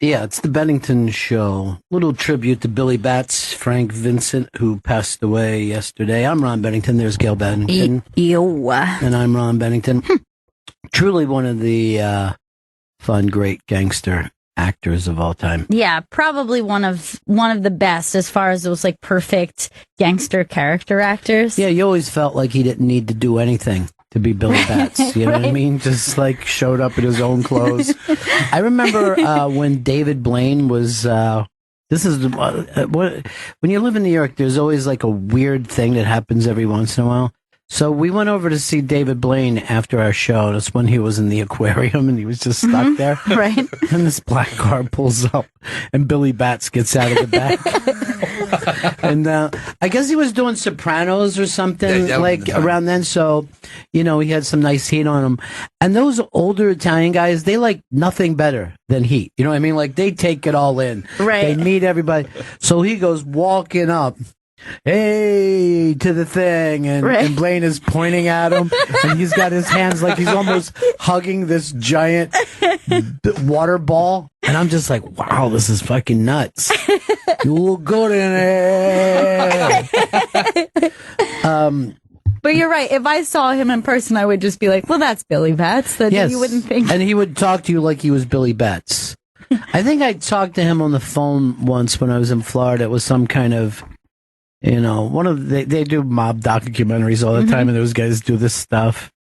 Yeah, it's the Bennington Show. Little tribute to Billy Bats, Frank Vincent, who passed away yesterday. I'm Ron Bennington. There's Gail Bennington. And I'm Ron Bennington. Truly one of the fun, great gangster actors of all time. Yeah, probably one of the best as far as those like perfect gangster character actors. Yeah, you always felt like he didn't need to do anything to be Billy Bats. You know what I mean? Just like showed up in his own clothes. I remember when David Blaine was. This is when you live in New York. There's always like a weird thing that happens every once in a while. So we went over to see David Blaine after our show. That's when he was in the aquarium and he was just stuck there. Right. And this black car pulls up and Billy Bats gets out of the back. And I guess he was doing Sopranos or something around then. So, he had some nice heat on him. And those older Italian guys, they like nothing better than heat. You know what I mean? Like they take it all in. Right. They meet everybody. So he goes walking up. Hey, to the thing, and Blaine is pointing at him, and he's got his hands like he's almost hugging this giant water ball, and I'm just like, wow, this is fucking nuts. You look good in it. But you're right. If I saw him in person, I would just be like, well, that's Billy Bats. Yes. You wouldn't think. And he would talk to you like he was Billy Bats. I think I talked to him on the phone once when I was in Florida. It was some kind of... they do mob documentaries all the time, and those guys do this stuff.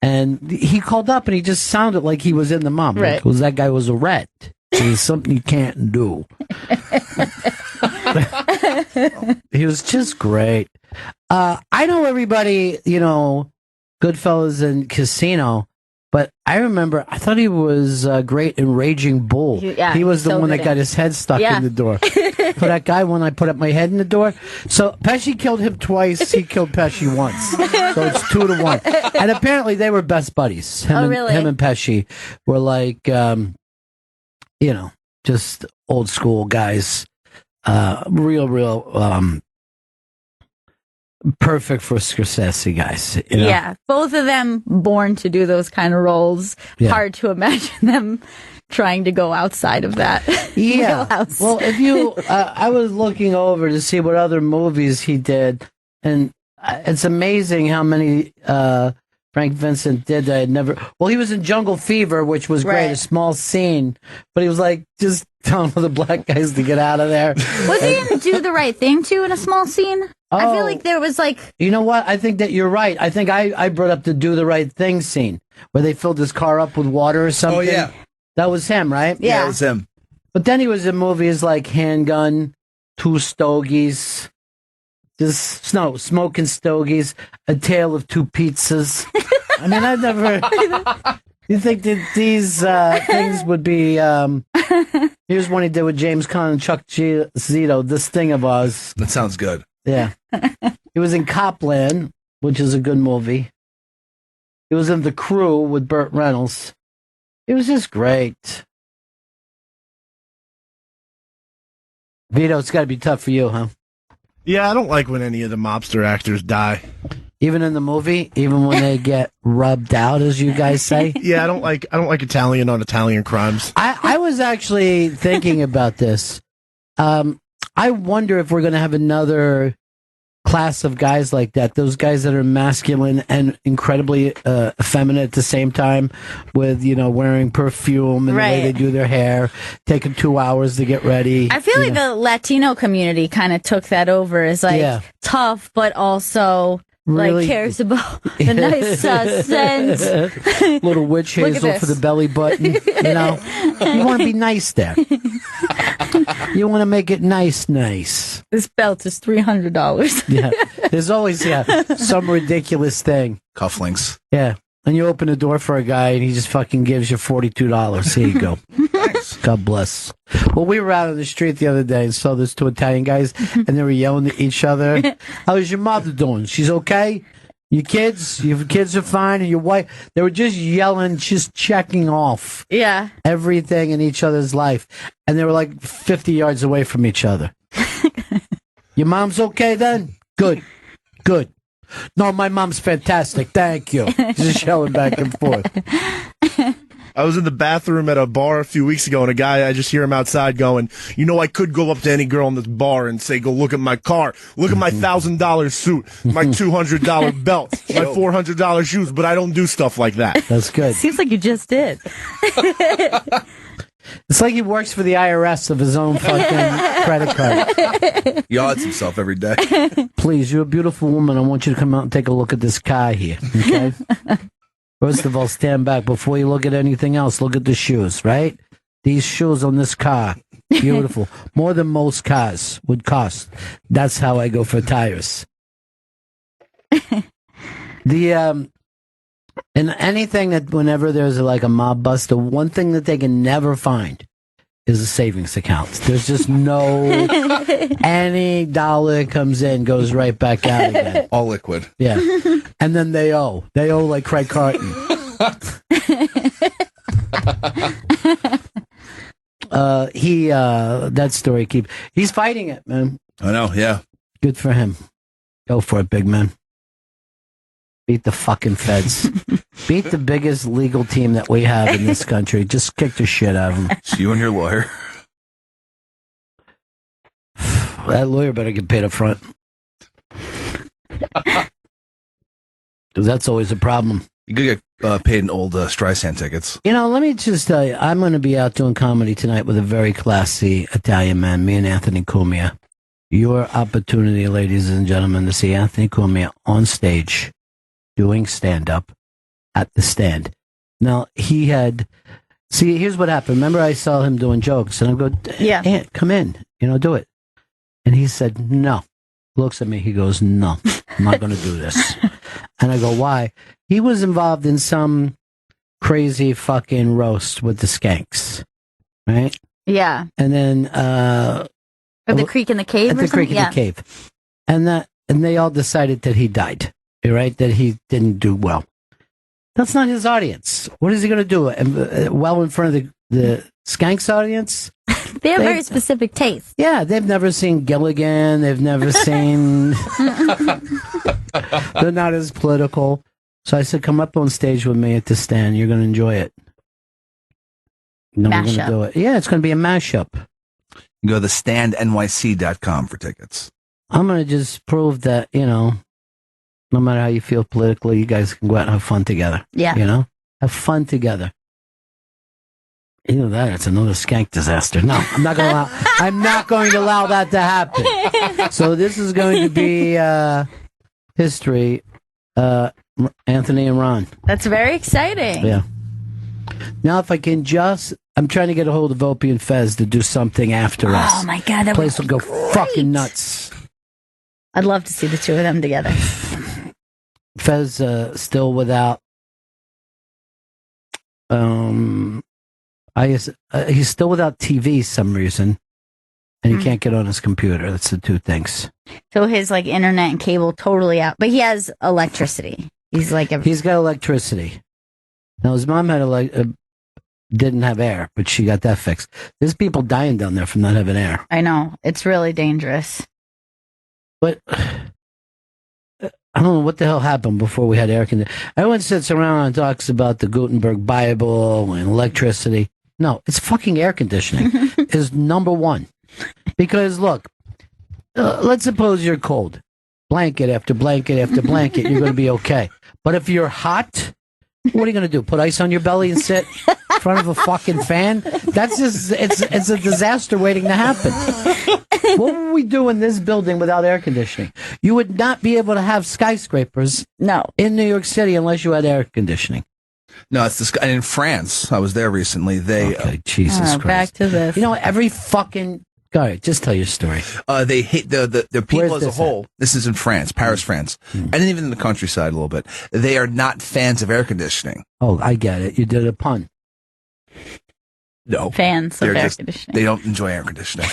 And he called up, and he just sounded like he was in the mob. Right. Because that guy was a rat. It's something you can't do. He was just great. I know everybody, Goodfellas and Casino, but I remember, I thought he was great in Raging Bull. Yeah, he was the one that got his head stuck in the door. For that guy, when I put up my head in the door. So Pesci killed him twice. He killed Pesci once. So it's 2-1. And apparently they were best buddies. Him and Pesci were like, just old school guys. Real perfect for Scorsese guys. Yeah, both of them born to do those kind of roles. Yeah. Hard to imagine them trying to go outside of that. Yeah. wheelhouse. Well, if you, I was looking over to see what other movies he did, and it's amazing how many Frank Vincent did that I had never. Well, he was in Jungle Fever, which was great, a small scene, but he was like just telling the black guys to get out of there. Was he in Do the Right Thing too in a small scene? I feel like there was like... You know what? I think that you're right. I think I brought up the Do the Right Thing scene where they filled his car up with water or something. Oh, yeah. That was him, right? Yeah, it was him. But then he was in movies like Handgun, Two Stogies, just Smoking Stogies, A Tale of Two Pizzas. I mean, I've never... You think that these things would be... Here's one he did with James Caan and Chuck Zito, This Thing of Oz. That sounds good. Yeah. He was in Copland, which is a good movie. He was in The Crew with Burt Reynolds. It was just great. Vito, it's got to be tough for you, huh? Yeah, I don't like when any of the mobster actors die. Even in the movie, even when they get rubbed out, as you guys say. Yeah, I don't like Italian on Italian crimes. I was actually thinking about this. I wonder if we're going to have another class of guys like that. Those guys that are masculine and incredibly effeminate at the same time, with wearing perfume and the way they do their hair, taking 2 hours to get ready. I feel like the Latino community kind of took that over as tough, but also really cares about the nice scent. Little witch hazel for the belly button. You want to be nice there. You want to make it nice. This belt is $300. Yeah, there's always some ridiculous thing. Cufflinks. Yeah, and you open the door for a guy and he just fucking gives you $42. Here you go. God bless. Well, we were out on the street the other day and saw these two Italian guys, and they were yelling at each other. How's your mother doing? She's okay? Your kids are fine, and your wife. They were just yelling, just checking off everything in each other's life. And they were like 50 yards away from each other. Your mom's okay then? Good. No, my mom's fantastic. Thank you. Just yelling back and forth. I was in the bathroom at a bar a few weeks ago, and a guy, I just hear him outside going, I could go up to any girl in this bar and say, go look at my car, look at my $1,000 suit, my $200 belt, my $400 shoes, but I don't do stuff like that. That's good. Seems like you just did. It's like he works for the IRS of his own fucking credit card. He audits himself every day. Please, you're a beautiful woman. I want you to come out and take a look at this car here, okay? First of all, stand back. Before you look at anything else, look at the shoes, right? These shoes on this car, beautiful. More than most cars would cost. That's how I go for tires. And anything that whenever there's like a mob bust, the one thing that they can never find is a savings account. There's just no, any dollar that comes in goes right back out again. All liquid. Yeah. And then they owe like Craig Carton. That story he's fighting it, man. I know. Yeah. Good for him. Go for it, big man. Beat the fucking feds. Beat the biggest legal team that we have in this country. Just kick the shit out of them. It's you and your lawyer. That lawyer better get paid up front. Because that's always a problem. You could get paid in old Streisand tickets. Let me just tell you, I'm going to be out doing comedy tonight with a very classy Italian man, me and Anthony Cumia. Your opportunity, ladies and gentlemen, to see Anthony Cumia on stage doing stand-up at the Stand. Now, here's what happened. Remember I saw him doing jokes, and I go, yeah, Ant, come in, do it. And he said, no. Looks at me, he goes, no, I'm not going to do this. And I go, why? He was involved in some crazy fucking roast with the Skanks, right? Yeah. And then... At the Creek in the Cave At the Creek in the Cave. And they all decided that he died. Right, that he didn't do well. That's not his audience. What is he going to do? Well, in front of the Skanks audience? They have very specific taste. Yeah, they've never seen Gilligan. They've never seen... They're not as political. So I said, come up on stage with me at the Stand. You're going to enjoy it. No, we're going to do it. Yeah, it's going to be a mashup. You go to thestandnyc.com for tickets. I'm going to just prove that, no matter how you feel politically, you guys can go out and have fun together. Yeah. Have fun together. It's another skank disaster. No, I'm not going to allow that to happen. So this is going to be history. Anthony and Ron. That's very exciting. Yeah. Now, if I can I'm trying to get a hold of Opie and Fez to do something after us. Oh my God, that place will go great. Fucking nuts. I'd love to see the two of them together. Fez still without. He's still without TV some reason, and he can't get on his computer. That's the two things. So his internet and cable totally out, but he has electricity. He's got electricity. Now his mom had didn't have air, but she got that fixed. There's people dying down there from not having air. I know, it's really dangerous. But I don't know what the hell happened before we had air conditioning. Everyone sits around and talks about the Gutenberg Bible and electricity. No, it's fucking air conditioning is number one. Because look, let's suppose you're cold. Blanket after blanket after blanket, you're going to be okay. But if you're hot, what are you going to do? Put ice on your belly and sit in front of a fucking fan? That's just, it's a disaster waiting to happen. What would we do in this building without air conditioning? You would not be able to have skyscrapers in New York City unless you had air conditioning. No, it's this. And in France, I was there recently. Jesus Christ. Back to this. Every fucking... Go ahead, just tell your story. They hate the people as a whole. At? This is in France, Paris, France, and even in the countryside a little bit. They are not fans of air conditioning. Oh, I get it. You did a pun. No, fans of air conditioning. They don't enjoy air conditioning.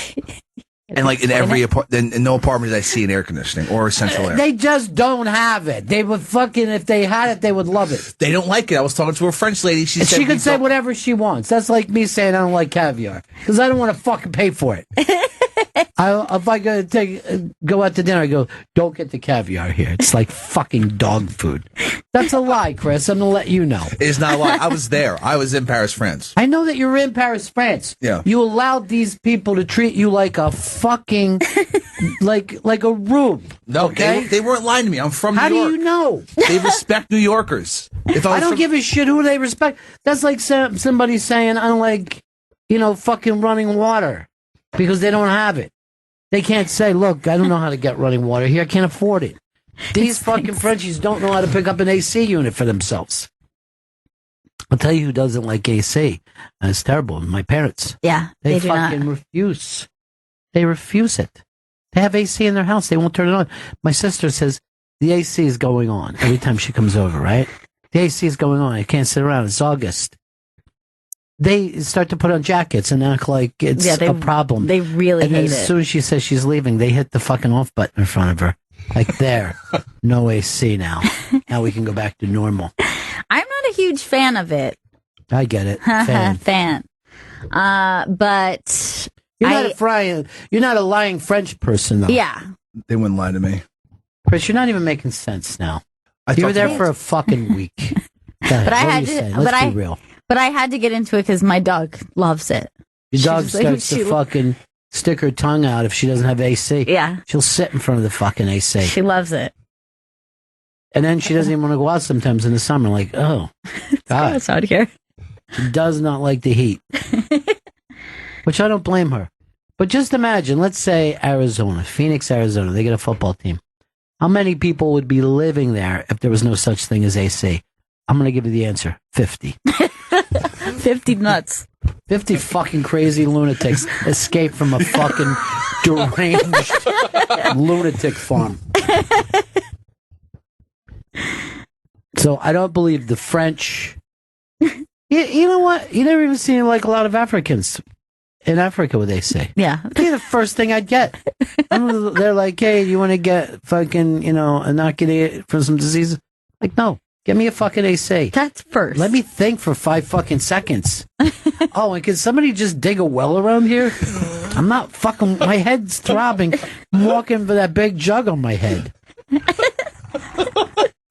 And in every apartment, in no apartment did I see an air conditioning or central air. They just don't have it. They would if they had it, they would love it. They don't like it. I was talking to a French lady. She said she could say whatever she wants. That's like me saying I don't like caviar because I don't want to fucking pay for it. If I go out to dinner, I go, don't get the caviar here. It's like fucking dog food. That's a lie, Chris. I'm gonna let you know. It's not a lie. I was there. I was in Paris, France. I know that you're in Paris, France. Yeah. You allowed these people to treat you like a fucking, like a room. No, okay? they weren't lying to me. I'm from New York. How do you know? They respect New Yorkers. I don't give a shit who they respect. That's like somebody saying, I don't like, fucking running water because they don't have it. They can't say, look, I don't know how to get running water here. I can't afford it. These fucking Frenchies don't know how to pick up an AC unit for themselves. I'll tell you who doesn't like AC. And it's terrible. My parents. Yeah, they fucking refuse. They refuse it. They have AC in their house. They won't turn it on. My sister says the AC is going on every time she comes over, right? The AC is going on. I can't sit around. It's August. They start to put on jackets and act like it's a problem. They really hate it. And as soon as she says she's leaving, they hit the fucking off button in front of her. Like, there, no AC now. Now we can go back to normal. I'm not a huge fan of it. I get it. Fan. But you're not a lying French person, though. Yeah. They wouldn't lie to me. Chris, you're not even making sense now. You were there for a fucking week. But I had to. Let's be real. But I had to get into it because my dog loves it. Your dog starts to fucking stick her tongue out if she doesn't have AC. Yeah. She'll sit in front of the fucking AC. She loves it. And then she doesn't even want to go out sometimes in the summer. Like, oh, God. It's out here. She does not like the heat. Which I don't blame her. But just imagine, let's say Arizona, Phoenix, Arizona, they get a football team. How many people would be living there if there was no such thing as AC? I'm going to give you the answer. 50. 50 nuts. 50 fucking crazy lunatics escaped from a fucking deranged lunatic farm. So I don't believe the French. You know what? You never even seen like a lot of Africans in Africa, what they say. Yeah. Be the first thing I'd get. They're like, hey, you want to get fucking, inoculated from some disease? Like, no. Give me a fucking AC. That's first. Let me think for 5 fucking seconds. Oh, and can somebody just dig a well around here? I'm not fucking, my head's throbbing. I'm walking for that big jug on my head.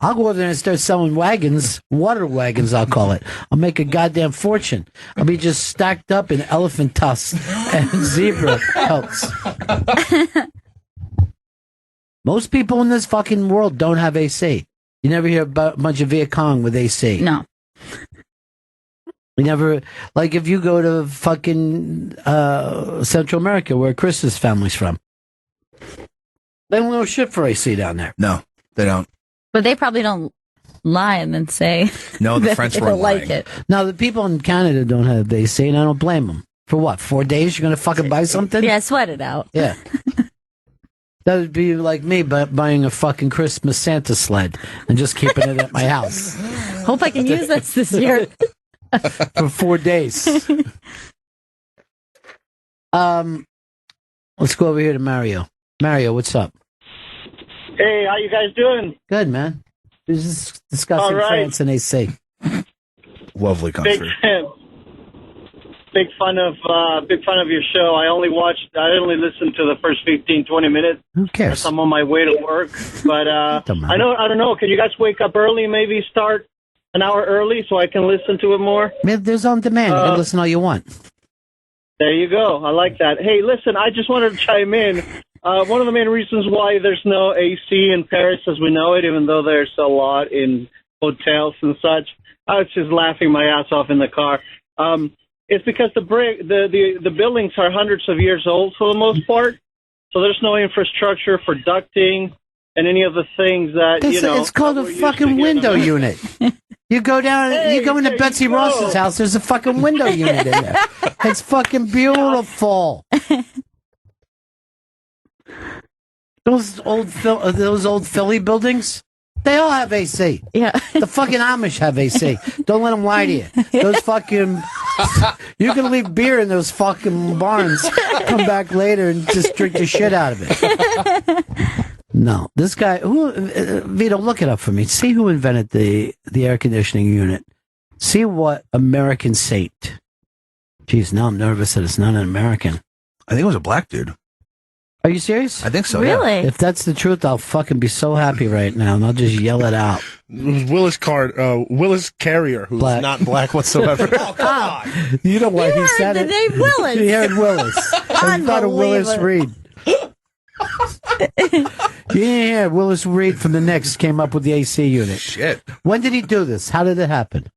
I'll go over there and start selling wagons, water wagons, I'll call it. I'll make a goddamn fortune. I'll be just stacked up in elephant tusks and zebra pelts. Most people in this fucking world don't have AC. You never hear about a bunch of Viet Cong with AC. No. You never, like if you go to fucking Central America where Chris's family's from, they don't know shit for AC down there. No, they don't. But they probably don't lie and then say no, the French they were don't lying. like it. Now, the people in Canada don't have AC, and I don't blame them. For what, 4 days you're going to fucking buy something? Yeah, sweat it out. Yeah. That would be like me buying a fucking Christmas Santa sled and just keeping it at my house. Hope I can use this year. For 4 days. Let's go over here to Mario. Mario, what's up? Hey, how you guys doing? Good, man. We're just discussing France and AC. Lovely country. Big fan of your show. I only listened to the first 15, 20 minutes. Who cares? I'm on my way to work. But I don't know. Can you guys wake up early, maybe start an hour early so I can listen to it more? There's on demand. You can listen all you want. There you go. I like that. Hey, listen, I just wanted to chime in. One of the main reasons why there's no AC in Paris as we know it, even though there's a lot in hotels and such, I was just laughing my ass off in the car. It's because the buildings are hundreds of years old for the most part, so there's no infrastructure for ducting and any of the things that, It's called a fucking window unit. You go down, you go into Betsy Ross's house, there's a fucking window unit in there. It's fucking beautiful. Those old Philly buildings, they all have AC. Yeah. The fucking Amish have AC. Don't let them lie to you. Those fucking, you can leave beer in those fucking barns, come back later and just drink the shit out of it. No, this guy, Vito, look it up for me. See who invented the air conditioning unit. See what American saint. Jeez, now I'm nervous that it's not an American. I think it was a black dude. Are you serious? I think so. Really? Yeah. If that's the truth, I'll fucking be so happy right now, and I'll just yell it out. It was Willis Carrier, who's Black. not black whatsoever. Oh, come on. You know why You he heard said the it? name Willis. He heard Willis. And he thought of Willis Reed. You didn't hear Willis Reed from the Knicks came up with the AC unit. Shit. When did he do this? How did it happen?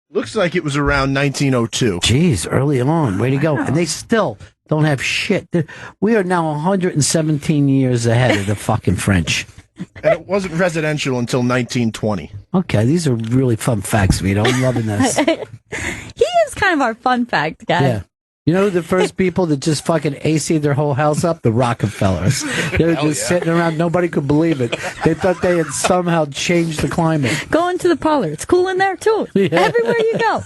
Looks like it was around 1902. Jeez, early on. Way to go. And they still don't have shit. We are now 117 years ahead of the fucking French. And it wasn't residential until 1920. Okay, these are really fun facts, Vito. I'm loving this. He is kind of our fun fact guy. Yeah. You know the first people that just fucking AC'd their whole house up? The Rockefellers. They were just sitting around. Nobody could believe it. They thought they had somehow changed the climate. Go into the parlor. It's cool in there, too. Yeah. Everywhere you go.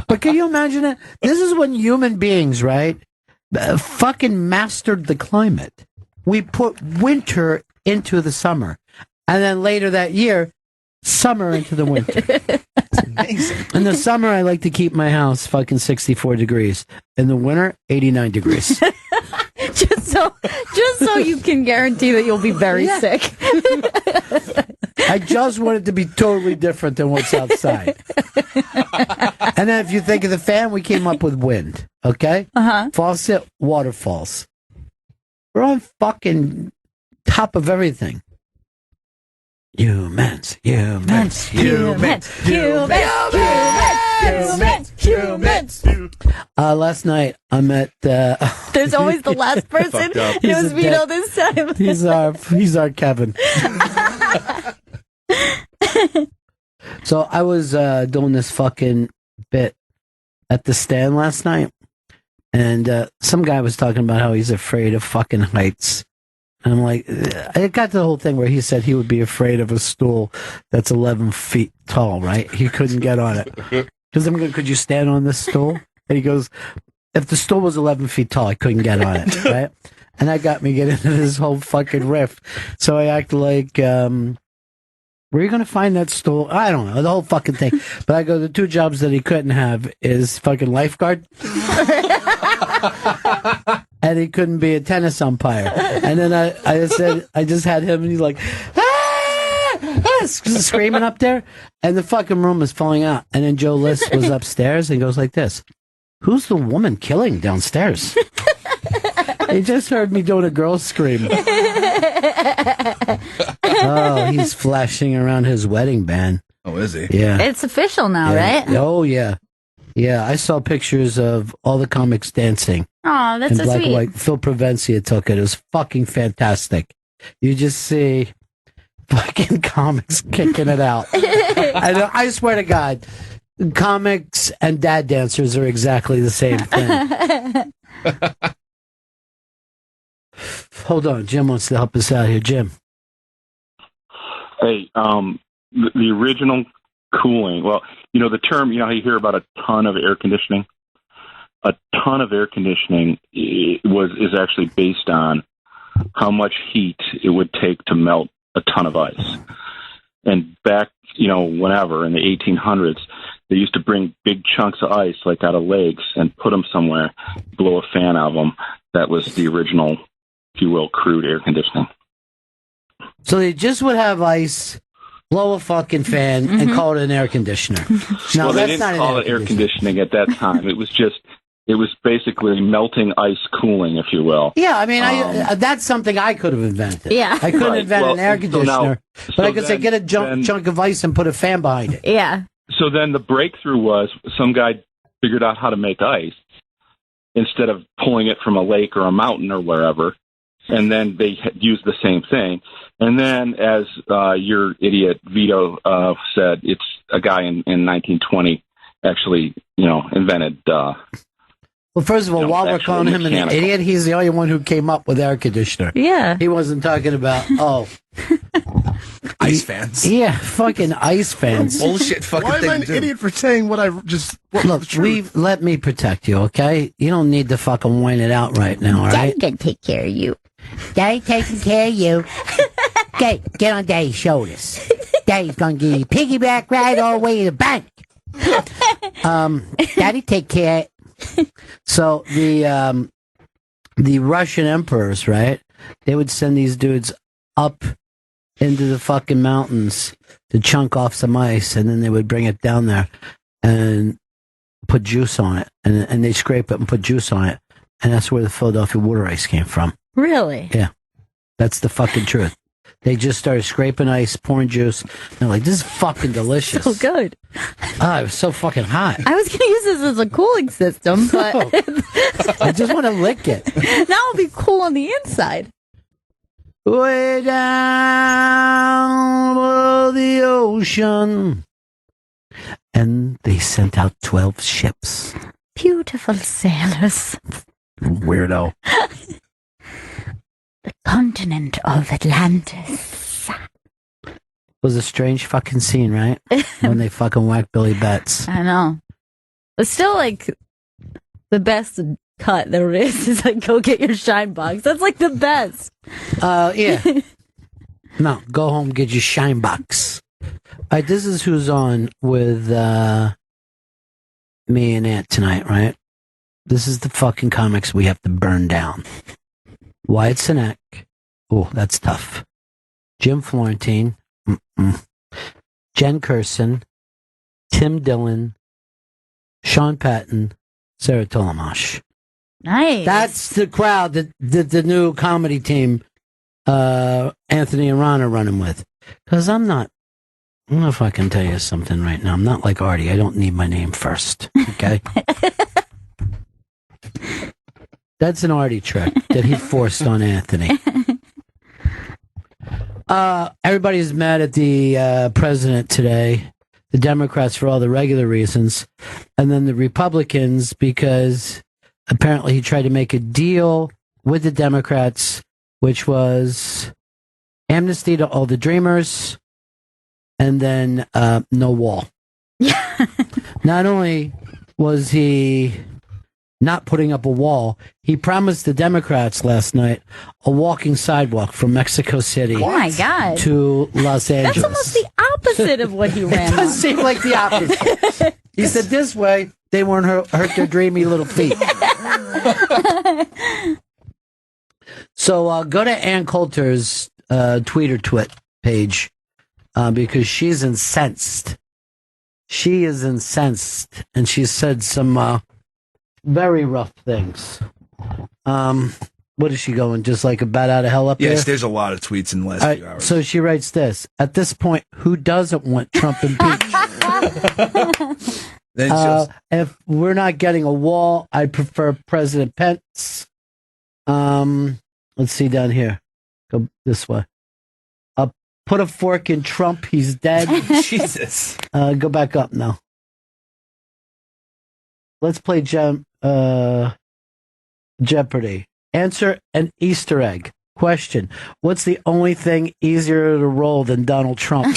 But can you imagine it? This is when human beings, right, fucking mastered the climate. We put winter into the summer. And then later that year, summer into the winter. It's amazing. In the summer, I like to keep my house fucking 64 degrees. In the winter, 89 degrees. just so you can guarantee that you'll be very sick. I just want it to be totally different than what's outside. And then if you think of the fan, we came up with wind. Okay? Uh-huh. Faucet, waterfalls. We're on fucking top of everlast night I'm at There's always the last person. It was Vito this time. he's our Kevin. So I was doing this fucking bit at the stand last night, and some guy was talking about how he's afraid of fucking heights. And I'm like, I got the whole thing where he said he would be afraid of a stool that's 11 feet tall, right? He couldn't get on it. Because I'm going, could you stand on this stool? And he goes, if the stool was 11 feet tall, I couldn't get on it, right? And that got me getting into this whole fucking riff. So I act like, where are you going to find that stool? I don't know, the whole fucking thing. But I go, the two jobs that he couldn't have is fucking lifeguard. And he couldn't be a tennis umpire. And then I said, I just had him, and he's like, screaming up there. And the fucking room was falling out. And then Joe List was upstairs and goes like this: who's the woman killing downstairs? He just heard me doing a girl scream. Oh, he's flashing around his wedding band. Oh, is he? Yeah. It's official now, Yeah. right? Oh, yeah. Yeah, I saw pictures of all the comics dancing Oh, that's in so black sweet. and white. Phil Provencia took it. It was fucking fantastic. You just see fucking comics kicking it out. I swear to God, comics and dad dancers are exactly the same thing. Hold on, Jim wants to help us out here. Jim. Hey, the original cooling. Well, you know the term. You know how you hear about a ton of air conditioning. A ton of air conditioning is actually based on how much heat it would take to melt a ton of ice. And back, whenever in the 1800s, they used to bring big chunks of ice, like out of lakes, and put them somewhere, blow a fan out of them. That was the original, if you will, crude air conditioning. So they just would have ice, blow a fucking fan, and call it an air conditioner. No, Well, they that's didn't not call it air conditioning at that time. It was basically melting ice cooling, if you will. Yeah, I mean, that's something I could have invented. Yeah. I couldn't invent an air so conditioner, but I could say get a then- chunk of ice and put a fan behind it. Yeah. So then the breakthrough was some guy figured out how to make ice instead of pulling it from a lake or a mountain or wherever. And then they used the same thing. And then, as your idiot Vito said, it's a guy in 1920 actually, invented. Well, first of all, while we're calling him an idiot, he's the only one who came up with air conditioner. Yeah. He wasn't talking about, Ice fans. Yeah, fucking ice fans. Bullshit fucking Why thing. am I an idiot for saying what I just... Look, let me protect you, okay? You don't need to fucking whine it out right now, all right? Daddy can take care of you. Daddy taking care of you. Get on Daddy's shoulders. Daddy's gonna give you piggyback ride all the way to the bank. Daddy take care. So the the Russian emperors, right? They would send these dudes up into the fucking mountains to chunk off some ice, and then they would bring it down there and put juice on it, and they scrape it and put juice on it, and that's where the Philadelphia water ice came from. Really? Yeah, that's the fucking truth. They just started scraping ice, pouring juice. And they're like, this is fucking delicious. So good. Oh, it was so fucking hot. I was going to use this as a cooling system, but I just want to lick it. Now it'll be cool on the inside. Way down below the ocean. And they sent out 12 ships. Beautiful sailors. Weirdo. The continent of Atlantis. It was a strange fucking scene, right? When they fucking whacked Billy Betts. I know. It's still like the best cut there is like, go get your shine box. That's like the best. Yeah. No, go home, get your shine box. All right, this is who's on with me and Aunt tonight, right? This is the fucking comics we have to burn down. Wyatt Cenac. Oh, that's tough. Jim Florentine. Jen Curson. Tim Dillon. Sean Patton. Sarah Tolomash. Nice. That's the crowd that the new comedy team Anthony and Ron are running with. Because I'm not, I don't know if I can tell you something right now. I'm not like Artie. I don't need my name first. Okay? That's an Artie trick that he forced on Anthony. Everybody's mad at the president today. The Democrats for all the regular reasons. And then the Republicans because apparently he tried to make a deal with the Democrats, which was amnesty to all the dreamers and then no wall. Not only was he not putting up a wall, he promised the Democrats last night a walking sidewalk from Mexico City oh my God. to Los Angeles. That's almost the opposite of what he ran It does on. seem like the opposite. He said this way, they won't hurt their dreamy little feet. So go to Ann Coulter's Tweeter twit page because she's incensed. She is incensed, and she said some very rough things. What is she going? Just like a bat out of hell up there? Yes, there's a lot of tweets in the last few hours. So she writes this. At this point, who doesn't want Trump impeached? If we're not getting a wall, I prefer President Pence. Let's see down here. Go this way. Put a fork in Trump. He's dead. Jesus. Go back up now. Let's play Jeopardy. Answer an Easter egg. Question. What's the only thing easier to roll than Donald Trump?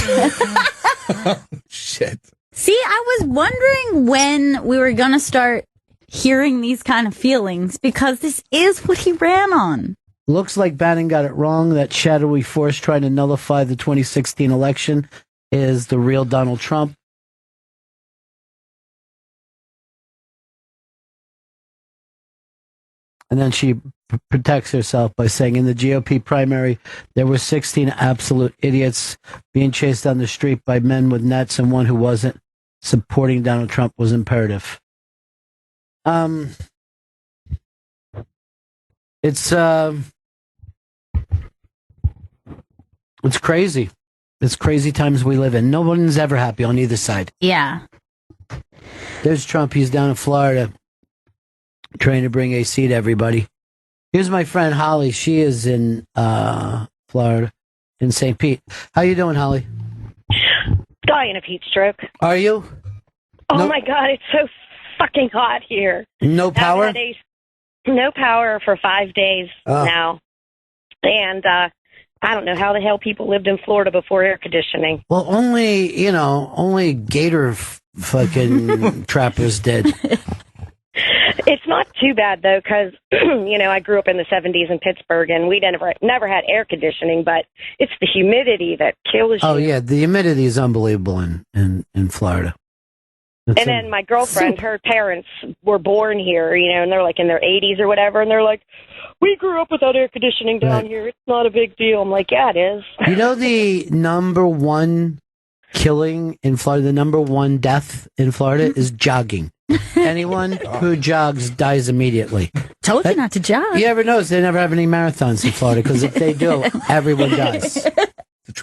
Shit. See, I was wondering when we were going to start hearing these kind of feelings because this is what he ran on. Looks like Bannon got it wrong. That shadowy force trying to nullify the 2016 election is the real Donald Trump. And then she protects herself by saying in the GOP primary, there were 16 absolute idiots being chased down the street by men with nets and one who wasn't. Supporting Donald Trump was imperative. It's crazy. It's crazy times we live in. No one's ever happy on either side. Yeah. There's Trump. He's down in Florida trying to bring AC to everybody. Here's my friend Holly. She is in Florida, in St. Pete. How you doing, Holly? Dying of heat stroke. Are you? Oh my God, it's so fucking hot here. No power? No power for 5 days now. And I don't know how the hell people lived in Florida before air conditioning. Well, only gator fucking trappers did. It's not too bad, though, because, I grew up in the 70s in Pittsburgh, and we never had air conditioning, but it's the humidity that kills you. Oh, yeah, the humidity is unbelievable in Florida. And then my girlfriend, her parents were born here, and they're like in their 80s or whatever, and they're like, we grew up without air conditioning down here. It's not a big deal. I'm like, yeah, it is. You know the number one killing in Florida, the number one death in Florida is jogging. Anyone who jogs dies immediately. Told you not to jog. You ever notice they never have any marathons in Florida, because if they do, everyone dies.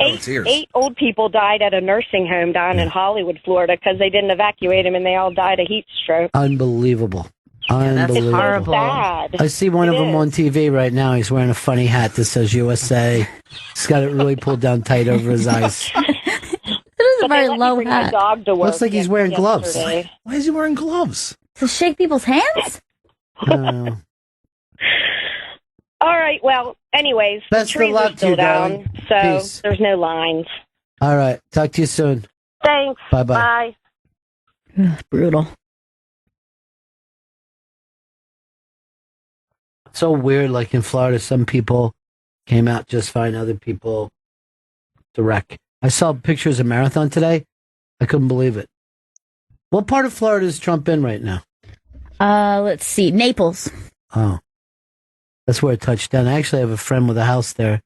Eight old people died at a nursing home down in Hollywood, Florida, because they didn't evacuate them, and they all died of heat stroke. Unbelievable. That's horrible. Sad. I see one of them on TV right now. He's wearing a funny hat that says USA. He's got it really pulled down tight over his eyes. It is a very low hat. Looks like he's wearing gloves. Why is he wearing gloves? To shake people's hands? All right. Well, anyways, best the trees of luck are still to you, down, darling. so Peace. there's no lines. All right. Talk to you soon. Thanks. Bye-bye. Bye. Brutal. So weird, like in Florida, some people came out just fine, other people the wreck. I saw pictures of Marathon today. I couldn't believe it. What part of Florida is Trump in right now? Let's see. Naples. Oh. That's where it touched down. I actually have a friend with a house there,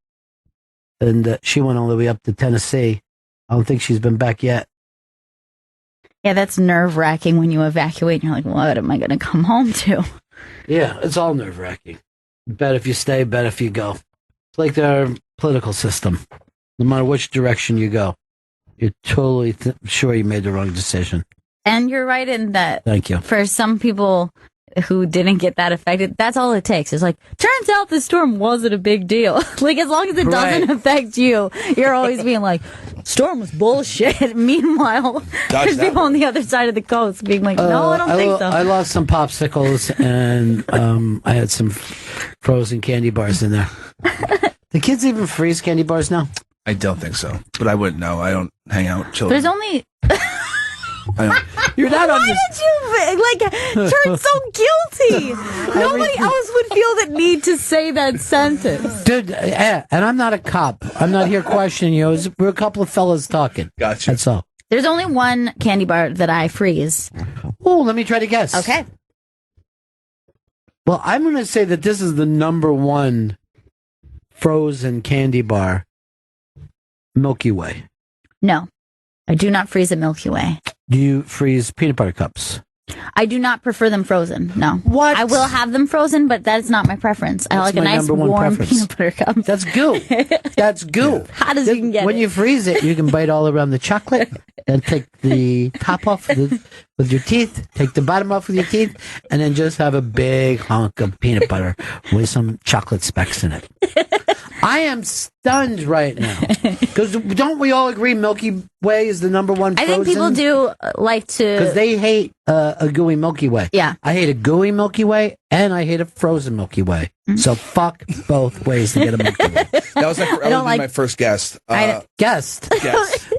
and she went all the way up to Tennessee. I don't think she's been back yet. Yeah, that's nerve-wracking when you evacuate and you're like, what am I going to come home to? Yeah, it's all nerve-wracking. Bet if you stay, bet if you go. It's like their political system. No matter which direction you go, you're totally sure you made the wrong decision. And you're right in that. Thank you. For some people who didn't get that affected, that's all it takes. It's like, turns out the storm wasn't a big deal. Like, as long as it doesn't affect you, you're always being like, storm was bullshit. Meanwhile, there's people on the other side of the coast being like, no, I don't think so. I lost some popsicles, and I had some frozen candy bars in there. Do kids even freeze candy bars now? I don't think so, but I wouldn't know. I don't hang out with children. There's only... You're not on Why did you turn so guilty? Nobody else would feel the need to say that sentence. Dude, and I'm not a cop. I'm not here questioning you. We're a couple of fellas talking. Gotcha. That's all. There's only one candy bar that I freeze. Oh, let me try to guess. Okay. Well, I'm going to say that this is the number one frozen candy bar, Milky Way. No, I do not freeze a Milky Way. Do you freeze peanut butter cups? I do not prefer them frozen. No. What? I will have them frozen, but that's not my preference. I like a nice warm peanut butter cup. That's goo. That's goo. Hot as you can get When you freeze it, you can bite all around the chocolate and take the top off with your teeth, take the bottom off with your teeth, and then just have a big hunk of peanut butter with some chocolate specks in it. I am stunned right now. Because don't we all agree Milky Way is the number one frozen? I think people do like to... Because they hate a gooey Milky Way. Yeah. I hate a gooey Milky Way, and I hate a frozen Milky Way. Mm-hmm. So fuck both ways to get a Milky Way. That was my first guest. Guest?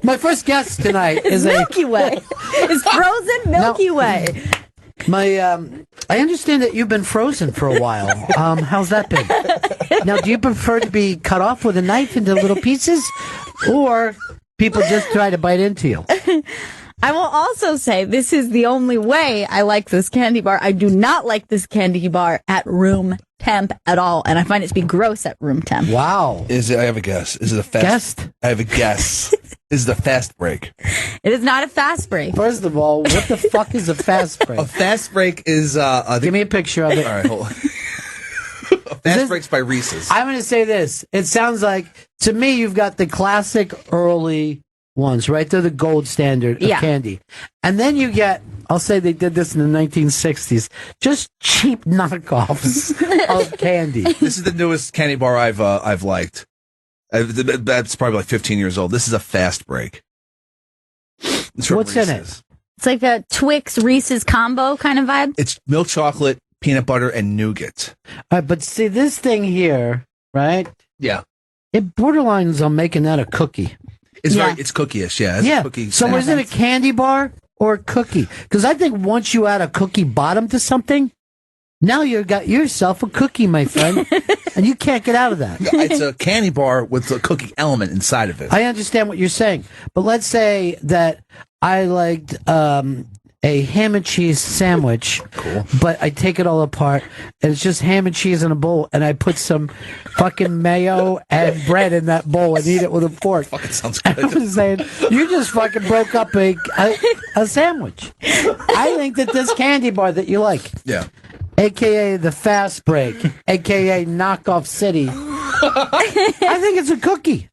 My first guest tonight is Milky Way. Is frozen Milky Way. I understand that you've been frozen for a while. How's that been? Now, do you prefer to be cut off with a knife into little pieces, or people just try to bite into you? I will also say this is the only way I like this candy bar. I do not like this candy bar at room temp at all, and I find it to be gross at room temp. Wow. I have a guess. Is it a fast? Guest? I have a guess. Is it a fast break? It is not a fast break. First of all, what the fuck is a fast break? A fast break is... Give me a picture of it. All right, hold on. Fast breaks by Reese's. I'm going to say this. It sounds like, to me, you've got the classic early ones, right? They're the gold standard of candy. And then you get, I'll say they did this in the 1960s, just cheap knockoffs of candy. This is the newest candy bar I've liked. That's probably like 15 years old. This is a fast break. What's in it? It's like a Twix Reese's combo kind of vibe. It's milk chocolate, peanut butter, and nougat. All right, but see, this thing here, right? Yeah. It borderlines on making that a cookie. It's cookie-ish, yeah. It's cookie so is it a candy bar or a cookie? Because I think once you add a cookie bottom to something, now you've got yourself a cookie, my friend, and you can't get out of that. It's a candy bar with a cookie element inside of it. I understand what you're saying, but let's say that I liked a ham and cheese sandwich, but I take it all apart, and it's just ham and cheese in a bowl, and I put some fucking mayo and bread in that bowl and eat it with a fork. Fucking sounds I good. was saying, you just fucking broke up a sandwich. I think that this candy bar that you like, Yeah. a.k.a. the fast break, a.k.a. knockoff city, I think it's a cookie.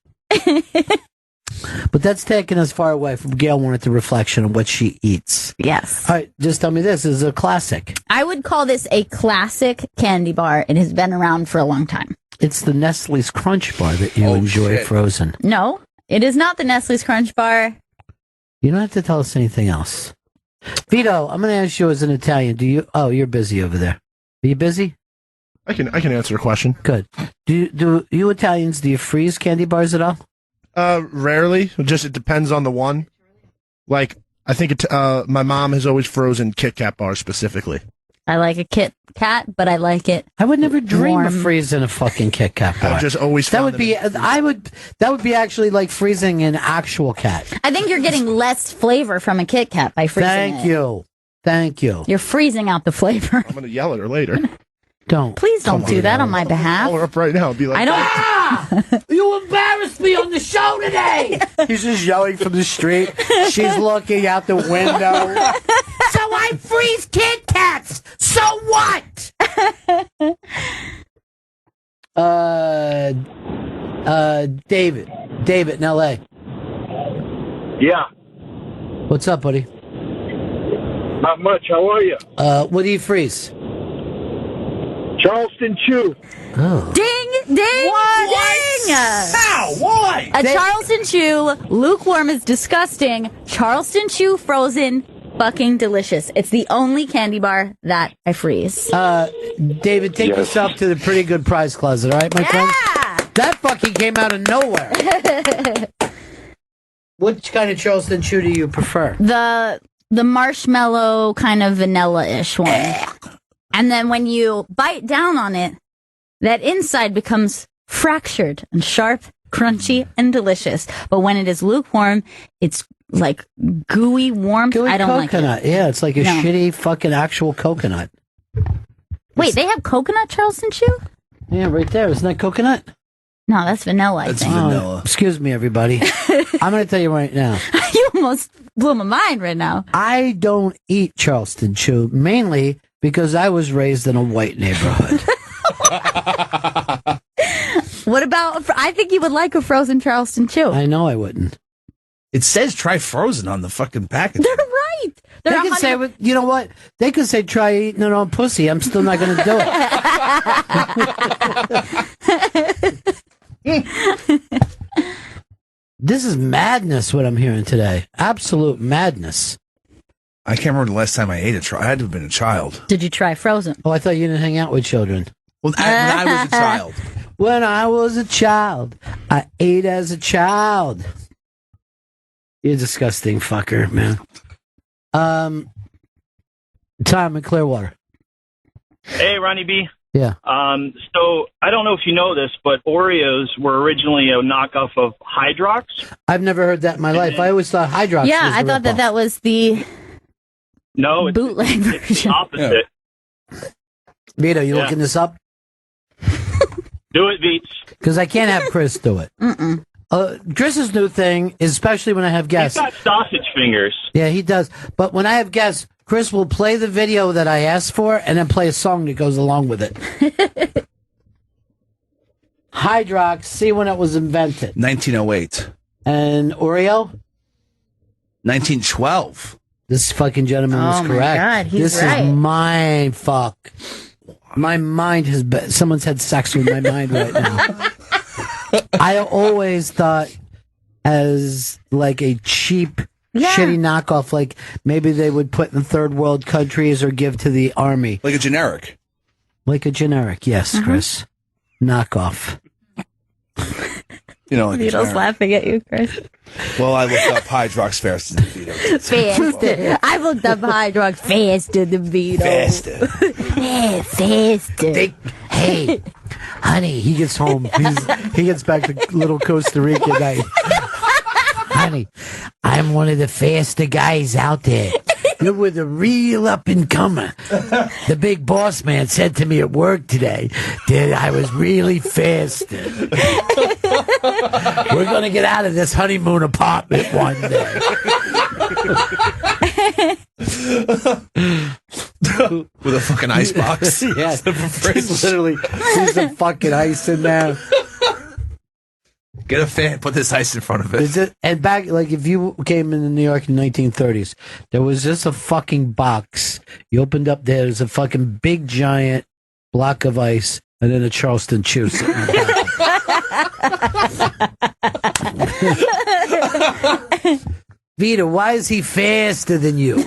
But that's taken us far away from Gail wanted the reflection of what she eats. Yes. All right, just tell me this is a classic. I would call this a classic candy bar. It has been around for a long time. It's the Nestle's Crunch Bar that you enjoy shit. frozen. No, it is not the Nestle's Crunch Bar. You don't have to tell us anything else. Vito, I'm going to ask you as an Italian. Do you? Oh, you're busy over there. Are you busy? I can answer a question. Good. Do you Italians, do you freeze candy bars at all? Rarely. Just it depends on the one. Like I think my mom has always frozen Kit Kat bars specifically. I like a Kit Kat, but I like it. I would never dream warm. of freezing a fucking Kit Kat bar. I've just always That found would be. That would be actually like freezing an actual cat. I think you're getting less flavor from a Kit Kat by freezing it. Thank you. You're freezing out the flavor. I'm gonna yell at her later. Don't. Please don't do that on my behalf. Call her up right now and be like, I don't. You embarrassed me on the show today. He's just yelling from the street. She's looking out the window. So I freeze Kit Kats. So what? David in L.A. Yeah, What's up, buddy? not much. How are you? What do you freeze? Charleston Chew. Oh. Ding, ding, ding. How? Why? A Charleston Chew, lukewarm is disgusting. Charleston Chew frozen, fucking delicious. It's the only candy bar that I freeze. David, take yourself to the pretty good prize closet, all right, my friend? That fucking came out of nowhere. Which kind of Charleston Chew do you prefer? The marshmallow kind of vanilla-ish one. And then when you bite down on it, that inside becomes fractured and sharp, crunchy, and delicious. But when it is lukewarm, it's like gooey warmth. Gooey I don't coconut. like it. Yeah, it's like a No. shitty fucking actual coconut. Wait, they have coconut Charleston Chew? Yeah, right there. Isn't that coconut? No, that's vanilla, I That's think. vanilla. Excuse me, everybody. I'm going to tell you right now. You almost blew my mind right now. I don't eat Charleston Chew, mainly because I was raised in a white neighborhood. What about, I think you would like a frozen Charleston Chew. I know I wouldn't. It says try frozen on the fucking package. They're right. They They're could say, you know what? They could say, try eating it on pussy. I'm still not going to do it. This is madness, what I'm hearing today. Absolute madness. I can't remember the last time I ate a I had to have been a child. Did you try frozen? Oh, I thought you didn't hang out with children. Well, when I was a child. When I was a child, I ate as a child. You're a disgusting fucker, man. Tom in Clearwater. Hey, Ronnie B. Yeah. So I don't know if you know this, but Oreos were originally a knockoff of Hydrox. I've never heard that in my life. I always thought Hydrox Yeah, was the I thought ripoff. that was the No, it's bootleg the version. opposite. Vito, you looking this up? Do it, Beats. Because I can't have Chris do it. Mm-mm. Chris's new thing is, especially when I have He's guests. got sausage fingers. Yeah, he does. But when I have guests, Chris will play the video that I asked for and then play a song that goes along with it. Hydrox, see when it was invented. 1908. And Oreo? 1912. This fucking gentleman was Oh my correct. God, he's this right. is mind fuck. My mind has been. Someone's had sex with my mind right now. I always thought as like a cheap, shitty knockoff, like maybe they would put in third world countries or give to the army. Like a generic. Like a generic, yes, Chris. Knockoff. You know, like a Vito's generic. laughing at you, Chris. Well, I looked up Hydrox faster than Vito. Faster. I looked up Hydrox faster than Vito. Faster. Yeah, faster. Hey, honey, he gets home. He gets back to little Costa Rica night. Honey, I'm one of the faster guys out there. You were the real up-and-comer. The big boss man said to me at work today that I was really fast. We're going to get out of this honeymoon apartment one day. With a fucking ice box. Yeah, there's literally some fucking ice in there. Get a fan, put this ice in front of it. And back, like, if you came into New York in the 1930s, there was just a fucking box. You opened up there's a fucking big giant block of ice, and then a Charleston Chew sitting in the back. Vita, why is he faster than you?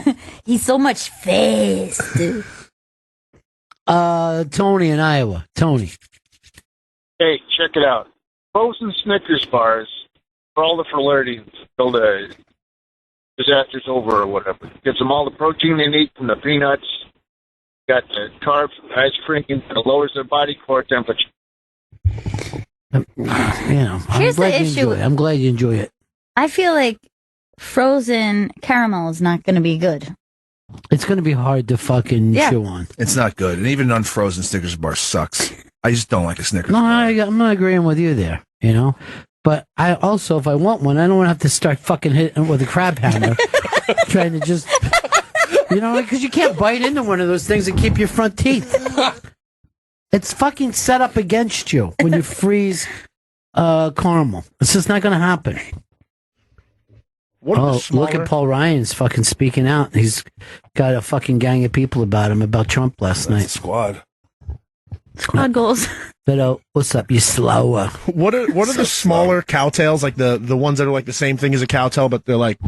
He's so much faster. Tony in Iowa. Tony. Hey, check it out. Frozen Snickers bars for all the flirting till the disaster's over or whatever. Gives them all the protein they need from the peanuts. Got the carb ice cream that lowers their body core temperature. I'm Here's glad the you issue. enjoy it. I'm glad you enjoy it. I feel like frozen caramel is not going to be good. It's going to be hard to fucking chew on. It's not good. And even unfrozen Snickers bar sucks. I just don't like a Snickers No, bar. I'm not agreeing with you there, you know? But I also, if I want one, I don't want to have to start fucking hitting it with a crab hammer. Trying to just, you know, because you can't bite into one of those things and keep your front teeth. It's fucking set up against you when you freeze caramel. It's just not going to happen. Look at Paul Ryan's fucking speaking out. He's got a fucking gang of people about him, about Trump last night. Squad goals. But what's up, you slower? What are the smaller cowtails, like the ones that are like the same thing as a cowtail, but they're like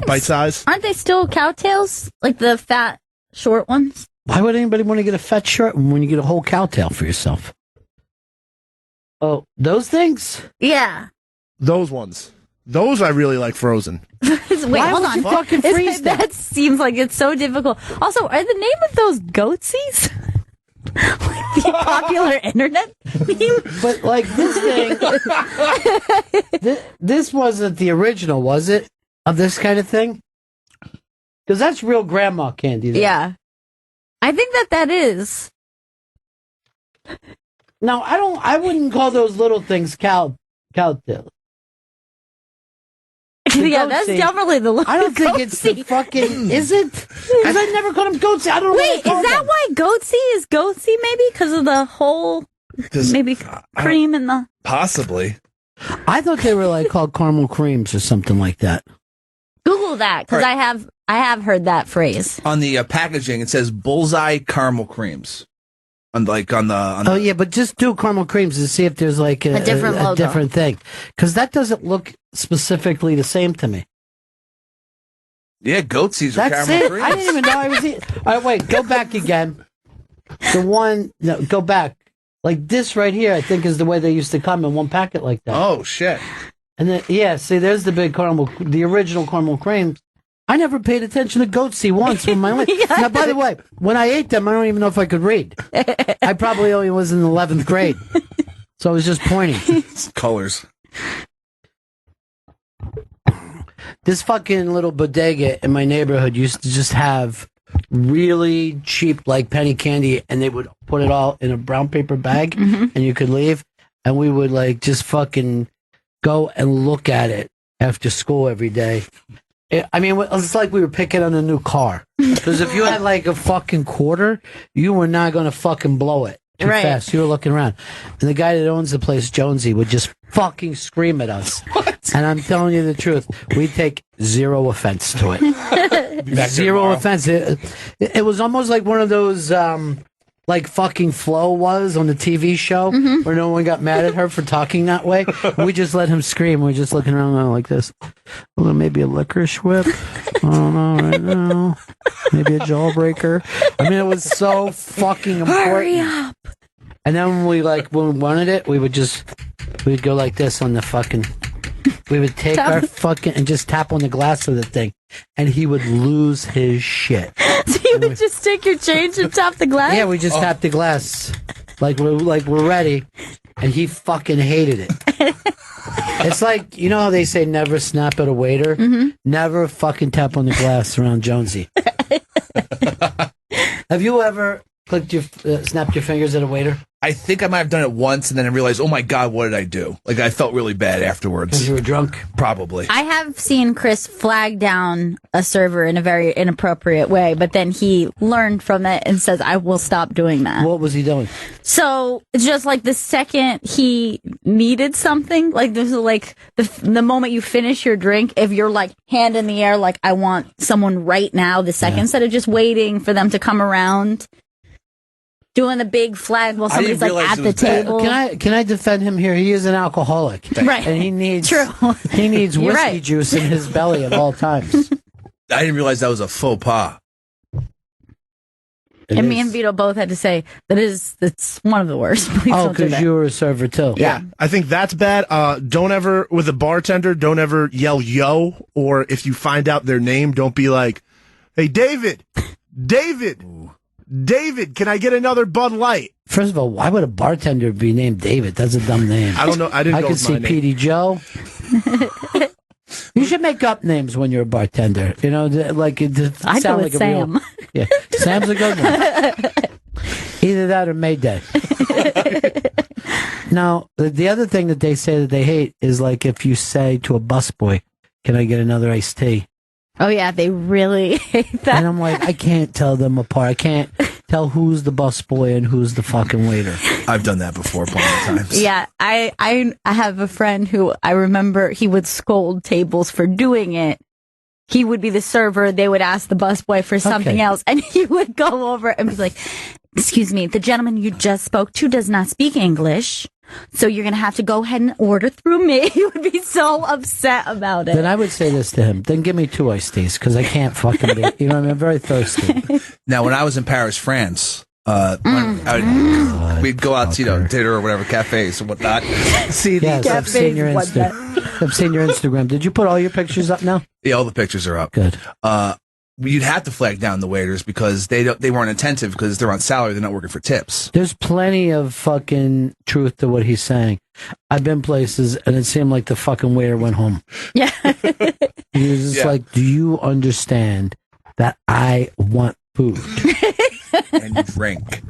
bite size? Aren't they still cowtails? Like the fat, short ones? Why would anybody want to get a fat short one when you get a whole cowtail for yourself? Oh, those things? Yeah. Those ones. Those I really like frozen. Wait, hold on. Fucking freeze that seems like it's so difficult. Also, are the name of those goatsies? Like the popular internet meme? But like this thing, this wasn't the original, was it? Of this kind of thing? Because that's real grandma candy. There. Yeah. I think that is. No, I wouldn't call those little things cowtails. Yeah, that's definitely the little I don't think it's the fucking, is it? Because I never called them goatsy. I don't know. Wait, is that why goatsy is goatsy maybe? Because of the whole, maybe cream in the... Possibly. I thought they were like called caramel creams or something like that. Google that, because I have heard that phrase. On the packaging, it says Bullseye caramel creams. Oh yeah, but just do caramel creams and see if there's like a different logo. A different thing, because that doesn't look specifically the same to me. Yeah, goatsies are That's caramel it. creams. I didn't even know I was eating. All right, wait, go back again. The one, no, go back. Like this right here, I think is the way they used to come in one packet like that. Oh shit! And then see, there's the big caramel, the original caramel creams. I never paid attention to goatsy once in my life. Now, by the way, when I ate them, I don't even know if I could read. I probably only was in 11th grade. So I was just pointing. It's colors. This fucking little bodega in my neighborhood used to just have really cheap, like penny candy, and they would put it all in a brown paper bag, and you could leave. And we would like just fucking go and look at it after school every day. I mean, it's like we were picking on a new car. Because if you had like a fucking quarter, you were not going to fucking blow it too fast. You were looking around. And the guy that owns the place, Jonesy, would just fucking scream at us. What? And I'm telling you the truth, we take zero offense to it. Zero offense. It was almost like one of those... like fucking Flo was on the TV show where no one got mad at her for talking that way. We just let him scream. We're just looking around like this. Well, maybe a licorice whip. I don't know right now. Maybe a jawbreaker. I mean, it was so fucking important. Hurry up. And then when we wanted it, we'd go like this on the fucking... We would take our fucking and just tap on the glass of the thing, and he would lose his shit. So you would just take your change and tap the glass? Yeah, we just tapped the glass, like we're ready, and he fucking hated it. It's like, how they say never snap at a waiter, never fucking tap on the glass around Jonesy. Have you ever snapped your fingers at a waiter? I think I might have done it once, and then I realized, oh my God, what did I do? Like, I felt really bad afterwards. Because you were drunk? Probably. I have seen Chris flag down a server in a very inappropriate way, but then he learned from it and says, I will stop doing that. What was he doing? So, it's just like the second he needed something, like this is like the moment you finish your drink, if you're like hand in the air, like I want someone right now, the second, instead of just waiting for them to come around. Doing the big flag while somebody's like at the table. Can I defend him here? He is an alcoholic, right? And he needs He needs whiskey juice in his belly at all times. I didn't realize that was a faux pas. And me and Vito both had to say that's one of the worst. Because you were a server too. Yeah, I think that's bad. Don't ever, with a bartender, don't ever yell yo, or if you find out their name, don't be like, hey, David, can I get another Bud Light? First of all, why would a bartender be named David? That's a dumb name. I don't know. I could see Petey Joe. You should make up names when you're a bartender. You know, like it I sound go like with a Sam. real. Yeah, Sam's a good one. Either that or Mayday. Now, the other thing that they say that they hate is like if you say to a busboy, "Can I get another iced tea?" Oh yeah, they really hate that. And I'm like, I can't tell them apart. I can't tell who's the busboy and who's the fucking waiter. I've done that before plenty of times. Yeah, I have a friend who I remember he would scold tables for doing it. He would be the server. They would ask the busboy for something else, and he would go over and be like, "Excuse me, the gentleman you just spoke to does not speak English. So you're going to have to go ahead and order through me." He would be so upset about it. Then I would say this to him. Then give me 2 iced teas because I can't fucking be, you know what I mean? I'm very thirsty. Now, when I was in Paris, France, we'd go out to, dinner or whatever, cafes and whatnot. See these. Yes, I've seen your Instagram. Did you put all your pictures up now? Yeah, all the pictures are up. Good. You'd have to flag down the waiters because they weren't attentive because they're on salary. They're not working for tips. There's plenty of fucking truth to what he's saying. I've been places and it seemed like the fucking waiter went home. Yeah. He was just like, do you understand that I want food? And drink.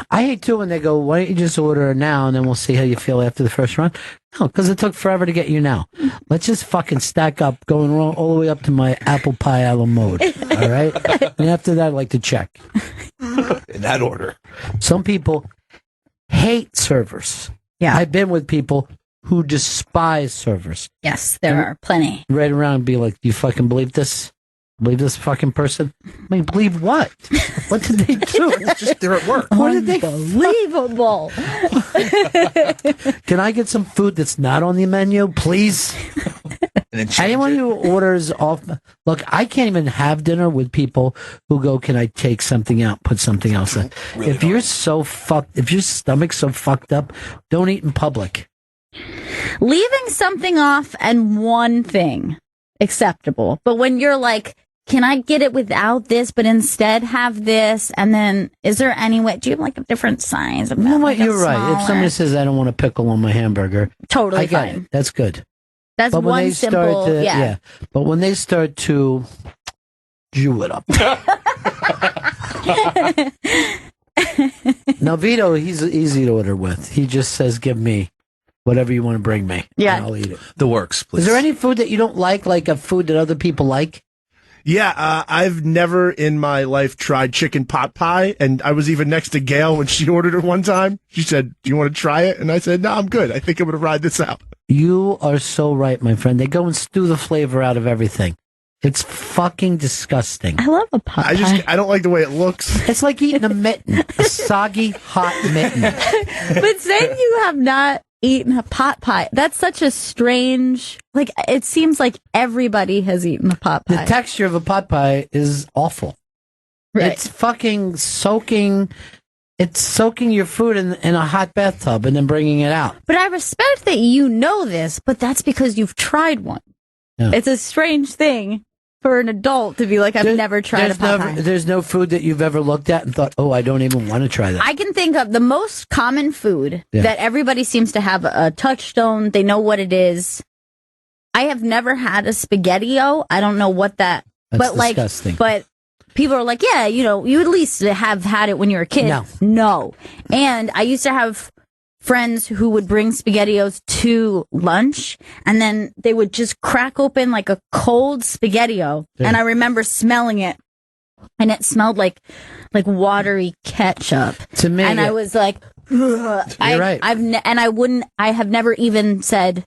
I hate too when they go, why don't you just order it now and then we'll see how you feel after the first run? No, because it took forever to get you now. Let's just fucking stack up, going all the way up to my apple pie a la mode. All right? And after that, I'd like to check. In that order. Some people hate servers. Yeah. I've been with people who despise servers. Yes, there are plenty. Right around and be like, do you fucking believe this? Believe this fucking person? I mean, believe what? What did they do? It's just they're at work. What did they? Unbelievable. Can I get some food that's not on the menu, please? Anyone who orders off, look, I can't even have dinner with people who go, can I take something out, put something else in? Really if you're so fucked, if your stomach's so fucked up, don't eat in public. Leaving something off and one thing acceptable, but when you're like, can I get it without this, but instead have this? And then, is there any way? Do you have like a different size? You know what? You're right. If somebody says I don't want a pickle on my hamburger, totally I get fine. it. That's good. That's but one simple. Yeah. But when they start to Jew it up. Now Vito, he's easy to order with. He just says, "Give me whatever you want to bring me. Yeah, and I'll eat it." The works, please. Is there any food that you don't like a food that other people like? Yeah, I've never in my life tried chicken pot pie, and I was even next to Gail when she ordered it one time. She said, "Do you want to try it?" And I said, "No, I'm good. I think I'm going to ride this out." You are so right, my friend. They go and stew the flavor out of everything. It's fucking disgusting. I love a pot pie. I don't like the way it looks. It's like eating a mitten, a soggy, hot mitten. But saying you have not eaten a pot pie, that's such a strange, like, it seems like everybody has eaten a pot pie. The texture of a pot pie is awful. Right. It's fucking soaking your food in a hot bathtub and then bringing it out. But I respect that you know this, but that's because you've tried one. Yeah. It's a strange thing for an adult to be like, I've never tried a pot pie. There's no food that you've ever looked at and thought, oh, I don't even want to try that. I can think of the most common food that everybody seems to have a touchstone. They know what it is. I have never had a SpaghettiO. I don't know what that That's but disgusting. but people are like, yeah, you know, you at least have had it when you were a kid. No. And I used to have friends who would bring SpaghettiOs to lunch, and then they would just crack open like a cold SpaghettiO, and I remember smelling it, and it smelled like watery ketchup. To me, and I was like, ugh. You're right. I have never even said,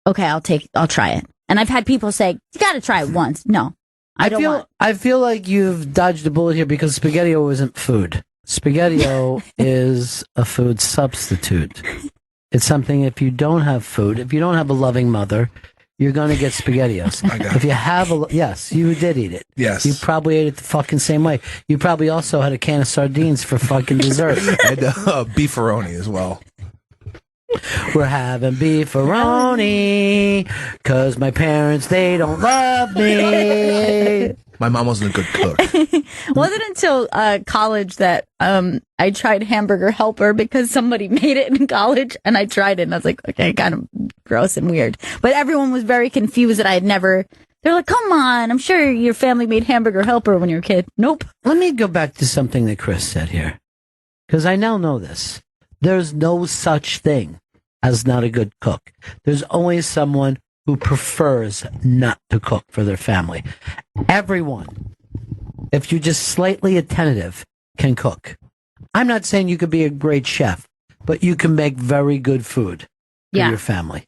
okay, I'll try it. And I've had people say, you got to try it once. No, I feel like you've dodged a bullet here because SpaghettiO isn't food. SpaghettiO is a food substitute. It's something, if you don't have food, if you don't have a loving mother, you're going to get SpaghettiOs. If you have yes, you did eat it. Yes. You probably ate it the fucking same way. You probably also had a can of sardines for fucking dessert. And beefaroni as well. We're having beefaroni because my parents, they don't love me. My mom wasn't a good cook. Wasn't until college that I tried Hamburger Helper because somebody made it in college, and I tried it, and I was like, okay, kind of gross and weird. But everyone was very confused that I had never. They're like, come on, I'm sure your family made Hamburger Helper when you were a kid. Nope. Let me go back to something that Chris said here, because I now know this. There's no such thing as not a good cook. There's always someone who prefers not to cook for their family. Everyone, if you're just slightly attentive, can cook. I'm not saying you could be a great chef, but you can make very good food for your family.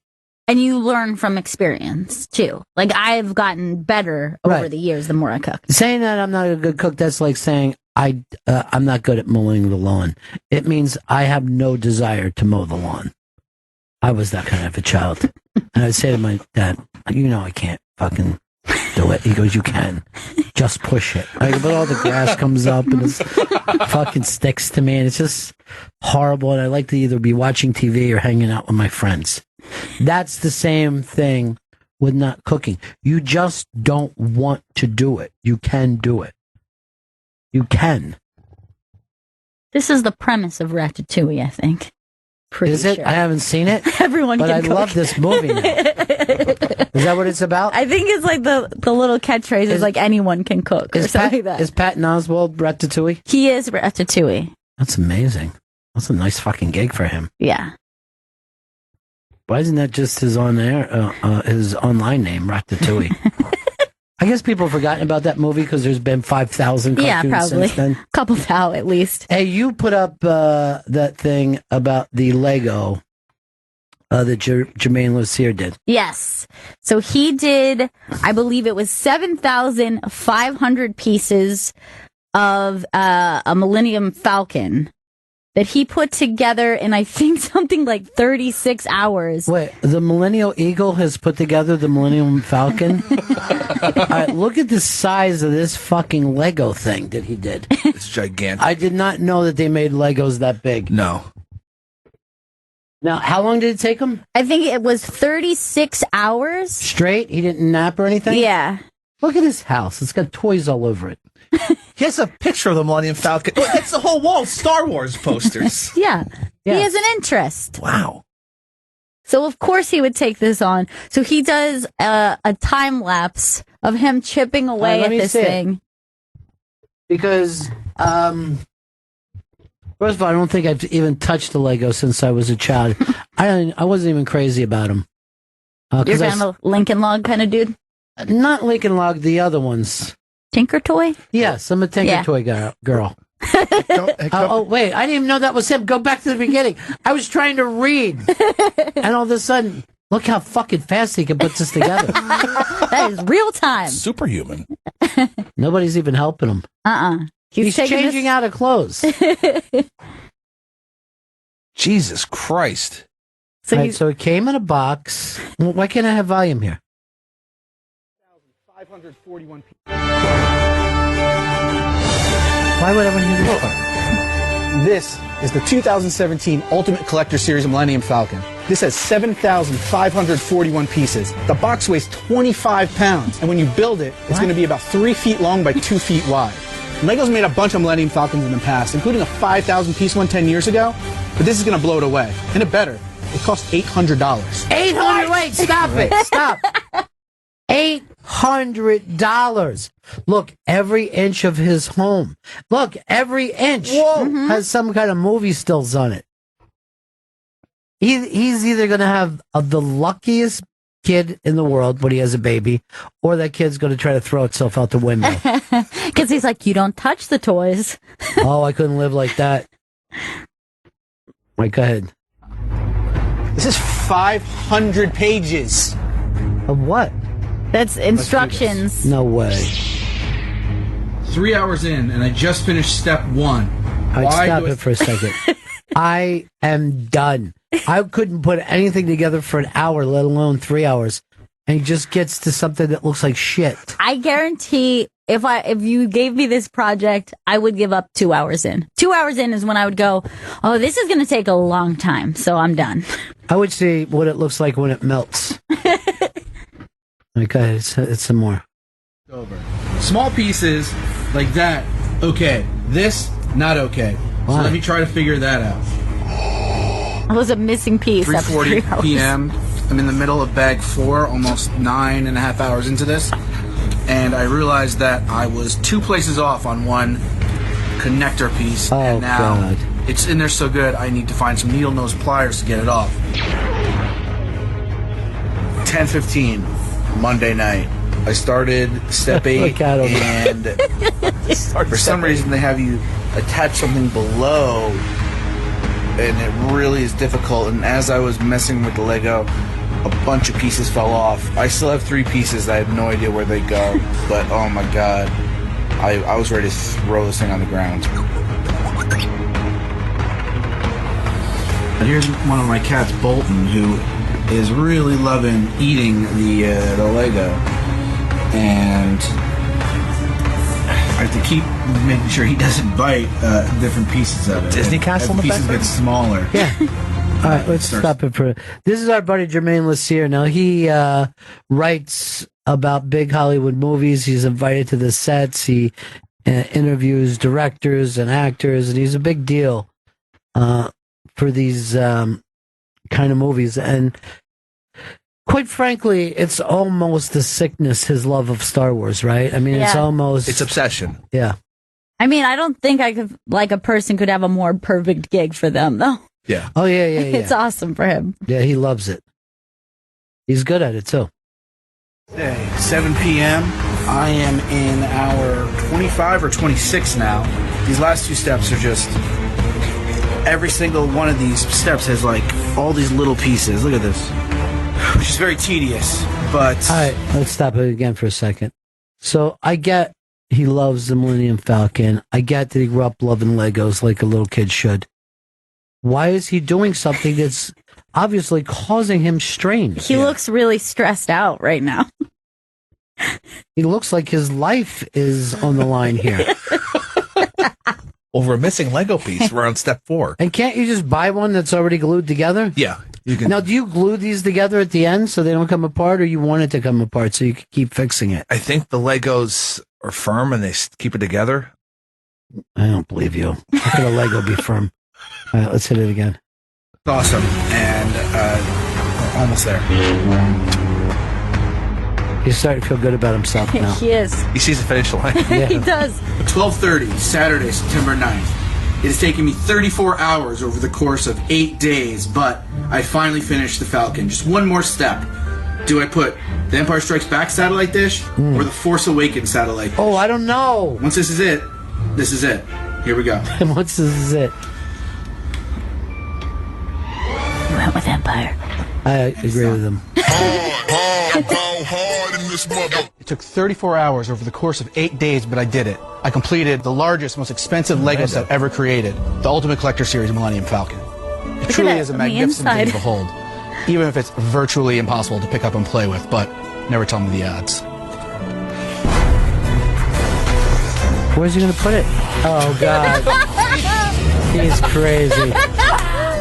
And you learn from experience, too. Like, I've gotten better over the years the more I cook. Saying that I'm not a good cook, that's like saying I'm not good at mowing the lawn. It means I have no desire to mow the lawn. I was that kind of a child. And I'd say to my dad, you know I can't fucking do it. He goes, you can. Just push it. But all the grass comes up and it fucking sticks to me. And it's just horrible. And I like to either be watching TV or hanging out with my friends. That's the same thing with not cooking. You just don't want to do it. You can do it. You can. This is the premise of Ratatouille, I think. Is it? Sure. I haven't seen it. Everyone but can I cook. love this movie now. Is that what it's about? I think it's like the little catchphrase is like anyone can cook or something like that. Is Patton Oswalt Ratatouille? He is Ratatouille. That's amazing. That's a nice fucking gig for him. Yeah. Why isn't that just his his online name, Ratatouille? I guess people have forgotten about that movie because there's been 5,000 cartoons since then. A couple thou at least. Hey, you put up that thing about the Lego that Jermaine Lucier did. Yes. So he did, I believe it was 7,500 pieces of a Millennium Falcon that he put together in, I think, something like 36 hours. Wait, the Millennial Eagle has put together the Millennium Falcon? All right, look at the size of this fucking Lego thing that he did. It's gigantic. I did not know that they made Legos that big. No. Now, how long did it take him? I think it was 36 hours. Straight? He didn't nap or anything? Yeah. Look at his house. It's got toys all over it. He has a picture of the Millennium Falcon. It's the whole wall of Star Wars posters. Yeah. He has an interest. Wow. So, of course, he would take this on. So he does a time lapse of him chipping away at this thing. Because, first of all, I don't think I've even touched the Lego since I was a child. I wasn't even crazy about them. You're kind of a Lincoln Log kind of dude? Not Lincoln Log, the other ones. Tinker Toy? Yes, I'm a Tinker Toy girl. Oh, wait, I didn't even know that was him. Go back to the beginning. I was trying to read. And all of a sudden, look how fucking fast he can put this together. That is real time. Superhuman. Nobody's even helping him. He's changing out of clothes. Jesus Christ. So it came in a box. Well, why can't I have volume here? 541 people. Why would everyone hear this part? This is the 2017 Ultimate Collector Series of Millennium Falcon. This has 7,541 pieces. The box weighs 25 pounds, and when you build it, it's going to be about 3 feet long by 2 feet wide. Lego's made a bunch of Millennium Falcons in the past, including a 5,000 piece one 10 years ago, but this is going to blow it away. And it better. It costs $800. $800? Wait, stop it. Stop. $800? $500. Look, every inch of his home. Look, every inch has some kind of movie stills on it. He's either going to have the luckiest kid in the world when he has a baby, or that kid's going to try to throw itself out the window. Because he's like, you don't touch the toys. Oh, I couldn't live like that. Right, go ahead. This is 500 pages. Of what? That's instructions. No way. 3 hours in, and I just finished step 1. All right, stop it for a second. I am done. I couldn't put anything together for an hour, let alone 3 hours. And he just gets to something that looks like shit. I guarantee if you gave me this project, I would give up 2 hours in. 2 hours in is when I would go, oh, this is going to take a long time, so I'm done. I would see what it looks like when it melts. Okay, it's some more. Over. Small pieces like that, okay. This, not okay. Why? So let me try to figure that out. It was a missing piece. 3:40 p.m. I'm in the middle of bag 4, almost 9.5 hours into this, and I realized that I was 2 places off on one connector piece, and now God. it's in there so good I need to find some needle nose pliers to get it off. 10:15 Monday night. I started step 8, and for some reason they have you attach something below, and it really is difficult. And as I was messing with the Lego, a bunch of pieces fell off. I still have 3 pieces. I have no idea where they go, but oh my god, I was ready to throw this thing on the ground. And here's one of my cats, Bolton, who is really loving eating the Lego, and I have to keep making sure he doesn't bite different pieces of it. Disney Castle in the pieces background? get smaller. Yeah. All right, let's stop it for. This is our buddy Jermaine Lassier. Now he writes about big Hollywood movies. He's invited to the sets. He interviews directors and actors, and he's a big deal for these kind of movies. And quite frankly, it's almost a sickness, his love of Star Wars, right? I mean, it's almost... It's obsession. Yeah. I mean, I don't think I could, like, a person could have a more perfect gig for them, though. Yeah. Oh, yeah. It's awesome for him. Yeah, he loves it. He's good at it, too. Today, 7 p.m. I am in hour 25 or 26 now. These last 2 steps are just... Every single one of these steps has, like, all these little pieces. Look at this. Which is very tedious, but... All right, let's stop it again for a second. So I get he loves the Millennium Falcon. I get that he grew up loving Legos like a little kid should. Why is he doing something that's obviously causing him strain? He looks really stressed out right now. He looks like his life is on the line here. Over a missing Lego piece. We're on step 4. And can't you just buy one that's already glued together? Yeah. You can. Now, do you glue these together at the end so they don't come apart, or you want it to come apart so you can keep fixing it? I think the Legos are firm and they keep it together. I don't believe you. How could a Lego be firm? All right, let's hit it again. It's awesome, and we're almost there. He's starting to feel good about himself now. He is. He sees the finish line. Yeah. He does. 12:30, Saturday, September 9th. It has taken me 34 hours over the course of 8 days, but I finally finished the Falcon. Just one more step. Do I put the Empire Strikes Back satellite dish or the Force Awakens satellite dish? Oh, I don't know. Once this is it, this is it. Here we go. And once this is it. You went with Empire. I agree with him. It took 34 hours over the course of 8 days, but I did it. I completed the largest, most expensive Lego set ever created, the Ultimate Collector Series Millennium Falcon. It truly is a magnificent thing to behold, even if it's virtually impossible to pick up and play with, but never tell me the odds. Where's he going to put it? Oh, God. He's crazy.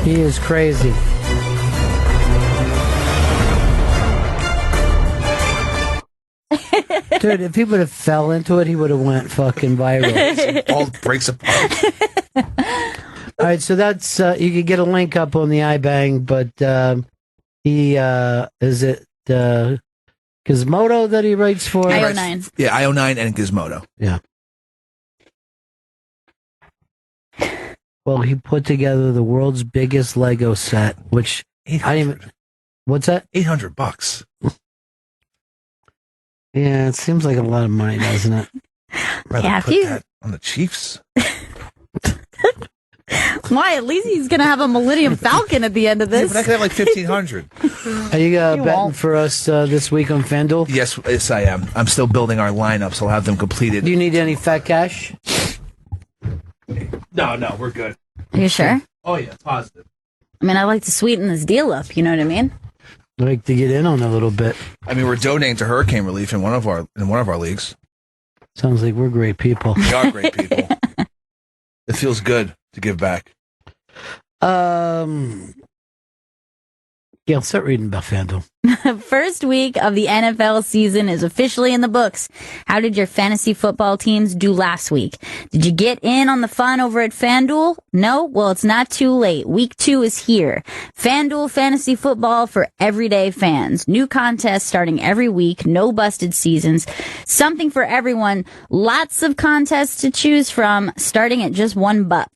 He is crazy. Dude, if he would have fell into it, he would have went fucking viral. All breaks apart. All right, so that's you can get a link up on the iBang, but he is it Gizmodo that he writes for? IO9. Yeah, IO9 and Gizmodo. Yeah. Well, he put together the world's biggest Lego set, which I didn't even. What's that? $800. Yeah, it seems like a lot of money, doesn't it? Rather Yeah, put that on the Chiefs. Why? At least he's gonna have a Millennium Falcon at the end of Yeah, this. but I could have like 1,500. Are you betting won't. for us this week on FanDuel? Yes, I am. I'm still building our lineup, so I'll have them completed. Do you need any fat cash? No, we're good. Are you sure? Oh yeah, positive. I mean, I like to sweeten this deal up. You know what I mean? I'd like to get in on a little bit. I mean, we're donating to hurricane relief in one of our leagues. Sounds like we're great people. We are great people. It feels good to give back. Gail, start reading about FanDuel. First week of the NFL season is officially in the books. How did your fantasy football teams do last week? Did you get in on the fun over at FanDuel? No? Well, it's not too late. Week 2 is here. FanDuel Fantasy Football for everyday fans. New contests starting every week. No busted seasons. Something for everyone. Lots of contests to choose from, starting at just $1.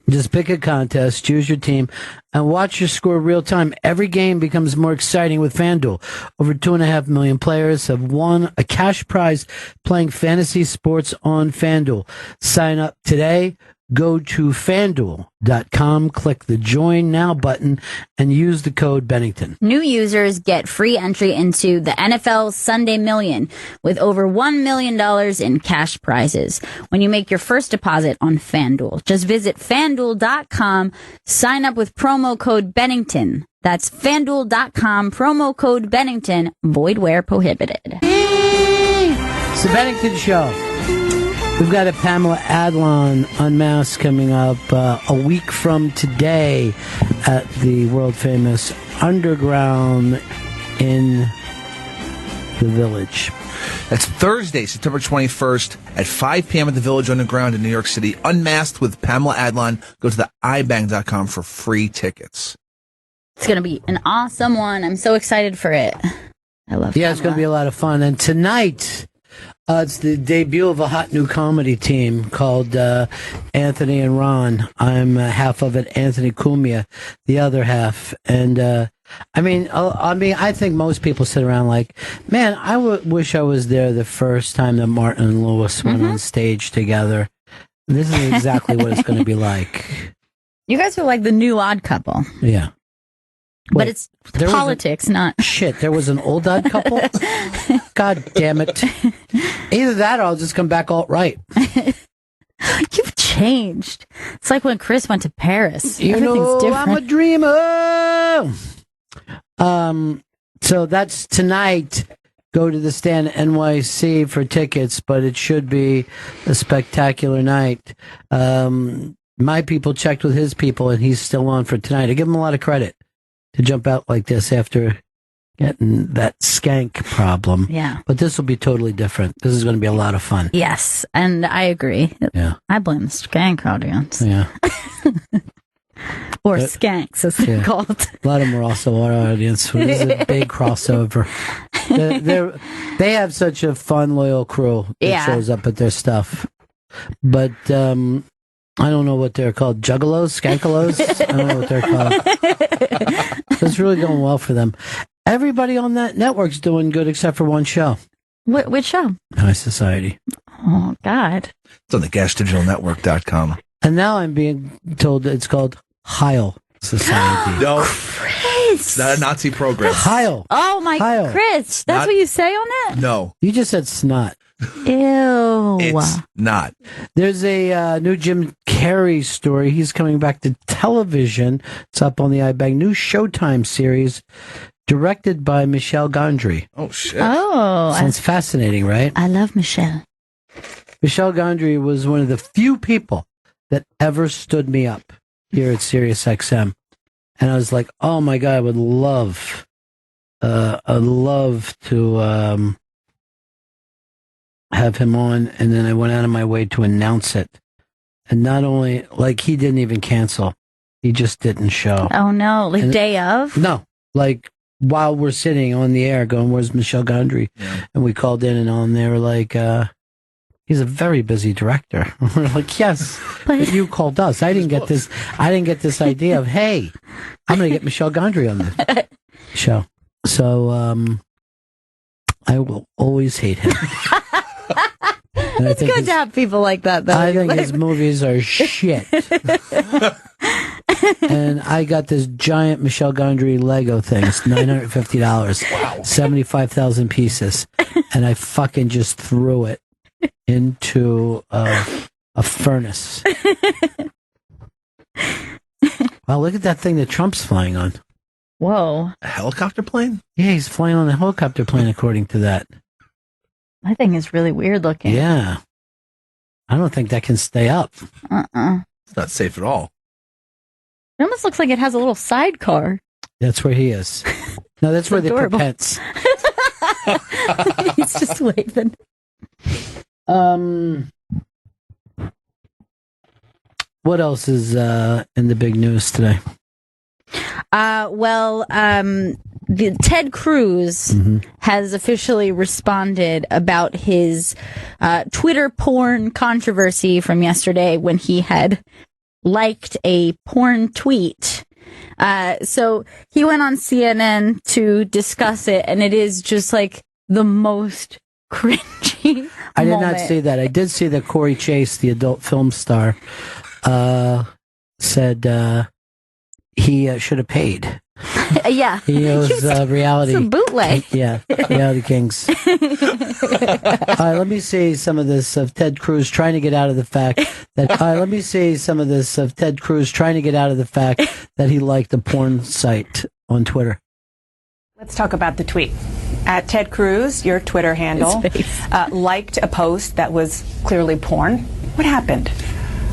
Just pick a contest, choose your team, and watch your score real time. Every game becomes more exciting with FanDuel. Over 2.5 million players have won a cash prize playing fantasy sports on FanDuel. Sign up today. Go to FanDuel.com, click the Join Now button, and use the code Bennington. New users get free entry into the NFL Sunday Million with over $1 million in cash prizes when you make your first deposit on FanDuel. Just visit FanDuel.com, sign up with promo code Bennington. That's FanDuel.com, promo code Bennington, void where prohibited. It's the Bennington Show. We've got a Pamela Adlon Unmasked coming up a week from today at the world-famous Underground in the Village. That's Thursday, September 21st at 5 p.m. at the Village Underground in New York City. Unmasked with Pamela Adlon. Go to the ibang.com for free tickets. It's going to be an awesome one. I'm so excited for it. I love Yeah, it's going to be a lot of fun. And tonight, it's the debut of a hot new comedy team called Anthony and Ron. I'm half of it, Anthony Cumia, the other half. And I think most people sit around like, man, I wish I was there the first time that Martin and Lewis went on stage together. This is exactly what it's going to be like. You guys are like the new Odd Couple. Yeah. But it's politics, not... Shit, there was an old Odd Couple? God damn it. Either that or I'll just come back alt-right. You've changed. It's like when Chris went to Paris. Everything's different. I'm a dreamer. So that's tonight. Go to the Stand NYC for tickets, but it should be a spectacular night. My people checked with his people, and he's still on for tonight. I give him a lot of credit to jump out like this after getting that skank problem. Yeah. But this will be totally different. This is going to be a lot of fun. Yes, and I agree. Yeah. I blame the skank audience. Yeah. Or skanks, as they're called. A lot of them are also our audience. This is a big crossover. They have such a fun, loyal crew that shows up at their stuff. But I don't know what they're called. Juggalos? Skankalos? I don't know what they're called. It's really going well for them. Everybody on that network's doing good except for one show. Which show? High Society. Oh, God. It's on the GasDigitalNetwork.com. And now I'm being told that it's called Heil Society. No. Chris! It's not a Nazi program. Heil. Oh, my Heil. Chris. That's what you say on that? No. You just said snot. Ew. It's not. There's a new Jim Carrey story. He's coming back to television. It's up on the iBang. New Showtime series directed by Michel Gondry. Oh, shit. Oh. Sounds fascinating, right? I love Michelle. Michel Gondry was one of the few people that ever stood me up here at Sirius XM. And I was like, oh my God, I'd love to have him on. And then I went out of my way to announce it. And not only, like, he didn't even cancel. He just didn't show. Oh, no. Like, day of? No. Like, while we're sitting on the air going, "Where's Michel Gondry?" And we called in, and they were like, "He's a very busy director." We're like, "Yes, but you called us. I didn't get this. I didn't get this idea of, hey, I'm going to get Michel Gondry on the show." So I will always hate him. And It's good to have people like that, though. I think his movies are shit. And I got this giant Michel Gondry Lego thing. It's $950. Wow. 75,000 pieces. And I fucking just threw it into a furnace. Wow, look at that thing that Trump's flying on. Whoa. A helicopter plane? Yeah, he's flying on a helicopter plane, according to that. That thing is really weird looking. Yeah. I don't think that can stay up. It's not safe at all. It almost looks like it has a little sidecar. That's where he is. No, that's where adorable. they put pets. He's just waving. What else is in the big news today? The Ted Cruz has officially responded about his Twitter porn controversy from yesterday when he had liked a porn tweet. So he went on CNN to discuss it, and it is just like the most cringy I did moment. not see that. I did see that Corey Chase, the adult film star, said he should have paid. Yeah. He owes reality. It's a bootleg. Yeah, reality kings. Let me see some of this of Ted Cruz trying to get out of the fact that. Let me see some of this of Ted Cruz trying to get out of the fact that he liked a porn site on Twitter. Let's talk about the tweet. At Ted Cruz, your Twitter handle, liked a post that was clearly porn. What happened?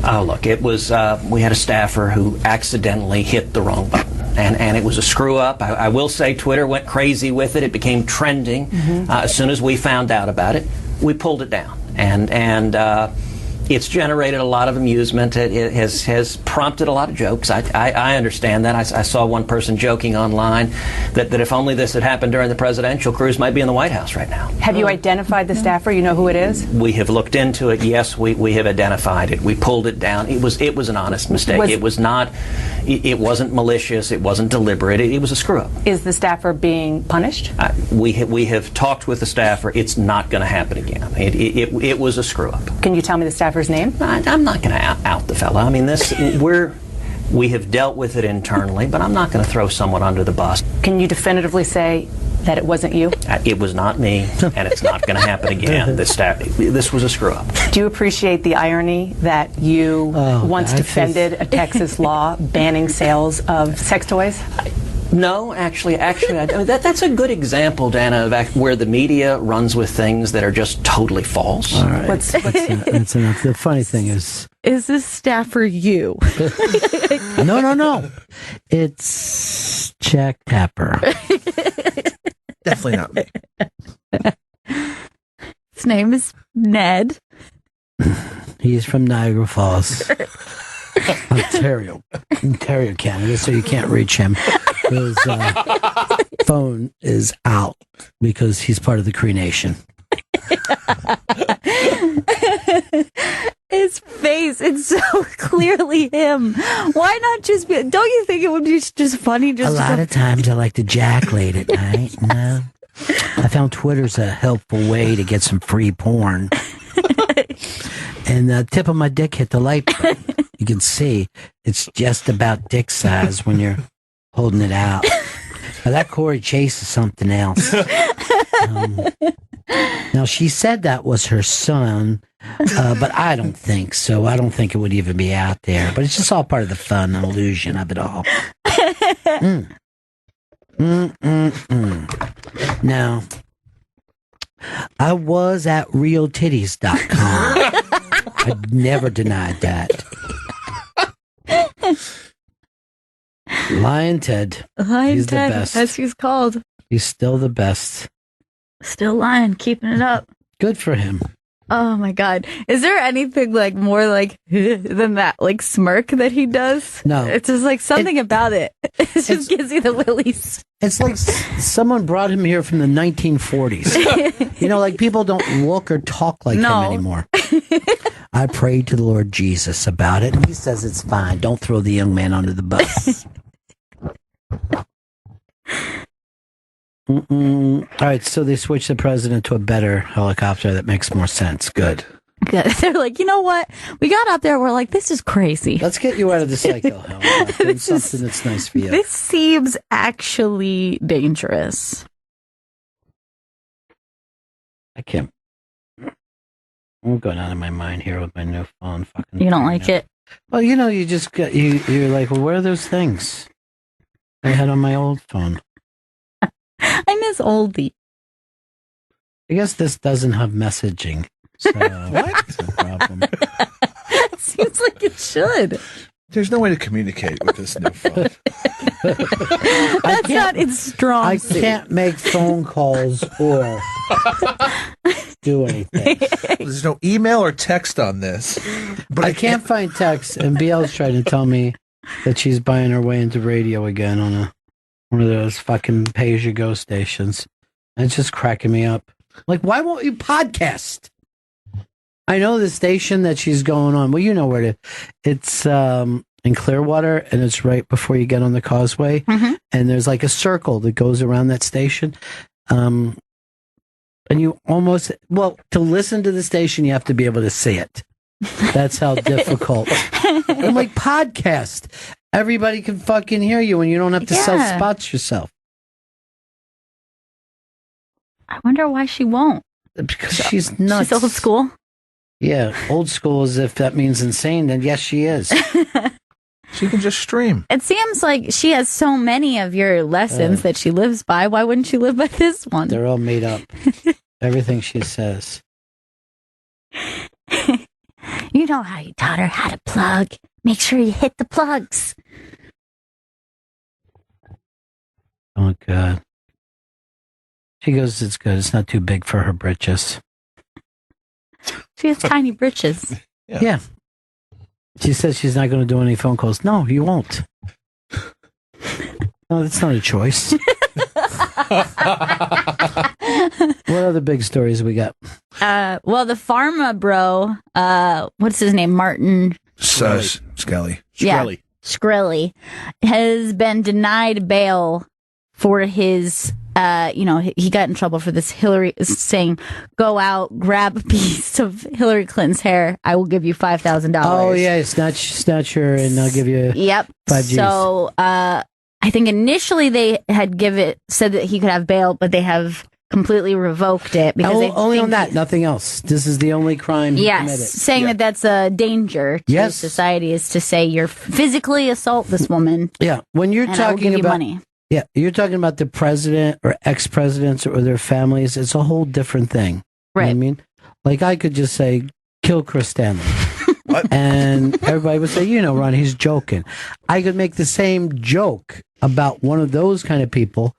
Oh, look, it was, we had a staffer who accidentally hit the wrong button, and it was a screw up. I will say Twitter went crazy with it. It became trending. As soon as we found out about it, we pulled it down. And it's generated a lot of amusement. It has prompted a lot of jokes. I understand that. I saw one person joking online that if only this had happened during the presidential, Cruz might be in the White House right now. Have you identified the staffer? You know who it is? We have looked into it. Yes, we have identified it. We pulled it down. It was an honest mistake. It wasn't malicious. It wasn't deliberate. It was a screw up. Is the staffer being punished? We have talked with the staffer. It's not going to happen again. It was a screw up. Can you tell me the staffer's name? I'm not going to out the fella. I mean, we have dealt with it internally, but I'm not going to throw someone under the bus. Can you definitively say that it wasn't you? It was not me, and it's not going to happen again. This was a screw up. Do you appreciate the irony that you once defended a Texas law banning sales of sex toys? No, actually, I mean, that's a good example, Dana, of where the media runs with things that are just totally false. All right, that's enough. The funny thing is this staffer you? No. It's Jack Tapper. Definitely not me. His name is Ned. He's from Niagara Falls, Ontario, Canada, so you can't reach him. His phone is out because he's part of the Cree Nation. His face, it's so clearly him. Why not just be, don't you think it would be just funny? A lot of times I like to jack late at night. You know? I found Twitter's a helpful way to get some free porn. And the tip of my dick hit the light button. You can see it's just about dick size when you're holding it out. Now that Corey Chase is something else. Now she said that was her son, but I don't think so. I don't think it would even be out there. But it's just all part of the fun and illusion of it all. Now, I was at realtitties.com. I never denied that. Lion Ted. He's Ted, the best. as he's called. He's still the best. Still lying, keeping it up. Good for him. Oh my God. Is there anything like more like than that, like smirk that he does? No. It's just like something about it. It just gives you the willies. It's like someone brought him here from the 1940s. You know, like people don't look or talk like him anymore. I prayed to the Lord Jesus about it, and he says it's fine. Don't throw the young man under the bus. All right, so they switched the president to a better helicopter that makes more sense. Good. They're like, you know what? We got out there. We're like, this is crazy. Let's get you out of the psycho helicopter. It's something that's nice for you. This seems actually dangerous. I can't. I'm going out of my mind here with my new phone. Fucking. You don't like it? Well, you know, you just got you're like, well, where are those things I had on my old phone? I miss oldie. I guess this doesn't have messaging. So what's the problem? It seems like it should. There's no way to communicate with this new phone. That's not its strong suit. I can't make phone calls or do anything. There's no email or text on this. But I can't find text, and BL's trying to tell me that she's buying her way into radio again on one of those fucking pay-as-you-go stations. And it's just cracking me up. Like, why won't you podcast? I know the station that she's going on. Well, you know where it's in Clearwater, and it's right before you get on the causeway. Mm-hmm. And there's like a circle that goes around that station. And you almost, to listen to the station, you have to be able to see it. That's how difficult. I'm like, podcast. Everybody can fucking hear you, and you don't have to sell spots yourself. I wonder why she won't. Because she's nuts. She's old school? Yeah, old school, as if that means insane, then yes, she is. She can just stream. It seems like she has so many of your lessons that she lives by. Why wouldn't she live by this one? They're all made up. Everything she says. You know how you taught her how to plug. Make sure you hit the plugs. Oh, God. She goes, it's good. It's not too big for her britches. She has tiny britches. Yeah. She says she's not going to do any phone calls. No, you won't. No, that's not a choice. What other big stories we got? Well, the Pharma Bro, what's his name? Martin Scully. Yeah, Shkreli has been denied bail for his, he got in trouble for this Hillary saying, go out, grab a piece of Hillary Clinton's hair. I will give you $5,000. Oh, yeah, snatch her and I'll give you $5 Gs. So, I think initially they had said that he could have bail, but they have completely revoked it because only on that, nothing else. This is the only crime he committed. Saying that that's a danger to society is to say you're physically assault this woman. Yeah, when you're talking about money. Yeah, you're talking about the president or ex-presidents or their families. It's a whole different thing. Right. You know what I mean? Like I could just say, kill Chris Stanley. And everybody would say, Ron, he's joking. I could make the same joke about one of those kind of people,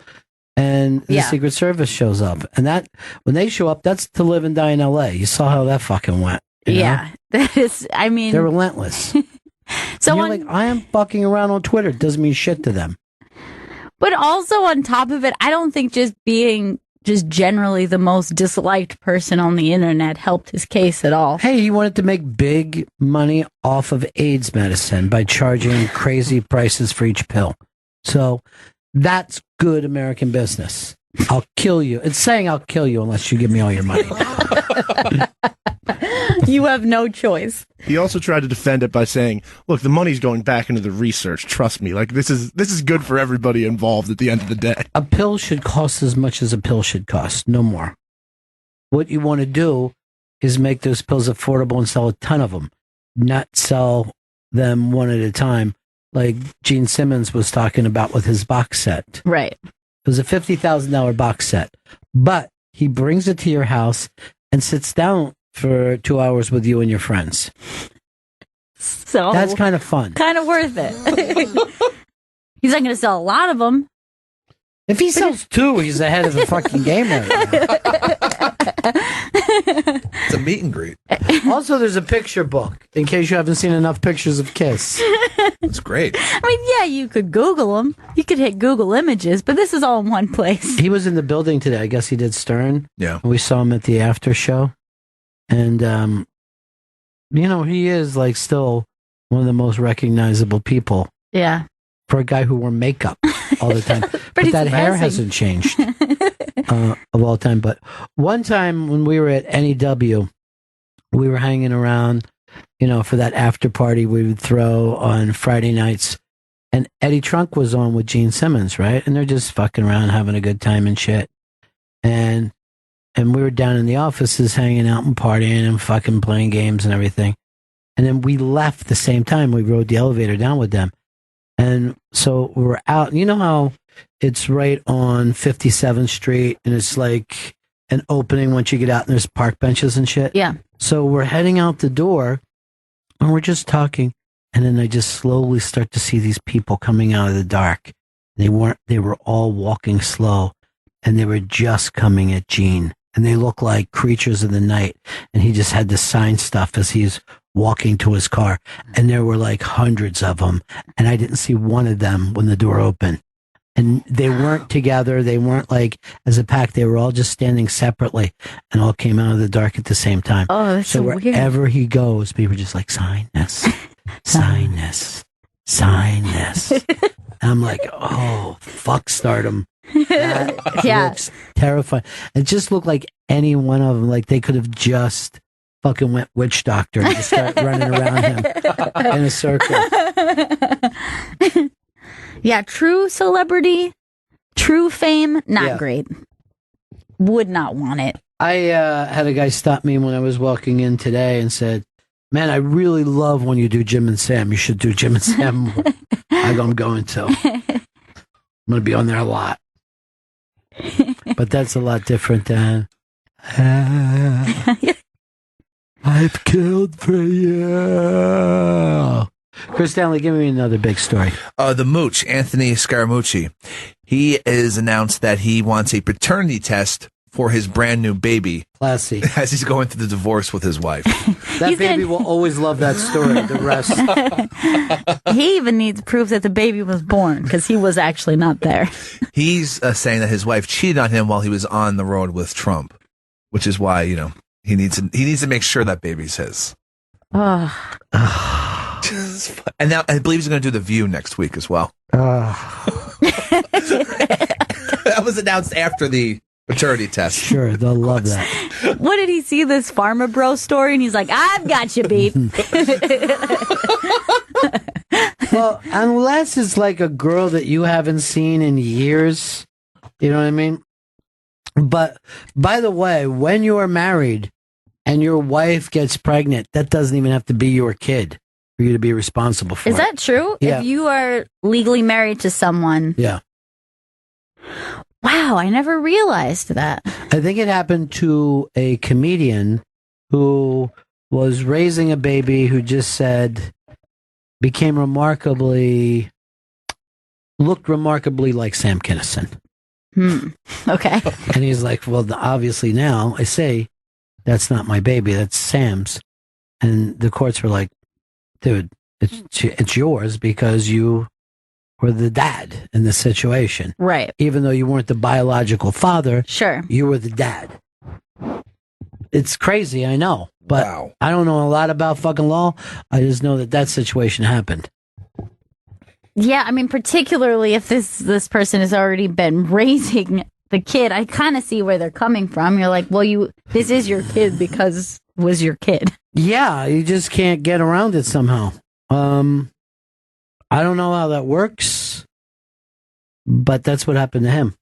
and the Secret Service shows up. And that, when they show up, that's to live and die in L.A. You saw how that fucking went. Yeah. That is, I mean... They're relentless. So you're like, I am fucking around on Twitter. It doesn't mean shit to them. But also on top of it, I don't think just being just generally the most disliked person on the internet helped his case at all. Hey, he wanted to make big money off of AIDS medicine by charging crazy prices for each pill. So that's good American business. I'll kill you. It's saying I'll kill you unless you give me all your money. You have no choice. He also tried to defend it by saying, look, the money's going back into the research. Trust me. Like, this is good for everybody involved at the end of the day. A pill should cost as much as a pill should cost. No more. What you want to do is make those pills affordable and sell a ton of them, not sell them one at a time, like Gene Simmons was talking about with his box set. Right. It was a $50,000 box set, but he brings it to your house and sits down for 2 hours with you and your friends. So that's kind of fun. Kind of worth it. He's not going to sell a lot of them. If he sells 2, he's ahead of the fucking game right now. It's a meet and greet. Also, there's a picture book in case you haven't seen enough pictures of Kiss. That's great. I mean, yeah, you could Google them. You could hit Google Images, but this is all in one place. He was in the building today. I guess he did Stern. Yeah. We saw him at the after show. And, he is like still one of the most recognizable people Yeah. for a guy who wore makeup all the time. But Pretty that hair surprising. hasn't changed of all time. But one time when we were at NEW, we were hanging around, for that after party we would throw on Friday nights. And Eddie Trunk was on with Gene Simmons, right? And they're just fucking around, having a good time and shit. And we were down in the offices hanging out and partying and fucking playing games and everything. And then we left the same time. We rode the elevator down with them. And so we're out. You know how it's right on 57th Street and it's like an opening once you get out and there's park benches and shit? Yeah. So we're heading out the door and we're just talking. And then I just slowly start to see these people coming out of the dark. They were all walking slow and they were just coming at Gene. And they look like creatures of the night. And he just had to sign stuff as he's walking to his car. And there were like hundreds of them. And I didn't see one of them when the door opened. And they weren't together. They weren't like as a pack. They were all just standing separately and all came out of the dark at the same time. Oh, that's so wherever he goes, people are just like, sign this, sign this, sign this. And I'm like, oh, fuck stardom. That Yeah. looks terrifying. It just looked like any one of them, like they could have just fucking went witch doctor and just start running around him in a circle. Yeah, true celebrity, true fame, not Yeah. great. Would not want it. I had a guy stop me when I was walking in today and said, man, I really love when you do Jim and Sam. You should do Jim and Sam more. I go, I'm going to. I'm going to be on there a lot. But that's a lot different than I've killed for you. Chris Stanley, give me another big story. The mooch, Anthony Scaramucci, he has announced that he wants a paternity test for his brand new baby. Classy. As he's going through the divorce with his wife. That baby will always love that story. The rest. He even needs proof that the baby was born because he was actually not there. He's saying that his wife cheated on him while he was on the road with Trump, which is why, he needs to make sure that baby's his. Oh. And now I believe he's going to do The View next week as well. That was announced after the paternity test. Sure, they'll love that. What did he see this Pharma Bro story? And he's like, I've got you beat. Well, unless it's like a girl that you haven't seen in years, you know what I mean? But by the way, when you are married and your wife gets pregnant, that doesn't even have to be your kid for you to be responsible for. Is that true? Yeah. If you are legally married to someone. Yeah. Wow, I never realized that. I think it happened to a comedian who was raising a baby who just became looked remarkably like Sam Kinison. Okay. And he's like, well, obviously now I say that's not my baby, that's Sam's. And the courts were like, dude, it's yours because you were the dad in the situation. Right. Even though you weren't the biological father, sure, you were the dad. It's crazy, I know, but I don't know a lot about fucking law. I just know that situation happened. Yeah, I mean, particularly if this person has already been raising the kid, I kind of see where they're coming from. You're like, well, this is your kid because it was your kid. Yeah, you just can't get around it somehow. I don't know how that works, but that's what happened to him.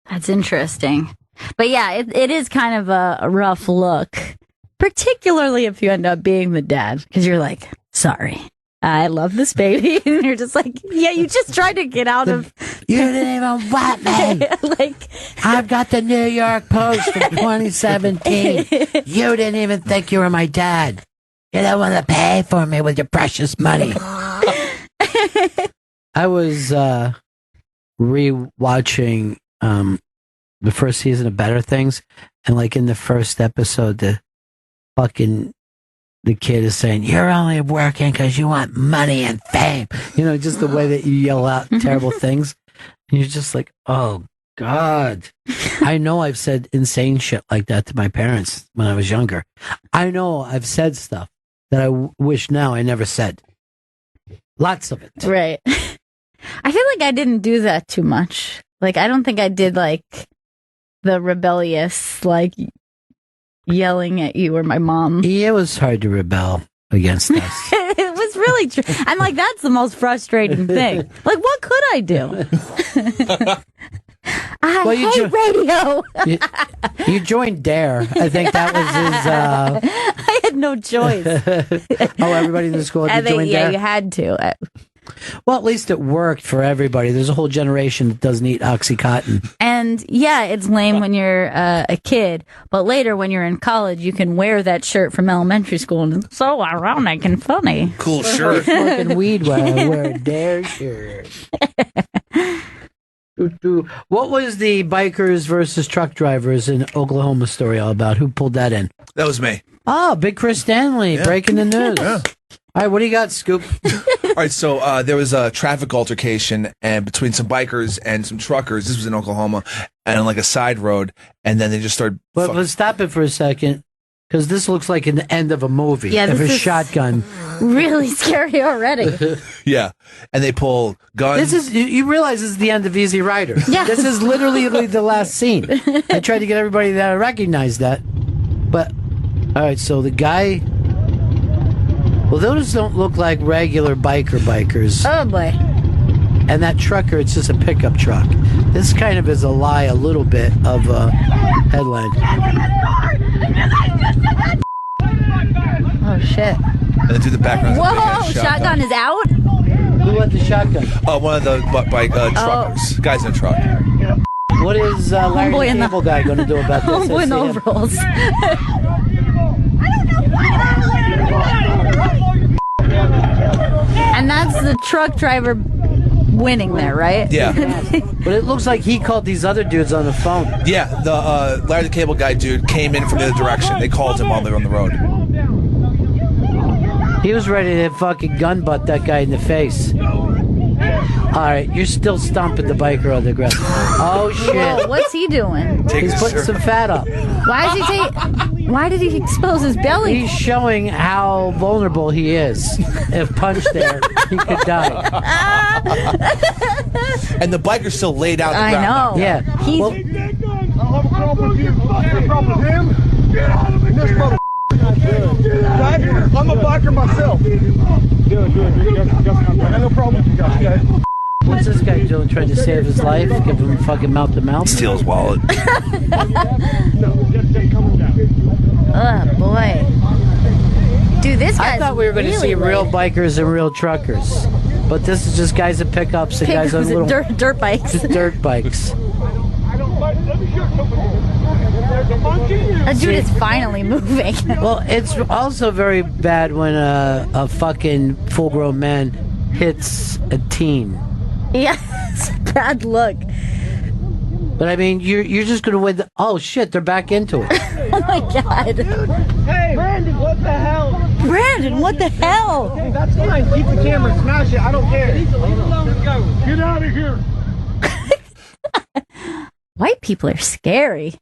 That's interesting. But yeah, it is kind of a rough look, particularly if you end up being the dad, because you're like, sorry, I love this baby. And you're just like, yeah, you just tried to get out of... You didn't even want me. I've got the New York Post from 2017. You didn't even think you were my dad. You don't want to pay for me with your precious money. I was re-watching the first season of Better Things, And like in the first episode, the kid is saying, "You're only working because you want money and fame." You know, just the way that you yell out terrible things. And you're just like, oh, God. I know I've said insane shit like that to my parents when I was younger. I know I've said stuff that I wish now I never said. Lots of it. Right. I feel like I didn't do that too much. Like, I don't think I did, like, the rebellious, like, yelling at you or my mom. Yeah, it was hard to rebel against us. It was really true. I'm like, that's the most frustrating thing. Like, what could I do? I hate radio. You joined Dare. I think that was his... I had no choice. Everybody in the school had to join Dare? Yeah, you had to. Well, at least it worked for everybody. There's a whole generation that doesn't eat Oxycontin. And yeah, it's lame when you're a kid, but later when you're in college, you can wear that shirt from elementary school, and it's so ironic and funny. Cool shirt. Smoking weed while I wear a Dare shirt. What was the bikers versus truck drivers in Oklahoma story all about? Who pulled that in? That was me. Oh, Big Chris Stanley breaking the news. Yeah. All right, what do you got, Scoop? All right, so there was a traffic altercation and between some bikers and some truckers. This was in Oklahoma, and on like a side road, and then they just started. But let's stop it for a second, because this looks like an end of a movie. Yeah, if this a is shotgun. Really scary already. Yeah, and they pull guns. This is you realize this is the end of Easy Rider. Yeah, this is literally the last scene. I tried to get everybody to recognize that, but all right. So the guy. Well, those don't look like regular bikers. Oh, boy. And that trucker, it's just a pickup truck. This kind of is a lie, a little bit of a headline. Oh, shit. And then through the background. Whoa, shotgun is out? Who let the shotgun? One of the truckers. Guys in a truck. What is Larry the Cable Guy going to do about this? Homeboy in overalls. And that's the truck driver winning there, right? Yeah. But it looks like he called these other dudes on the phone. Yeah, the Larry the Cable Guy dude came in from the other direction. They called him while they were on the road. He was ready to fucking gun butt that guy in the face. All right, you're still stomping the biker on the ground. Oh shit! Whoa, what's he doing? He's putting some fat up. Why did he expose his belly? He's showing how vulnerable he is. If punched there, he could die. And the biker's still laid out. I know. Yeah. He's. I'll have a problem with you. I'll have a problem with him. Get out of it. This mother. I'm a biker myself. I have no problem with you guys, okay? What's this guy doing? Trying to save his life? Give him fucking mouth to mouth? Steal his wallet. Oh boy, dude, this guy. I thought we were going to see real bikers and real truckers, but this is just guys in pickups and guys on little dirt bikes. Just dirt bikes. That dude is finally moving. Well, it's also very bad when a fucking full-grown man hits a teen. Yeah, it's a bad look. But I mean, you're just gonna win. Oh shit, they're back into it. Oh my god. Hey, Brandon, what the hell? Brandon, what the hell? Hey, that's fine. Keep the camera. Smash it. I don't care. Get out of here. White people are scary.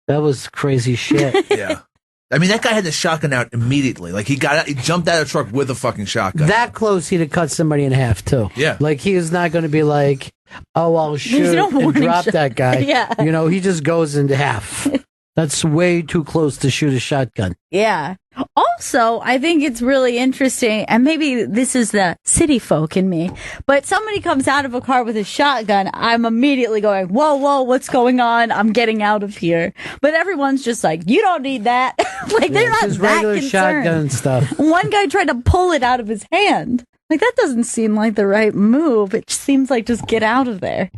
That was crazy shit. Yeah. I mean, that guy had the shotgun out immediately. Like, he got out, he jumped out of the truck with a fucking shotgun. That close, he'd have cut somebody in half, too. Yeah. Like, he is not going to be like, oh, I'll shoot and drop that guy. Yeah. You know, he just goes into half. That's way too close to shoot a shotgun. Yeah. Also, I think it's really interesting, and maybe this is the city folk in me, but somebody comes out of a car with a shotgun, I'm immediately going, whoa, what's going on? I'm getting out of here. But everyone's just like, you don't need that. Like, they're not that regular concerned. shotgun stuff. One guy tried to pull it out of his hand. Like, that doesn't seem like the right move. It seems like just get out of there.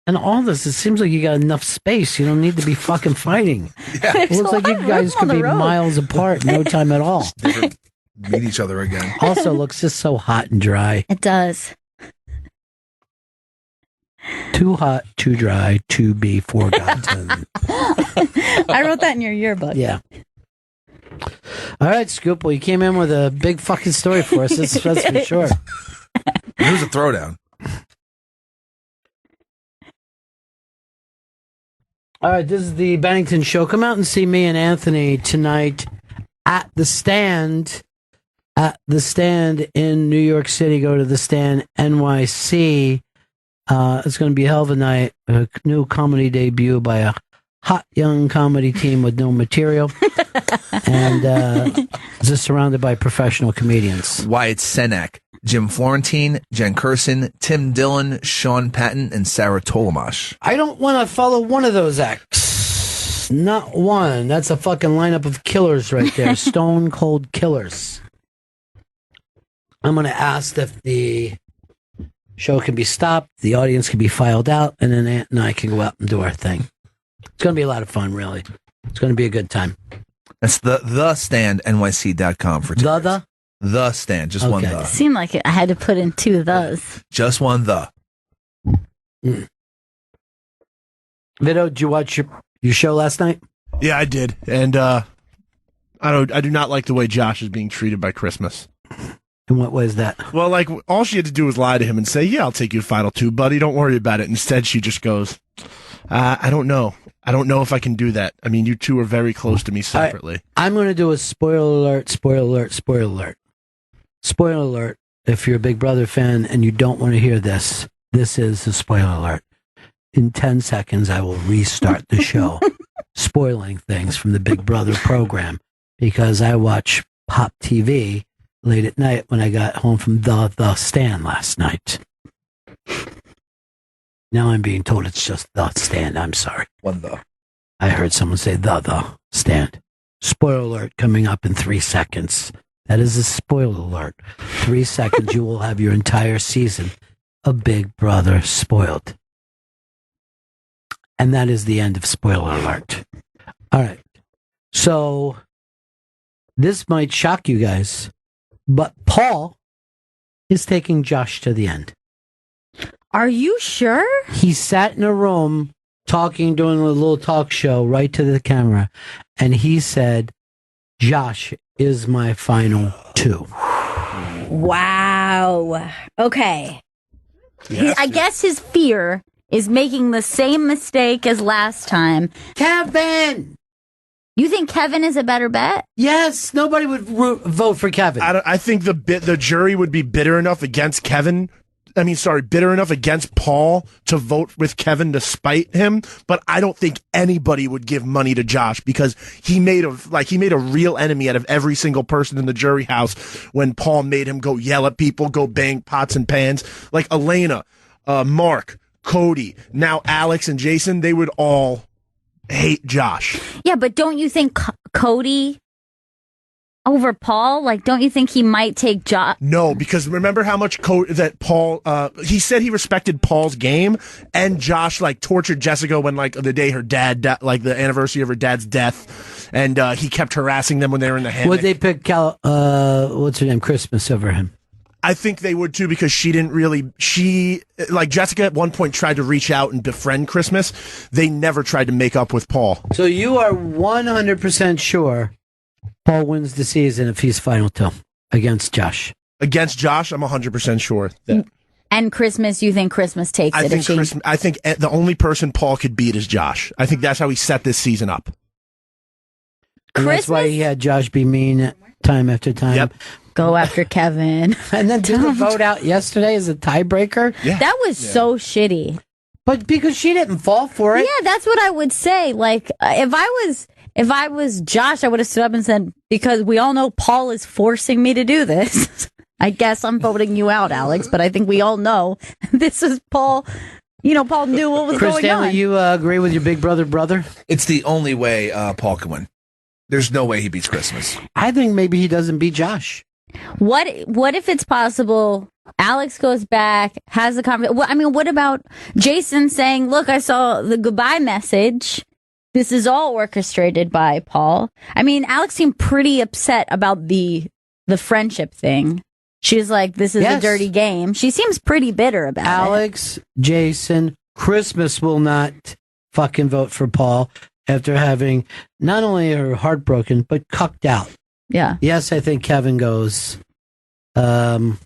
And all this, it seems like you got enough space. You don't need to be fucking fighting. Yeah. It looks like you guys could be miles apart, no time at all. Never meet each other again. Also, looks just so hot and dry. It does. Too hot, too dry, to be forgotten. I wrote that in your yearbook. Yeah. All right, Scoop. Well, you came in with a big fucking story for us. That's for sure. It was a throwdown. All right, this is the Bennington Show. Come out and see me and Anthony tonight at the Stand. At the Stand in New York City. Go to the Stand NYC. It's going to be a hell of a night. A new comedy debut by a hot young comedy team with no material. And just surrounded by professional comedians. Wyatt Cenac, Jim Florentine, Jen Kurson, Tim Dillon, Sean Patton, and Sarah Tolomash. I don't want to follow one of those acts. Not one. That's a fucking lineup of killers right there. Stone cold killers. I'm going to ask if the show can be stopped, the audience can be filed out, and then Ant and I can go out and do our thing. It's going to be a lot of fun, really. It's going to be a good time. That's thestandnyc.com for tickets. The Stand, just one the. It seemed like I had to put in two those. Just one the. Vito, did you watch your show last night? Yeah, I did. And I do not like the way Josh is being treated by Christmas. In what way is that? Well, like, all she had to do was lie to him and say, yeah, I'll take you to Final Two, buddy. Don't worry about it. Instead, she just goes, I don't know. I don't know if I can do that. I mean, you two are very close to me separately. I'm going to do a spoiler alert, spoiler alert, spoiler alert. Spoiler alert, if you're a Big Brother fan and you don't want to hear this, this is a spoiler alert. In 10 seconds, I will restart the show, spoiling things from the Big Brother program, because I watch Pop TV late at night when I got home from the Stand last night. Now I'm being told it's just the Stand. I'm sorry. One the. I heard someone say the Stand. Spoiler alert coming up in 3 seconds. That is a spoiler alert. 3 seconds, you will have your entire season of Big Brother spoiled. And that is the end of spoiler alert. All right. So this might shock you guys, but Paul is taking Josh to the end. Are you sure? He sat in a room talking, doing a little talk show right to the camera, and he said, Josh is my final two. Wow. Okay. I guess his fear is making the same mistake as last time. Kevin! You think Kevin is a better bet? Yes, nobody would vote for Kevin. I think the jury would be bitter enough against Kevin. Bitter enough against Paul to vote with Kevin to spite him, but I don't think anybody would give money to Josh because he made a real enemy out of every single person in the jury house when Paul made him go yell at people, go bang pots and pans. Like Elena, Mark, Cody, now Alex and Jason, they would all hate Josh. Yeah, but don't you think Cody over Paul? Like, don't you think he might take Josh? No, because remember how much that Paul, he said he respected Paul's game, and Josh, like, tortured Jessica when, like, the day her dad, like, the anniversary of her dad's death, and he kept harassing them when they were in the hammock. Would they pick what's her name, Christmas over him? I think they would, too, because like, Jessica at one point tried to reach out and befriend Christmas. They never tried to make up with Paul. So you are 100% sure Paul wins the season if he's final two against Josh. Against Josh, I'm 100% sure that. And Christmas, you think Christmas takes it? I think the only person Paul could beat is Josh. I think that's how he set this season up. And that's why he had Josh be mean time after time. Yep. Go after Kevin. And then did the vote out yesterday as a tiebreaker? Yeah. That was so shitty. But because she didn't fall for it. Yeah, that's what I would say. Like, if I was Josh, I would have stood up and said, because we all know Paul is forcing me to do this. I guess I'm voting you out, Alex, but I think we all know this is Paul. You know, Paul knew what was Chris going Stanley, on. you agree with your big brother? It's the only way Paul can win. There's no way he beats Christmas. I think maybe he doesn't beat Josh. What if it's possible Alex goes back, has a conversation? I mean, what about Jason saying, look, I saw the goodbye message. This is all orchestrated by Paul. I mean, Alex seemed pretty upset about the friendship thing. She's like, this is a dirty game. She seems pretty bitter about it. Alex, Jason, Christmas will not fucking vote for Paul after having not only her heart broken, but cucked out. Yeah. Yes, I think Kevin goes. And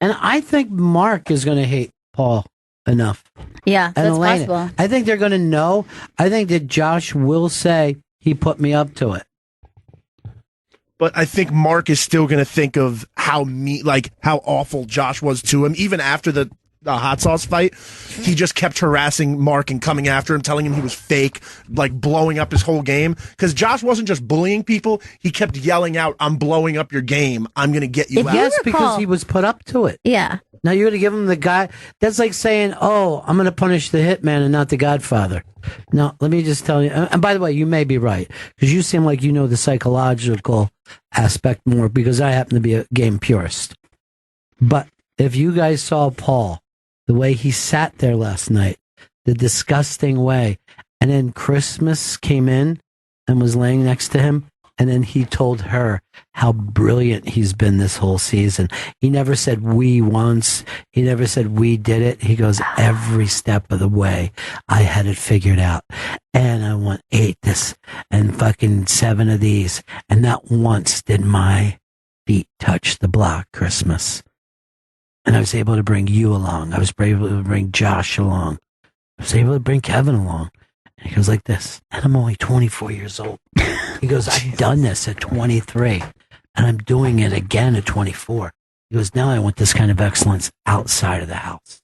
I think Mark is going to hate Paul enough. Yeah, And that's Elena. possible. I think they're going to know. I think that Josh will say he put me up to it. But I think Mark is still going to think of how awful Josh was to him, even after the hot sauce fight. He just kept harassing Mark and coming after him, telling him he was fake, like blowing up his whole game. Because Josh wasn't just bullying people; he kept yelling out, "I'm blowing up your game. I'm going to get you out." Yes, because he was put up to it. Yeah. Now you're going to give him the guy. That's like saying, "Oh, I'm going to punish the hitman and not the Godfather." Now, let me just tell you. And by the way, you may be right because you seem like you know the psychological aspect more. Because I happen to be a game purist. But if you guys saw Paul, the way he sat there last night, the disgusting way, and then Christmas came in and was laying next to him, and then he told her how brilliant he's been this whole season. He never said we once. He never said we did it. He goes, every step of the way, I had it figured out. And I want 8 this and fucking 7 of these. And not once did my feet touch the block Christmas. And I was able to bring you along. I was able to bring Josh along. I was able to bring Kevin along. And he goes like this, and I'm only 24 years old. He goes, I've done this at 23, and I'm doing it again at 24. He goes, now I want this kind of excellence outside of the house.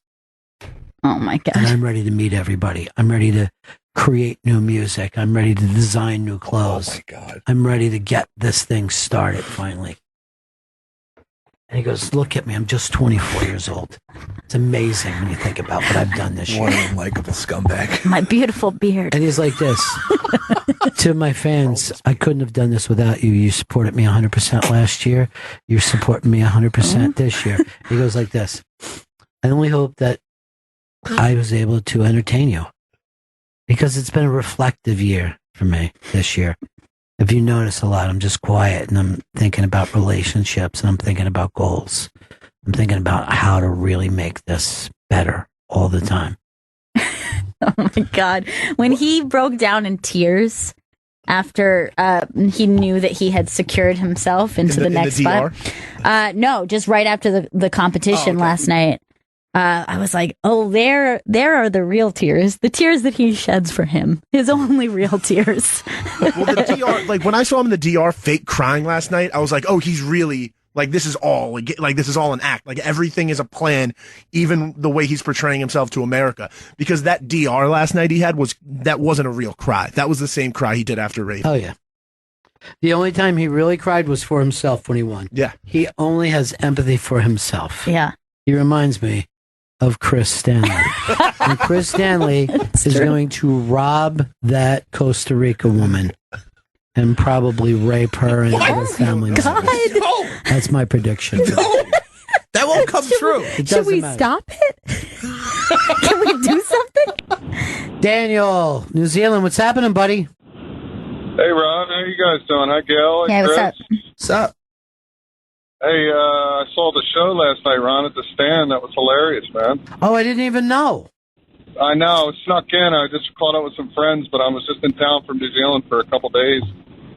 Oh, my God. And I'm ready to meet everybody. I'm ready to create new music. I'm ready to design new clothes. Oh, my God. I'm ready to get this thing started finally. And he goes, look at me. I'm just 24 years old. It's amazing when you think about what I've done this year. What an unlikable scumbag. My beautiful beard. And he's like this. To my fans, I couldn't have done this without you. You supported me 100% last year. You're supporting me 100% this year. He goes like this. I only hope that I was able to entertain you. Because it's been a reflective year for me this year. If you notice a lot, I'm just quiet and I'm thinking about relationships and I'm thinking about goals. I'm thinking about how to really make this better all the time. Oh my God. When he broke down in tears after he knew that he had secured himself into the next spot. No, just right after the competition last night. I was like, oh, there are the real tears. The tears that he sheds for him. His only real tears. Well, the DR, like when I saw him in the DR fake crying last night, I was like, oh, he's really, like, this is all, like this is all an act. Like everything is a plan, even the way he's portraying himself to America. Because that DR last night he had that wasn't a real cry. That was the same cry he did after Raven. Oh, yeah. The only time he really cried was for himself when he won. Yeah. He only has empathy for himself. Yeah. He reminds me of Chris Stanley. And Chris Stanley is going to rob that Costa Rica woman and probably rape her and other family members. That's my prediction. That won't come true. Should we stop it? Can we do something? Daniel, New Zealand, what's happening, buddy? Hey, Ron, how you guys doing? Hi, Gail. Yeah, what's up? What's up? Hey, I saw the show last night, Ron, at the stand. That was hilarious, man. Oh, I didn't even know. I know. It snuck in. I just caught up with some friends, but I was just in town from New Zealand for a couple days,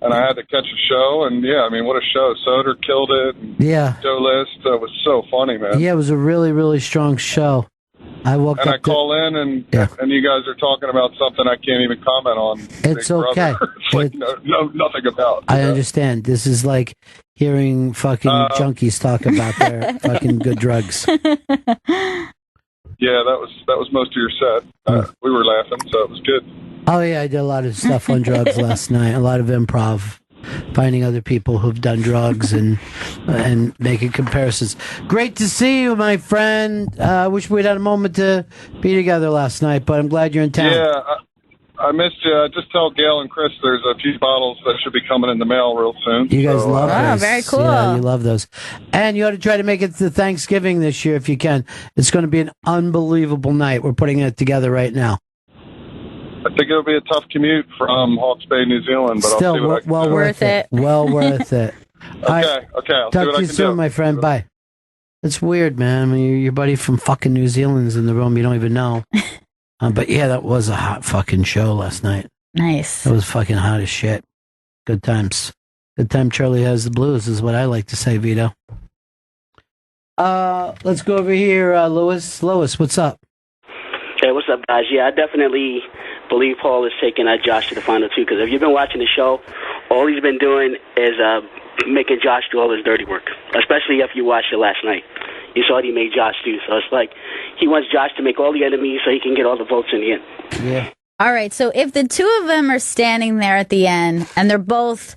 and I had to catch a show. And, yeah, I mean, what a show. Soder killed it. And Yeah. Joe List. It was so funny, man. Yeah, it was a really, really strong show. I woke And up I call in, and you guys are talking about something I can't even comment on. It's Big okay. Brother. It's like nothing about. I understand. This is like hearing fucking junkies talk about their fucking good drugs. Yeah, that was most of your set. We were laughing, so it was good. Oh, yeah, I did a lot of stuff on drugs last night, a lot of improv, finding other people who've done drugs and making comparisons. Great to see you, my friend. I wish we'd had a moment to be together last night, but I'm glad you're in town. Yeah, I missed you. Just tell Gail and Chris there's a few bottles that should be coming in the mail real soon. You guys love those. very cool. Yeah, you love those. And you ought to try to make it to Thanksgiving this year if you can. It's going to be an unbelievable night. We're putting it together right now. I think it'll be a tough commute from Hawke's Bay, New Zealand, but Still, I'll see what I can well do. worth it. Well worth it. Okay. I'll Talk see what to I you can soon, do. my friend. Bye. It's weird, man. I mean, your buddy from fucking New Zealand's in the room. You don't even know. But yeah, that was a hot fucking show last night. Nice. It was fucking hot as shit. Good times. Good time Charlie has the blues is what I like to say, Vito. Let's go over here, Lewis. Lewis, what's up? Hey, what's up, guys? Yeah, I definitely believe Paul is taking Josh to the final two, because if you've been watching the show, all he's been doing is making Josh do all his dirty work, especially if you watched it last night. You saw what he made Josh do, so it's like he wants Josh to make all the enemies so he can get all the votes in the end. Yeah. All right, so if the two of them are standing there at the end and they're both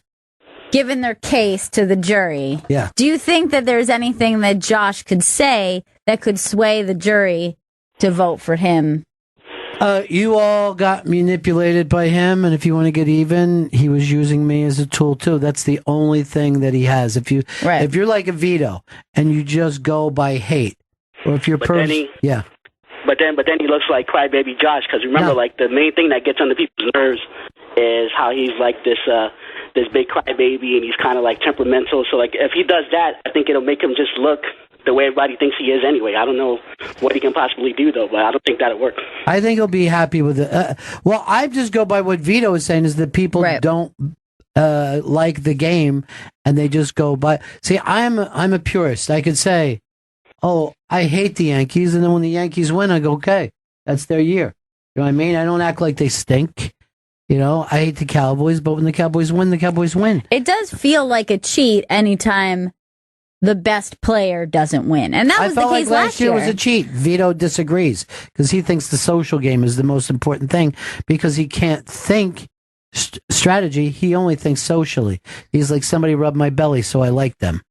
giving their case to the jury, yeah, do you think that there's anything that Josh could say that could sway the jury to vote for him? You all got manipulated by him, and if you want to get even, he was using me as a tool too. That's the only thing that he has. If you're like a Vito and you just go by hate, or if you're yeah. But then he looks like crybaby Josh, because remember, like the main thing that gets under people's nerves is how he's like this big crybaby, and he's kind of like temperamental. So like if he does that, I think it'll make him just look the way everybody thinks he is anyway. I don't know what he can possibly do, though, but I don't think that'll work. I think he'll be happy with it. Well, I just go by what Vito is saying, is that people don't like the game, and they just go by. See, I'm a purist. I could say, oh, I hate the Yankees, and then when the Yankees win, I go, okay, that's their year. You know what I mean? I don't act like they stink. You know, I hate the Cowboys, but when the Cowboys win, the Cowboys win. It does feel like a cheat anytime the best player doesn't win. And that was the case last year. Was a cheat. Vito disagrees because he thinks the social game is the most important thing, because he can't think strategy. He only thinks socially. He's like, somebody rubbed my belly, so I like them.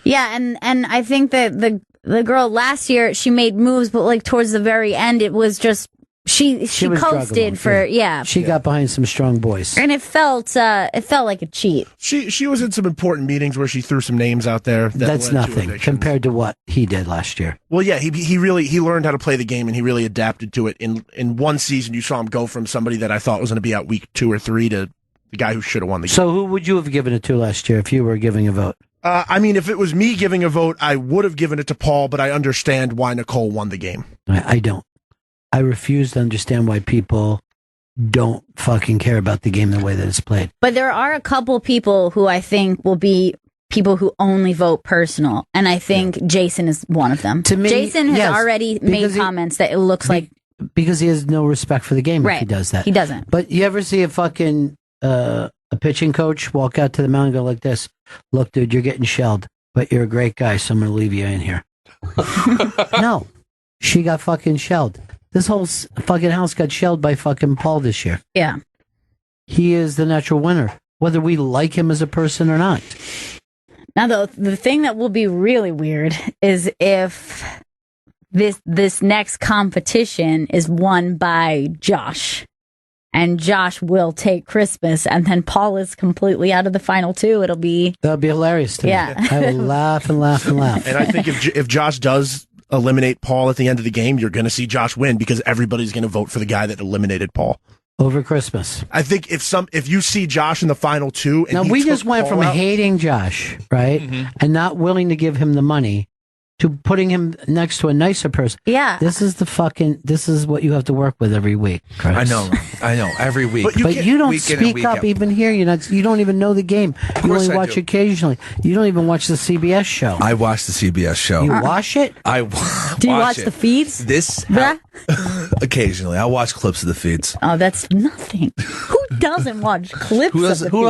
Yeah, and I think that the girl last year, she made moves, but like towards the very end, it was just she coasted for She got behind some strong boys, and it felt like a cheat. She was in some important meetings where she threw some names out there. That's nothing compared to what he did last year. Well, yeah, he learned how to play the game, and he really adapted to it. In one season, you saw him go from somebody that I thought was going to be out week 2 or 3 to the guy who should have won the game. So who would you have given it to last year if you were giving a vote? I mean, if it was me giving a vote, I would have given it to Paul, but I understand why Nicole won the game. I don't. I refuse to understand why people don't fucking care about the game the way that it's played. But there are a couple people who I think will be people who only vote personal, and I think Jason is one of them. To me, Jason has already made comments that it looks like... Because he has no respect for the game if he does that. He doesn't. But you ever see a fucking... a pitching coach walk out to the mound and go like this, look, dude, you're getting shelled, but you're a great guy, so I'm going to leave you in here. No. She got fucking shelled. This whole fucking house got shelled by fucking Paul this year. Yeah. He is the natural winner, whether we like him as a person or not. Now, the thing that will be really weird is if this next competition is won by Josh. And Josh will take Christmas, and then Paul is completely out of the final two. That'll be hilarious to me. I will laugh and laugh and laugh. And I think if Josh does eliminate Paul at the end of the game, you're going to see Josh win, because everybody's going to vote for the guy that eliminated Paul over Christmas. I think if you see Josh in the final two, and now we just went from hating Josh, right, and not willing to give him the money, to putting him next to a nicer person. Yeah. This is what you have to work with every week, Chris. I know, every week. But you don't speak up even here. You don't even know the game. You only watch occasionally. You don't even watch the CBS show. I watch the CBS show. You watch it? Do you watch the feeds? Occasionally. I watch clips of the feeds. Oh, that's nothing. Who doesn't watch clips of the feeds? Who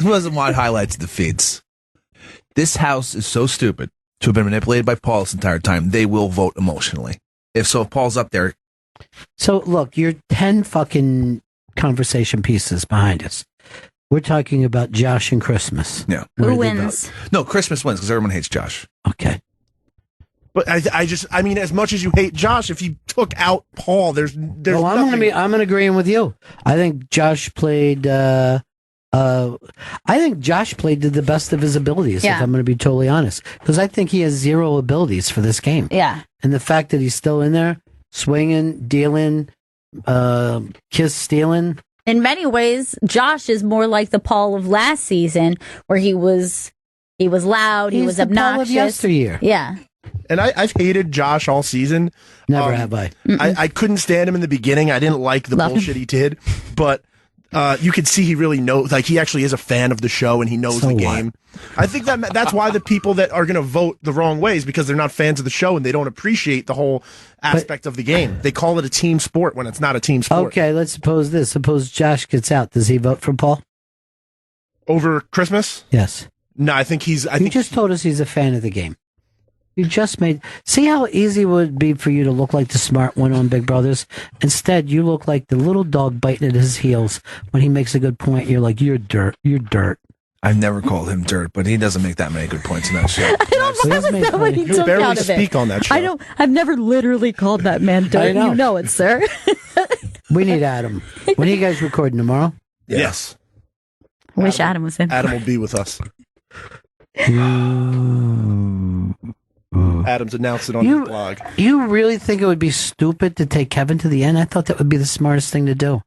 doesn't watch highlights of the feeds? This house is so stupid to have been manipulated by Paul this entire time. They will vote emotionally. If Paul's up there. So look, you're 10 fucking conversation pieces behind us. We're talking about Josh and Christmas. Yeah. Who wins? No, Christmas wins because everyone hates Josh. Okay. But I mean, as much as you hate Josh, if you took out Paul, there's I'm going to agree with you. I think Josh played, did the best of his abilities, if I'm going to be totally honest. Because I think he has zero abilities for this game. Yeah. And the fact that he's still in there, swinging, dealing, kiss stealing. In many ways, Josh is more like the Paul of last season, where he was loud, he was obnoxious. Paul of yesteryear. Yeah. And I've hated Josh all season. Never have I. I couldn't stand him in the beginning. I didn't like the bullshit he did, but you could see he really knows, like he actually is a fan of the show and he knows the game. I think that's why the people that are going to vote the wrong way is because they're not fans of the show and they don't appreciate the whole aspect of the game. They call it a team sport when it's not a team sport. Okay, let's suppose this. Suppose Josh gets out. Does he vote for Paul? Over Christmas? Yes. No, I think he's... You just told us he's a fan of the game. You just made... See how easy it would be for you to look like the smart one on Big Brothers? Instead, you look like the little dog biting at his heels when he makes a good point. You're like, you're dirt. You're dirt. I've never called him dirt, but he doesn't make that many good points in that show. I don't know that what he You took barely out of speak it. on that show. I've never literally called that man dirt. know. You know it, sir. We need Adam. When are you guys recording tomorrow? Yes. I wish Adam was in. Adam will be with us. Adam's announced it on his blog. You really think it would be stupid to take Kevin to the end? I thought that would be the smartest thing to do.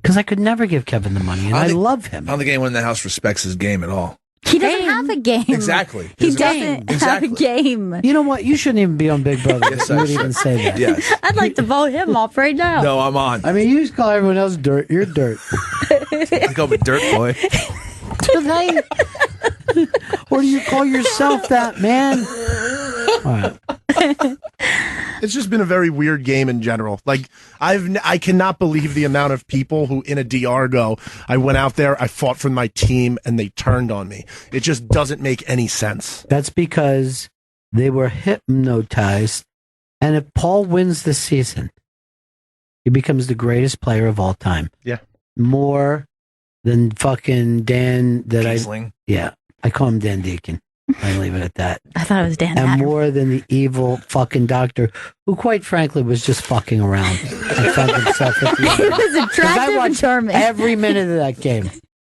Because I could never give Kevin the money, and I love him. I don't think anyone in the house respects his game at all. He doesn't have a game. Exactly. He doesn't have a game. You know what? You shouldn't even be on Big Brother. Yes, You I would should. even say that. Yes. I'd like to vote him off right now. No, I'm on. I mean, you just call everyone else dirt. You're dirt. I go with Dirt Boy. Tonight. Or do you call yourself that, man? All right. It's just been a very weird game in general. Like I cannot believe the amount of people who in a DR go, I went out there, I fought for my team, and they turned on me. It just doesn't make any sense. That's because they were hypnotized. And if Paul wins this season, he becomes the greatest player of all time. Yeah. More than fucking Dan Kiesling. Yeah. I call him Dan Deacon. I leave it at that. I thought it was Dan And Hatter. more than the evil fucking doctor, who quite frankly was just fucking around and found himself at the end. He was 'Cause I attractive and watched charming. every minute of that game,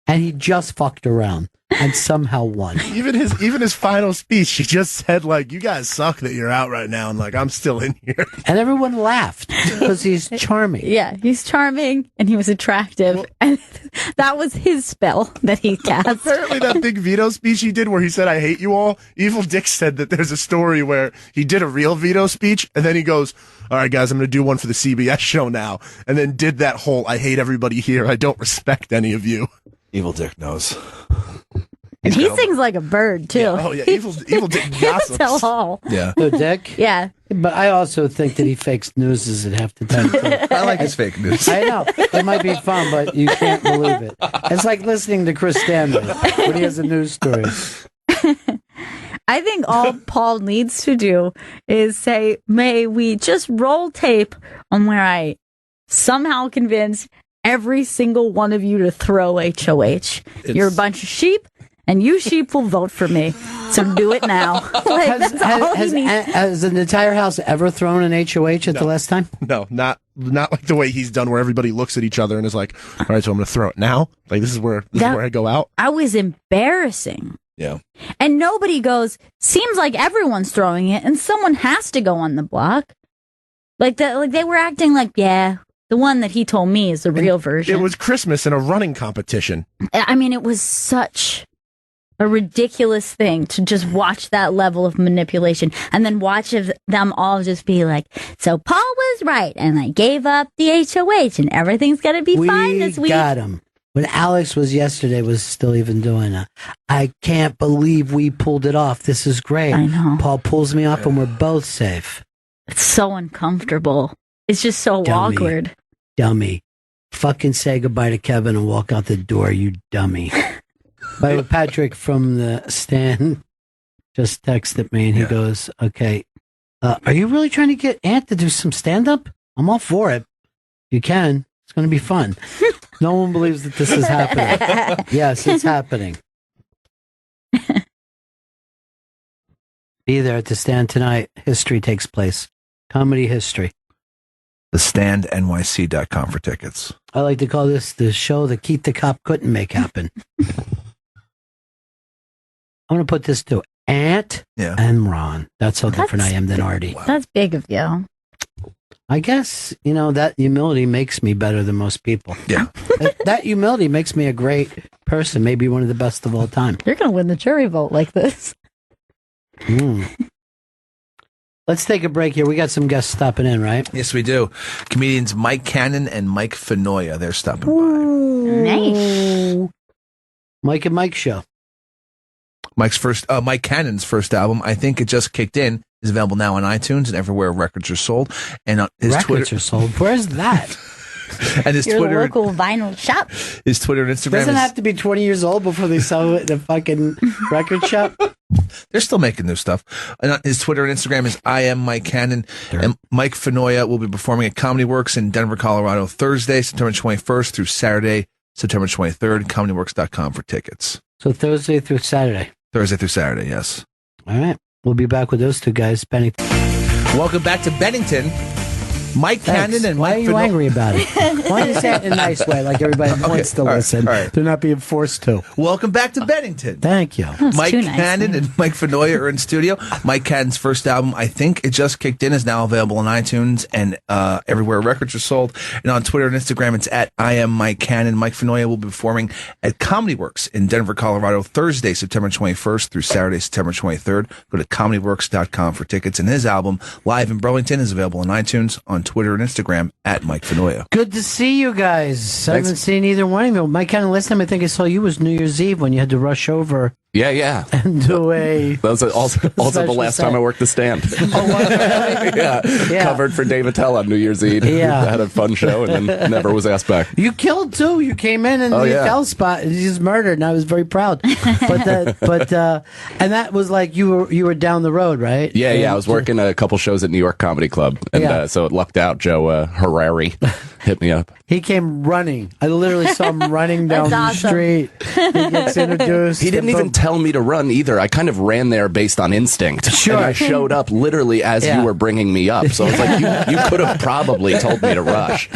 and he just fucked around and somehow won. Even his final speech, he just said like, "You guys suck that you're out right now," and like I'm still in here. And everyone laughed because he's charming. Yeah, he's charming and he was attractive. And that was his spell that he cast. Apparently, that big veto speech he did where he said, "I hate you all." Evil Dick said that there's a story where he did a real veto speech and then he goes, "All right, guys, I'm going to do one for the CBS show now," and then did that whole "I hate everybody here. I don't respect any of you." Evil Dick knows. And he sings like a bird, too. Yeah. Oh, yeah. Evil Dick gossips. Tell all. Yeah. So Dick? Yeah. But I also think that he fakes newses at half the time. too. I like his fake news. I know. It might be fun, but you can't believe it. It's like listening to Chris Stanley when he has a news story. I think all Paul needs to do is say, may we just roll tape on where I somehow convince every single one of you to throw HOH. You're a bunch of sheep, and you sheep will vote for me. So do it now. Like, that's all he needs. Has an entire house ever thrown an HOH at the last time? No, not like the way he's done, where everybody looks at each other and is like, "All right, so I'm going to throw it now." Like this is where I go out. I was embarrassing. Yeah. And nobody goes, seems like everyone's throwing it, and someone has to go on the block. Like they were acting like, yeah, the one that he told me is the real version. It was Christmas in a running competition. I mean, it was such a ridiculous thing to just watch that level of manipulation and then watch them all just be like, so Paul was right, and I gave up the HOH, and everything's going to be fine this week. We got him. When Alex was still even doing it. I can't believe we pulled it off. This is great. I know. Paul pulls me up and we're both safe. It's so uncomfortable. It's just so awkward. Dummy. Fucking say goodbye to Kevin and walk out the door, you dummy. By the way, Patrick from the stand just texted me and he goes, okay, are you really trying to get Ant to do some stand-up? I'm all for it. You can. It's going to be fun. No one believes that this is happening. Yes, it's happening. Be there at the stand tonight. History takes place. Comedy history. TheStandNYC.com for tickets. I like to call this the show that Keith the Cop couldn't make happen. I'm going to put this to Ant and Ron. That's how different I am than Artie. That's big of you. I guess, that humility makes me better than most people. Yeah. That humility makes me a great person, maybe one of the best of all time. You're going to win the jury vote like this. Let's take a break here. We got some guests stopping in, right? Yes, we do. Comedians Mike Cannon and Mike Finoia. They're stopping by. Nice. Mike and Mike show. Mike Cannon's first album, I Think It Just Kicked In, is available now on iTunes and everywhere records are sold. And on his Records are sold. Where's that? And his Your Twitter, local vinyl shop. his Twitter and Instagram Doesn't is, have to be 20 years old before they sell it in a fucking record shop. they're still making new stuff. And his Twitter and Instagram is I am Mike Cannon. And Mike Finoia will be performing at Comedy Works in Denver, Colorado, Thursday, September 21st through Saturday, September 23rd. ComedyWorks.com for tickets. So Thursday through Saturday. Thursday through Saturday, yes. All right. We'll be back with those two guys. Bennington. Welcome back to Bennington. Mike Cannon and Why Mike are you angry about it? Why don't you say it in a nice way, like everybody wants to listen? all right. They're not being forced to. Welcome back to Bennington. Thank you. Mike Cannon and Mike Finoia are in studio. Mike Cannon's first album, I Think It Just Kicked In, is now available on iTunes and everywhere records are sold. And on Twitter and Instagram, it's at I am Mike Cannon. Mike Finoia will be performing at Comedy Works in Denver, Colorado, Thursday, September 21st through Saturday, September 23rd. Go to ComedyWorks.com for tickets. And his album, Live in Burlington, is available on iTunes, on Twitter and Instagram, at Mike Finoia. Good to see you guys. I haven't seen either one of you. Mike Cannon, last time I think I saw you was New Year's Eve when you had to rush over Yeah. and do a... That was also the last time I worked the stand. Yeah. Covered for Dave Attell on New Year's Eve. Yeah. Had a fun show and then never was asked back. You killed too. You came in and the Attell spot and he's murdered, and I was very proud. And that was like you were down the road, right? Yeah. I was working a couple shows at New York Comedy Club, and so it lucked out. Joe Harari hit me up. He came running. I literally saw him running down the street. He gets introduced. He didn't even tell me to run either. I kind of ran there based on instinct. Sure. And I showed up literally as you were bringing me up. So I was like, you could have probably told me to rush.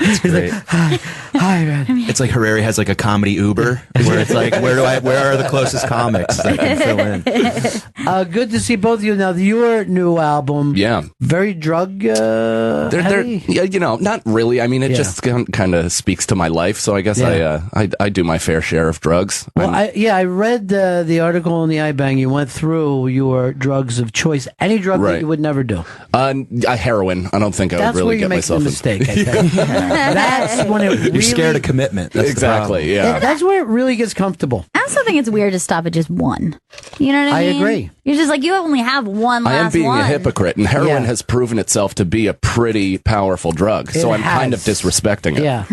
It's great. Hi, man. It's like Harari has like a comedy Uber where it's like, where are the closest comics that I can fill in? Good to see both of you. Now, your new album, very drug heavy? Not really. I mean, it just kind of speaks to my life. So I guess I do my fair share of drugs. Well, I read the article in the iBang. You went through your drugs of choice. Any drug that you would never do? Heroin. I don't think I would really get myself in. That's where you make the mistake, I think. That's when it really... You're scared of commitment. That's exactly, yeah. That's where it really gets comfortable. I also think it's weird to stop at just one. You know what I mean? I agree. You're just like, you only have one last one. I am being a hypocrite, and heroin has proven itself to be a pretty powerful drug, so I'm kind of disrespecting it. Yeah.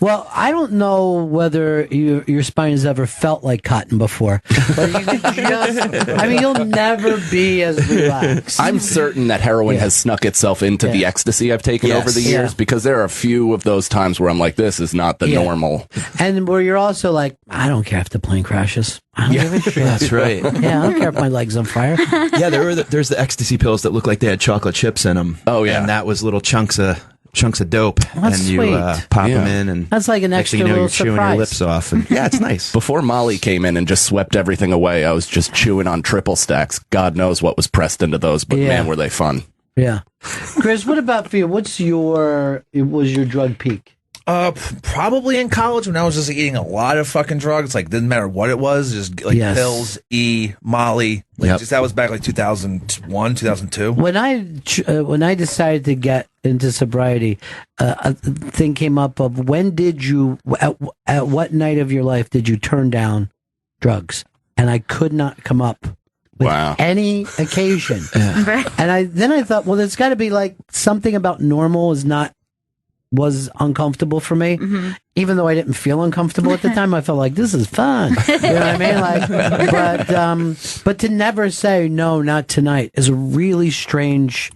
Well, I don't know whether your spine has ever felt like cotton before, but you'll never be as relaxed. I'm certain that heroin has snuck itself into the ecstasy I've taken over the years, because there are a few of those times where I'm like, this is not the normal. And where you're also like, I don't care if the plane crashes. I don't give a shit. That's right. Yeah, I don't care if my leg's on fire. Yeah, there's the ecstasy pills that look like they had chocolate chips in them. Oh yeah, and that was little chunks of dope, That's and you pop them in, and that's like an next extra thing you know, little you're chewing surprise. your lips off. And yeah, it's nice. Before Molly came in and just swept everything away, I was just chewing on triple stacks. God knows what was pressed into those, but man, were they fun. Yeah. Chris, what about for you? Was your drug peak? Probably in college when I was just eating a lot of fucking drugs. Like, didn't matter what it was, just like pills, Molly. Just that was back like 2001, 2002. When I decided to get into sobriety, a thing came up of when did you at what night of your life did you turn down drugs? And I could not come up with any occasion. And I thought, well, there's got to be like something about normal was uncomfortable for me, even though I didn't feel uncomfortable at the time. I felt like this is fun. You know what I mean? But to never say no, not tonight is a really strange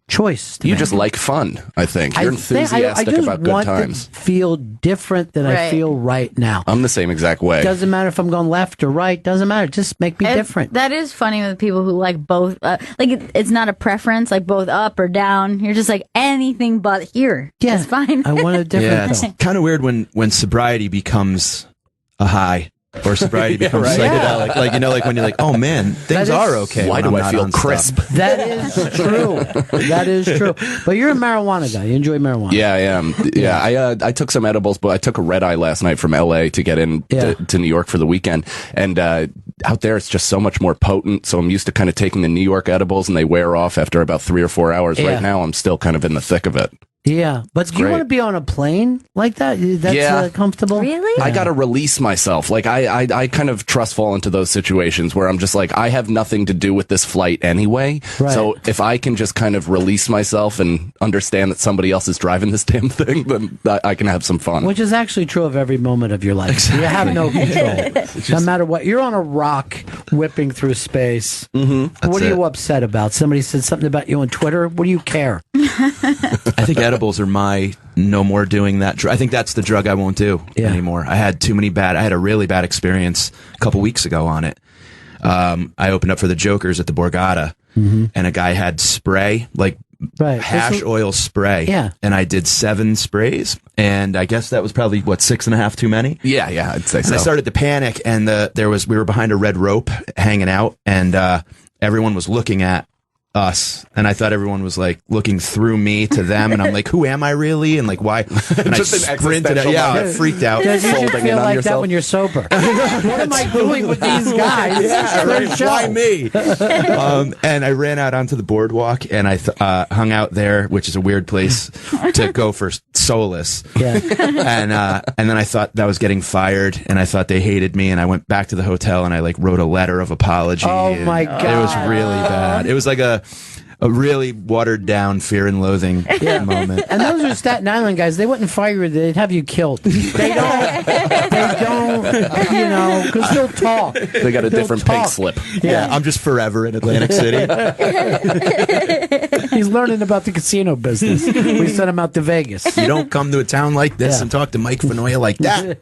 choice. You just like fun, I think. You're enthusiastic about good times. I just want to feel different than I feel right now. I'm the same exact way. Doesn't matter if I'm going left or right. Doesn't matter. Just make me different. That is funny with people who like both. It's not a preference, like both up or down. You're just like anything but here. Yeah, it's fine. I want a different. Yeah, it's kind of weird when sobriety becomes a high. Or sobriety becomes psychedelic. Like, like when you're like, oh man, things are okay. Why do I feel crisp? That is true. That is true. But you're a marijuana guy. You enjoy marijuana. Yeah, I am. Yeah, I took some edibles, but I took a red eye last night from LA to get in to New York for the weekend. And out there it's just so much more potent. So I'm used to kind of taking the New York edibles and they wear off after about 3 or 4 hours. Yeah. Right now, I'm still kind of in the thick of it. Yeah, but do you great. want to be on a plane like that? That's comfortable? Really? I got to release myself. Like I kind of trust fall into those situations where I'm just like, I have nothing to do with this flight anyway. Right. So if I can just kind of release myself and understand that somebody else is driving this damn thing, then I can have some fun. Which is actually true of every moment of your life. Exactly. You have no control. No matter what. You're on a rock whipping through space. Mm-hmm. What are you upset about? Somebody said something about you on Twitter? What do you care? I think edibles are my no more doing that. I think that's the drug I won't do anymore. I had I had a really bad experience a couple weeks ago on it. I opened up for the Jokers at the Borgata, and a guy had spray, like hash oil spray. Yeah. And I did 7 sprays, and I guess that was probably, 6.5 too many? Yeah, I'd say and so. I started to panic, and we were behind a red rope hanging out, and everyone was looking at us, and I thought everyone was like looking through me to them, and I'm like, who am I really? And like, why? And I sprinted out. Yeah, I freaked out. Does you feel like that when you're sober? What am I doing with these guys? Yeah, right. Why me? And I ran out onto the boardwalk, and I hung out there, which is a weird place to go for solace. Yeah. And then I thought that I was getting fired, and I thought they hated me, and I went back to the hotel, and I like wrote a letter of apology. Oh my God. It was really bad. It was like a really watered down Fear and Loathing moment. And those are Staten Island guys. They wouldn't fire you. They'd have you killed. They don't, because they'll talk. They got a different pink slip. Yeah, I'm just forever in Atlantic City. He's learning about the casino business. We sent him out to Vegas. You don't come to a town like this and talk to Mike Finoia like that.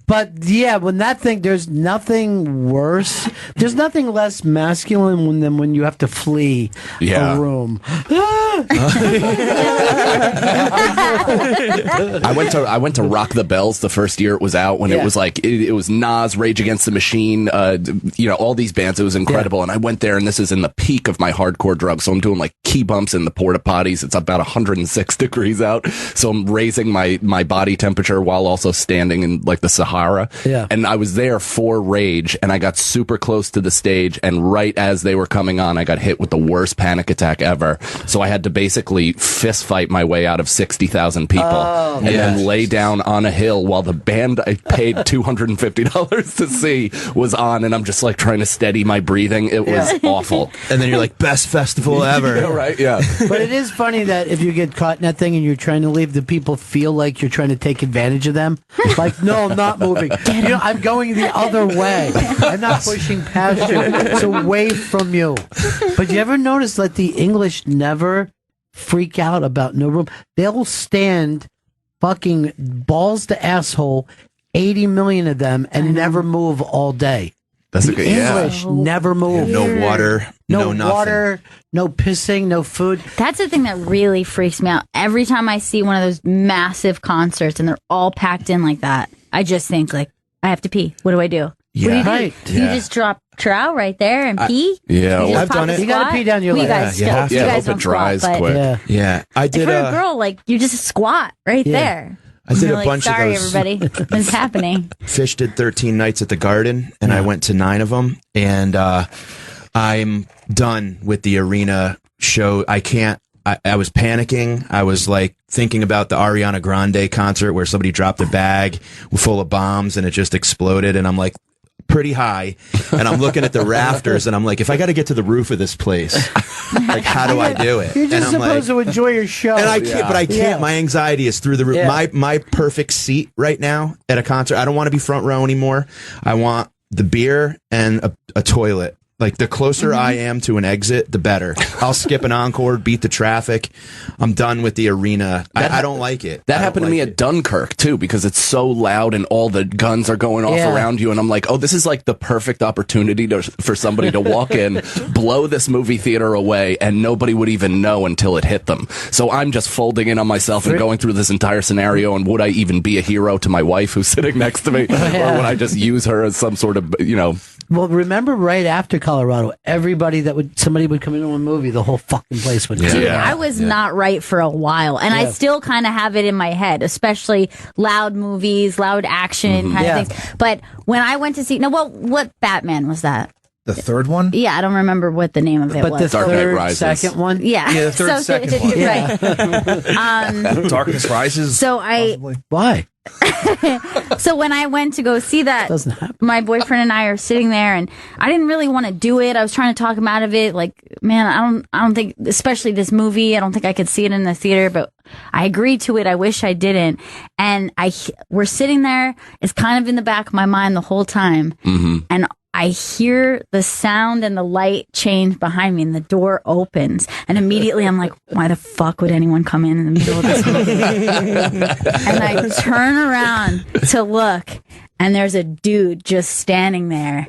But yeah, when that thing, there's nothing worse. There's nothing less masculine than when you have to flee a room. I went to Rock the Bells the first year it was out when it was like it was Nas, Rage Against the Machine, all these bands. It was incredible, and I went there, and this is in the peak of my hardcore drugs. So I'm doing like key bumps in the porta potties. It's about 106 degrees out, so I'm raising my body temperature while also standing in like the Sahara. Yeah. And I was there for Rage, and I got super close to the stage, and right as they were coming on, I got hit with the worst panic attack ever. So I had to basically fist fight my way out of 60,000 people and then lay down on a hill while the band I paid $250 to see was on, and I'm just like trying to steady my breathing. It was awful. And then you're like, best festival ever. Yeah, right? Yeah. But it is funny that if you get caught in that thing and you're trying to leave, the people feel like you're trying to take advantage of them. Like, no, I'm not moving. I'm going the other way. I'm not pushing past you. It's away from you. But you ever notice that the English never freak out about no room? They'll stand fucking balls to asshole, 80 million of them, and never move all day. That's the English never move. No water, no nothing. Water, no pissing, no food. That's the thing that really freaks me out. Every time I see one of those massive concerts and they're all packed in like that, I just think like, I have to pee. What do I do? Yeah. What do you do? You just drop trow right there and pee? Yeah, You I've done it. You gotta pee down your You leg. guys Yeah, you still, have you to. guys Hope it don't dries squat, quick. but Yeah, I did. for a girl, like you just squat right there. I did You're a like, bunch sorry, of those. everybody. What's happening? Fish did 13 nights at the Garden, and I went to 9 of them, and I'm done with the arena show. I can't. I was panicking. I was like thinking about the Ariana Grande concert where somebody dropped a bag full of bombs and it just exploded, and I'm like pretty high, and I'm looking at the rafters, and I'm like, if I got to get to the roof of this place, like how do I do it? You're just and I'm supposed to enjoy your show. And I can't, but I can't. My anxiety is through the roof. Yeah. My perfect seat right now at a concert. I don't want to be front row anymore. I want the beer and a toilet. Like the closer I am to an exit, the better. I'll skip an encore, beat the traffic. I'm done with the arena. I don't like it. That happened to me at Dunkirk too, because it's so loud and all the guns are going off around you, and I'm like, oh, this is like the perfect opportunity for somebody to walk in, blow this movie theater away, and nobody would even know until it hit them. So I'm just folding in on myself and going through this entire scenario, and would I even be a hero to my wife who's sitting next to me, or would I just use her as some sort of, Well, remember right after Colorado, somebody would come into a movie, the whole fucking place would. Dude, I was not right for a while, and I still kind of have it in my head, especially loud movies, loud action kind of things. But when I went to see, what Batman was that? The third one? Yeah, I don't remember what the name of it was. But the second one? Yeah. Yeah, the third, second one. Right. Darkness Rises. So Why? So when I went to go see that, my boyfriend and I are sitting there, and I didn't really want to do it. I was trying to talk him out of it. Like, man, I don't think, especially this movie, I don't think I could see it in the theater, but I agreed to it. I wish I didn't. And we're sitting there. It's kind of in the back of my mind the whole time. Mm-hmm. And I hear the sound and the light change behind me, and the door opens. And immediately I'm like, why the fuck would anyone come in the middle of this movie? And I turn around to look, and there's a dude just standing there.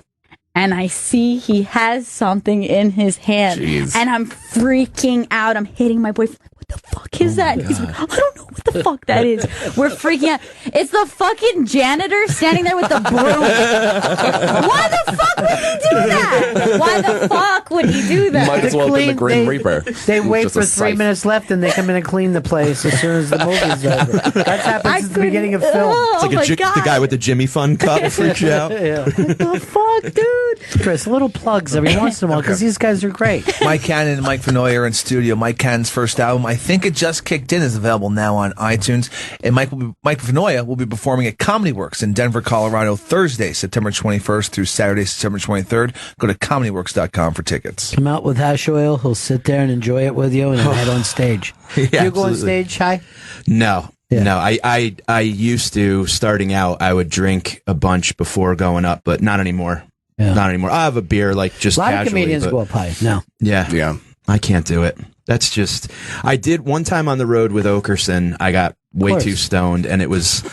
And I see he has something in his hand. Jeez. And I'm freaking out. I'm hitting my boyfriend. What the fuck is that? He's like, I don't know what the fuck that is. We're freaking out. It's the fucking janitor standing there with the broom. Why the fuck would he do that? Why the fuck would he do that? Might as well have been the Grim Reaper. They wait for 3 minutes left, and they come in and clean the place as soon as the movie's over. That's happened since the beginning of film. It's like the guy with the Jimmy Fun cup freaks you out. What the fuck, dude? Chris, little plugs every once in a while, because these guys are great. Mike Cannon and Mike Finoia are in studio. Mike Cannon's first album, I Think It Just Kicked In, is available now on iTunes. And Mike Finoia will be performing at Comedy Works in Denver, Colorado, Thursday, September 21st through Saturday, September 23rd. Go to comedyworks.com for tickets. Come out with hash oil. He'll sit there and enjoy it with you and head on stage. Yeah, you go on stage, Shai? No. Yeah. No, I used to, starting out, I would drink a bunch before going up, but not anymore. Yeah. Not anymore. I have a beer, like, just a lot casually. Of comedians go up high. No. Yeah. I can't do it. That's just, I did one time on the road with Okerson. I got way too stoned, and it was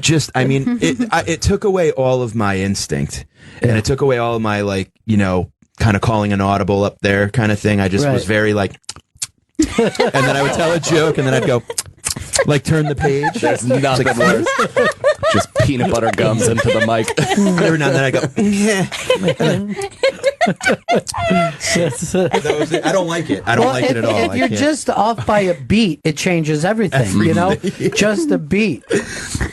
just, I mean, it took away all of my instinct, and it took away all of my, like, kind of calling an audible up there kind of thing. I just was very like, and then I would tell a joke, and then I'd go, like, turn the page. There's nothing worse. Just peanut butter gums into the mic. Every now and then I go, yeah. That was it. I don't like it. I don't like it at all. If you're just off by a beat, it changes everything, Just a beat.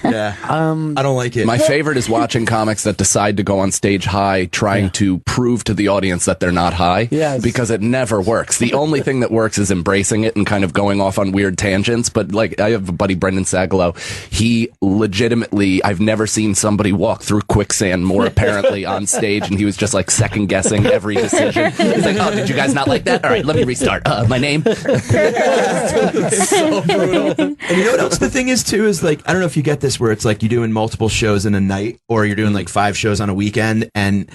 Yeah. I don't like it. My favorite is watching comics that decide to go on stage high, trying to prove to the audience that they're not high. Yes. Because it never works. The only thing that works is embracing it and kind of going off on weird tangents. But, like, I have a buddy, Brendan Sagalow. He legitimately, I've never seen somebody walk through quicksand more apparently on stage, and he was just, like, second guessing every decision. He's like, oh, did you guys not like that? All right, let me restart. My name? So brutal. And you know what else the thing is, too, is, like, I don't know if you get this, where it's like you're doing multiple shows in a night, or you're doing like 5 shows on a weekend, and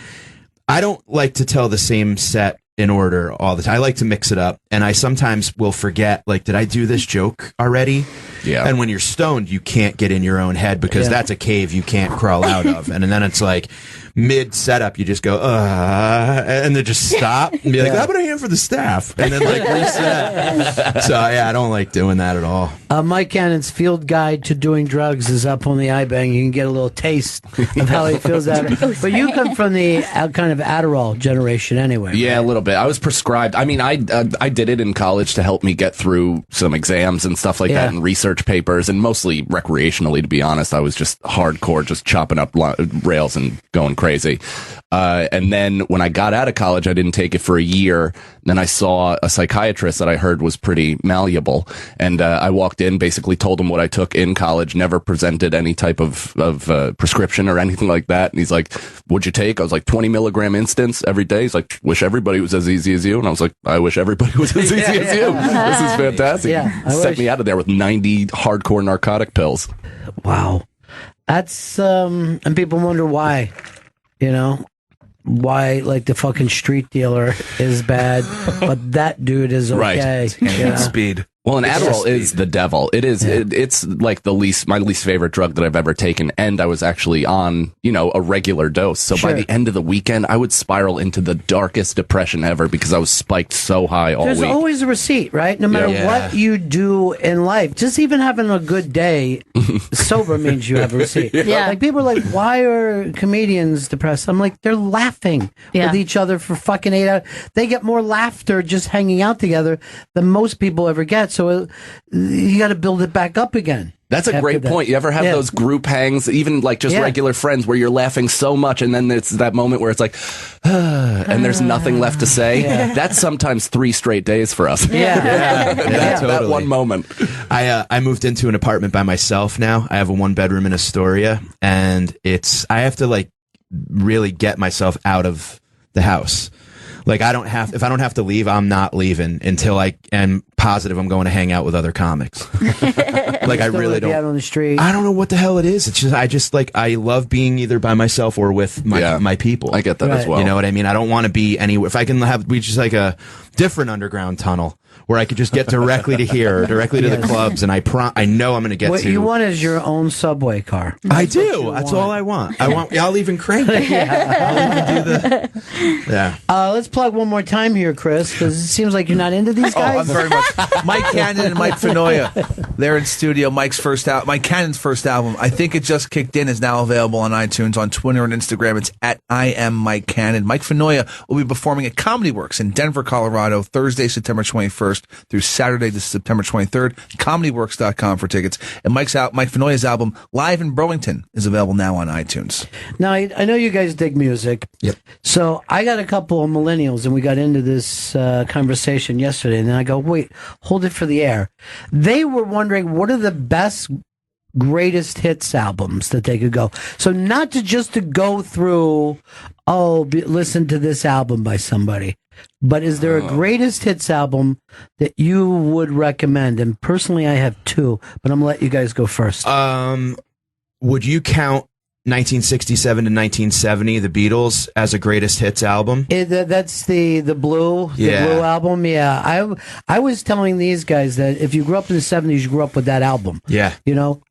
I don't like to tell the same set in order all the time. I like to mix it up, and I sometimes will forget, like, did I do this joke already? Yeah. And when you're stoned, you can't get in your own head, because that's a cave you can't crawl out of. And then it's like mid setup, you just go, and then just stop and be like, how about a hand for the staff? And then, like, reset. So yeah, I don't like doing that at all. Mike Cannon's Field Guide to Doing Drugs is up on the iBang. You can get a little taste of how he feels that. But you come from the kind of Adderall generation anyway. Yeah, right? a little bit. I was prescribed. I mean, I did it in college to help me get through some exams and stuff like that, and research papers, and mostly recreationally, to be honest. I was just hardcore, just chopping up rails and going crazy. And then when I got out of college, I didn't take it for a year. Then I saw a psychiatrist that I heard was pretty malleable. And I walked in, basically told him what I took in college, never presented any type of prescription or anything like that. And he's like, what'd you take? I was like, 20 milligram instance every day. He's like, wish everybody was as easy as you. And I was like, I wish everybody was as easy as you. This is fantastic. Yeah, Sent me out of there with 90 hardcore narcotic pills. Wow. That's, and people wonder why, why, like, the fucking street dealer is bad, but that dude is okay. Right. Speed. Well, an It's Adderall just is the devil. It is. It's like my least favorite drug that I've ever taken. And I was actually on, a regular dose. So by the end of the weekend, I would spiral into the darkest depression ever because I was spiked so high all There's week. always a receipt, right? No matter what you do in life, just even having a good day sober means you have a receipt. Yeah. Like people are like, why are comedians depressed? I'm like, they're laughing with each other for fucking 8 hours. They get more laughter just hanging out together than most people ever get. So you got to build it back up again. That's a great point. You ever have those group hangs, even like just regular friends where you're laughing so much and then it's that moment where it's like, and there's nothing left to say? That's sometimes 3 straight days for us. Totally. That one moment. I moved into an apartment by myself now. I have a 1-bedroom in Astoria, and I have to really get myself out of the house. Like if I don't have to leave, I'm not leaving until I am positive I'm going to hang out with other comics. I really don't. Out on the street. I don't know what the hell it is. It's just I love being either by myself or with my people. I get that as well. You know what I mean? I don't want to be anywhere. If I can be just like a different underground tunnel where I could just get directly to here, directly to the clubs, and I know I'm going to get what to. you want is your own subway car. I do. That's all I want. I'll even crank it. I'll even do the. Let's plug one more time here, Chris, because it seems like you're not into these guys. Oh, I'm very much. Mike Cannon and Mike Finoia. They're in studio. Mike Cannon's first album, I think it just kicked in, is now available on iTunes, on Twitter and Instagram. It's at I am Mike Cannon. Mike Finoia will be performing at Comedy Works in Denver, Colorado, Thursday, September 21st through Saturday, September 23rd. ComedyWorks.com for tickets. And Mike Finoia's album, Live in Burlington, is available now on iTunes. Now, I know you guys dig music. Yep. So I got a couple of millennials, and we got into this conversation yesterday, and then I go, wait, hold it for the air. They were wondering, what are the best greatest hits albums that they could go? So not to go through, listen to this album by somebody, but is there a greatest hits album that you would recommend? And personally, I have 2, but I'm going to let you guys go first. Would you count 1967 to 1970, the Beatles, as a greatest hits album? That's the Blue album. Yeah, I was telling these guys that if you grew up in the 70s, you grew up with that album. Yeah,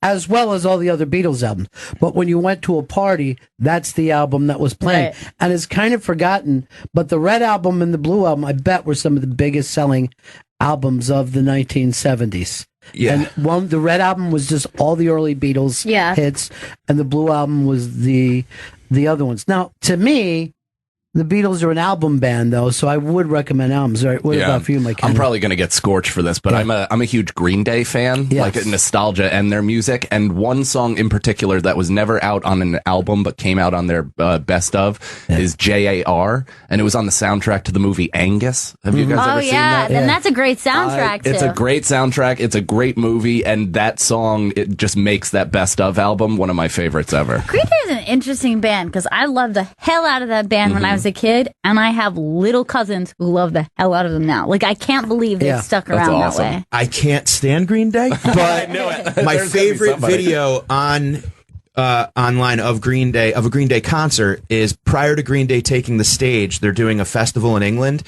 as well as all the other Beatles albums. But when you went to a party, that's the album that was playing, and it's kind of forgotten. But the Red album and the Blue album, I bet, were some of the biggest selling albums of the 1970s. Yeah. And the Red album was just all the early Beatles hits, and the Blue album was the other ones. Now, to me, the Beatles are an album band, though, so I would recommend albums. Right? What about for you, Mike? I'm probably going to get scorched for this, but I'm a huge Green Day fan, like nostalgia and their music. And one song in particular that was never out on an album but came out on their best of is JAR, and it was on the soundtrack to the movie Angus. Have you guys ever seen that? And that's a great soundtrack too. It's a great soundtrack. It's a great movie, and that song, it just makes that best of album one of my favorites ever. Green Day is an interesting band because I loved the hell out of that band when I was a kid, and I have little cousins who love the hell out of them now. Like, I can't believe they stuck around that way. I can't stand Green Day, but my favorite video on online of a Green Day concert is prior to Green Day taking the stage. They're doing a festival in England,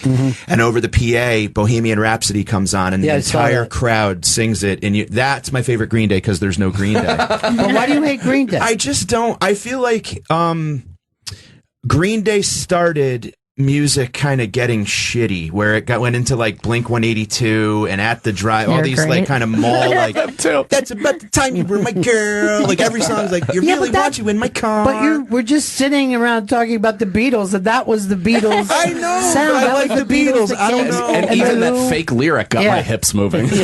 and over the PA, Bohemian Rhapsody comes on, and the entire crowd sings it. And that's my favorite Green Day because there's no Green Day. But why do you hate Green Day? I just don't. I feel like Green Day started music kind of getting shitty, where it went into like Blink 182 and At the Drive, all these like kind of mall like that's about the time you were my girl. Like every song's like you really want you in my car. But we're just sitting around talking about the Beatles, and that was the Beatles. I know. Sound. But I like the Beatles. I don't know. And even that fake lyric got my hips moving. But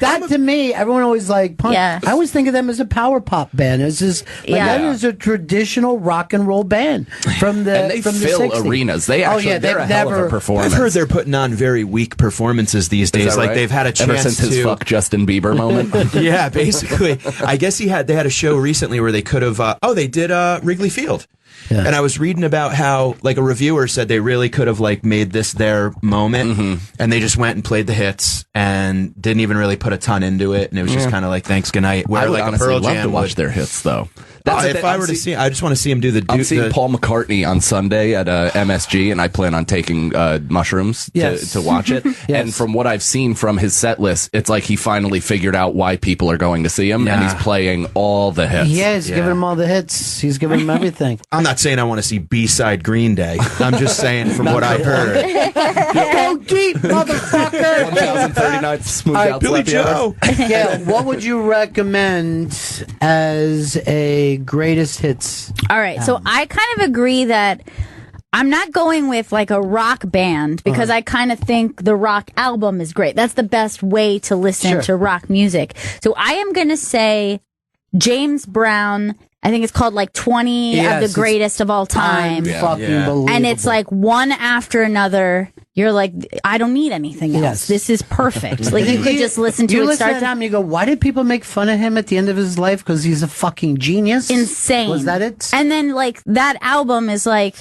that to me, everyone always like punk. I always think of them as a power pop band. It's just like that is a traditional rock and roll band from the. They fill 60s. arenas. They actually they're a hell of a performance. I've heard they're putting on very weak performances these days. Like they've had a chance ever since his fuck Justin Bieber moment. Yeah, basically. I guess they had a show recently where they could have. They did Wrigley Field. Yeah. And I was reading about how, like, a reviewer said they really could have, like, made this their moment, and they just went and played the hits and didn't even really put a ton into it, and it was just kind of like, thanks, good night. Where, I would like, a honestly Pearl love Jam to watch would. their hits, though. If I were to see, I just want to see him do the. I'm seeing Paul McCartney on Sunday at MSG, and I plan on taking mushrooms to watch it. And from what I've seen from his set list, it's like he finally figured out why people are going to see him, and he's playing all the hits. Yeah, he's giving them all the hits. He's giving them everything. I'm not saying I want to see B-side Green Day. I'm just saying from what I heard. Go deep, motherfucker. 1039 smooth out Billy Joe. Yeah, what would you recommend as a greatest hits? All right, so I kind of agree that I'm not going with like a rock band because I kind of think the rock album is great. That's the best way to listen to rock music. So I am going to say James Brown. I think it's called like 20 of the greatest of all time. Fucking believable. And it's like one after another. You're like, I don't need anything else. Yes. This is perfect. Like you could just listen to you it. listen to him, you go, why did people make fun of him at the end of his life? Because he's a fucking genius. Insane. Was that it? And then like that album is like,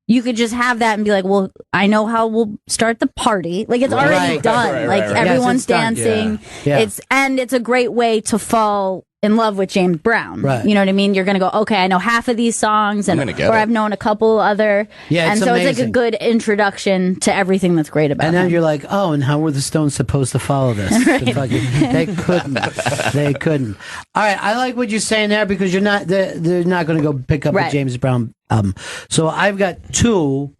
you could just have that and be like, well, I know how we'll start the party. Like it's already done. Like everyone's dancing. Yeah. It's a great way to fall in love with James Brown. Right. You know what I mean? You're going to go, okay, I know half of these songs or I've known a couple other. Yeah, and it's so it's amazing. like a good introduction to everything that's great about And him. then you're like, oh, and how were the Stones supposed to follow this? They couldn't. They couldn't. All right, I like what you're saying there because they're not going to go pick up a James Brown album. So I've got two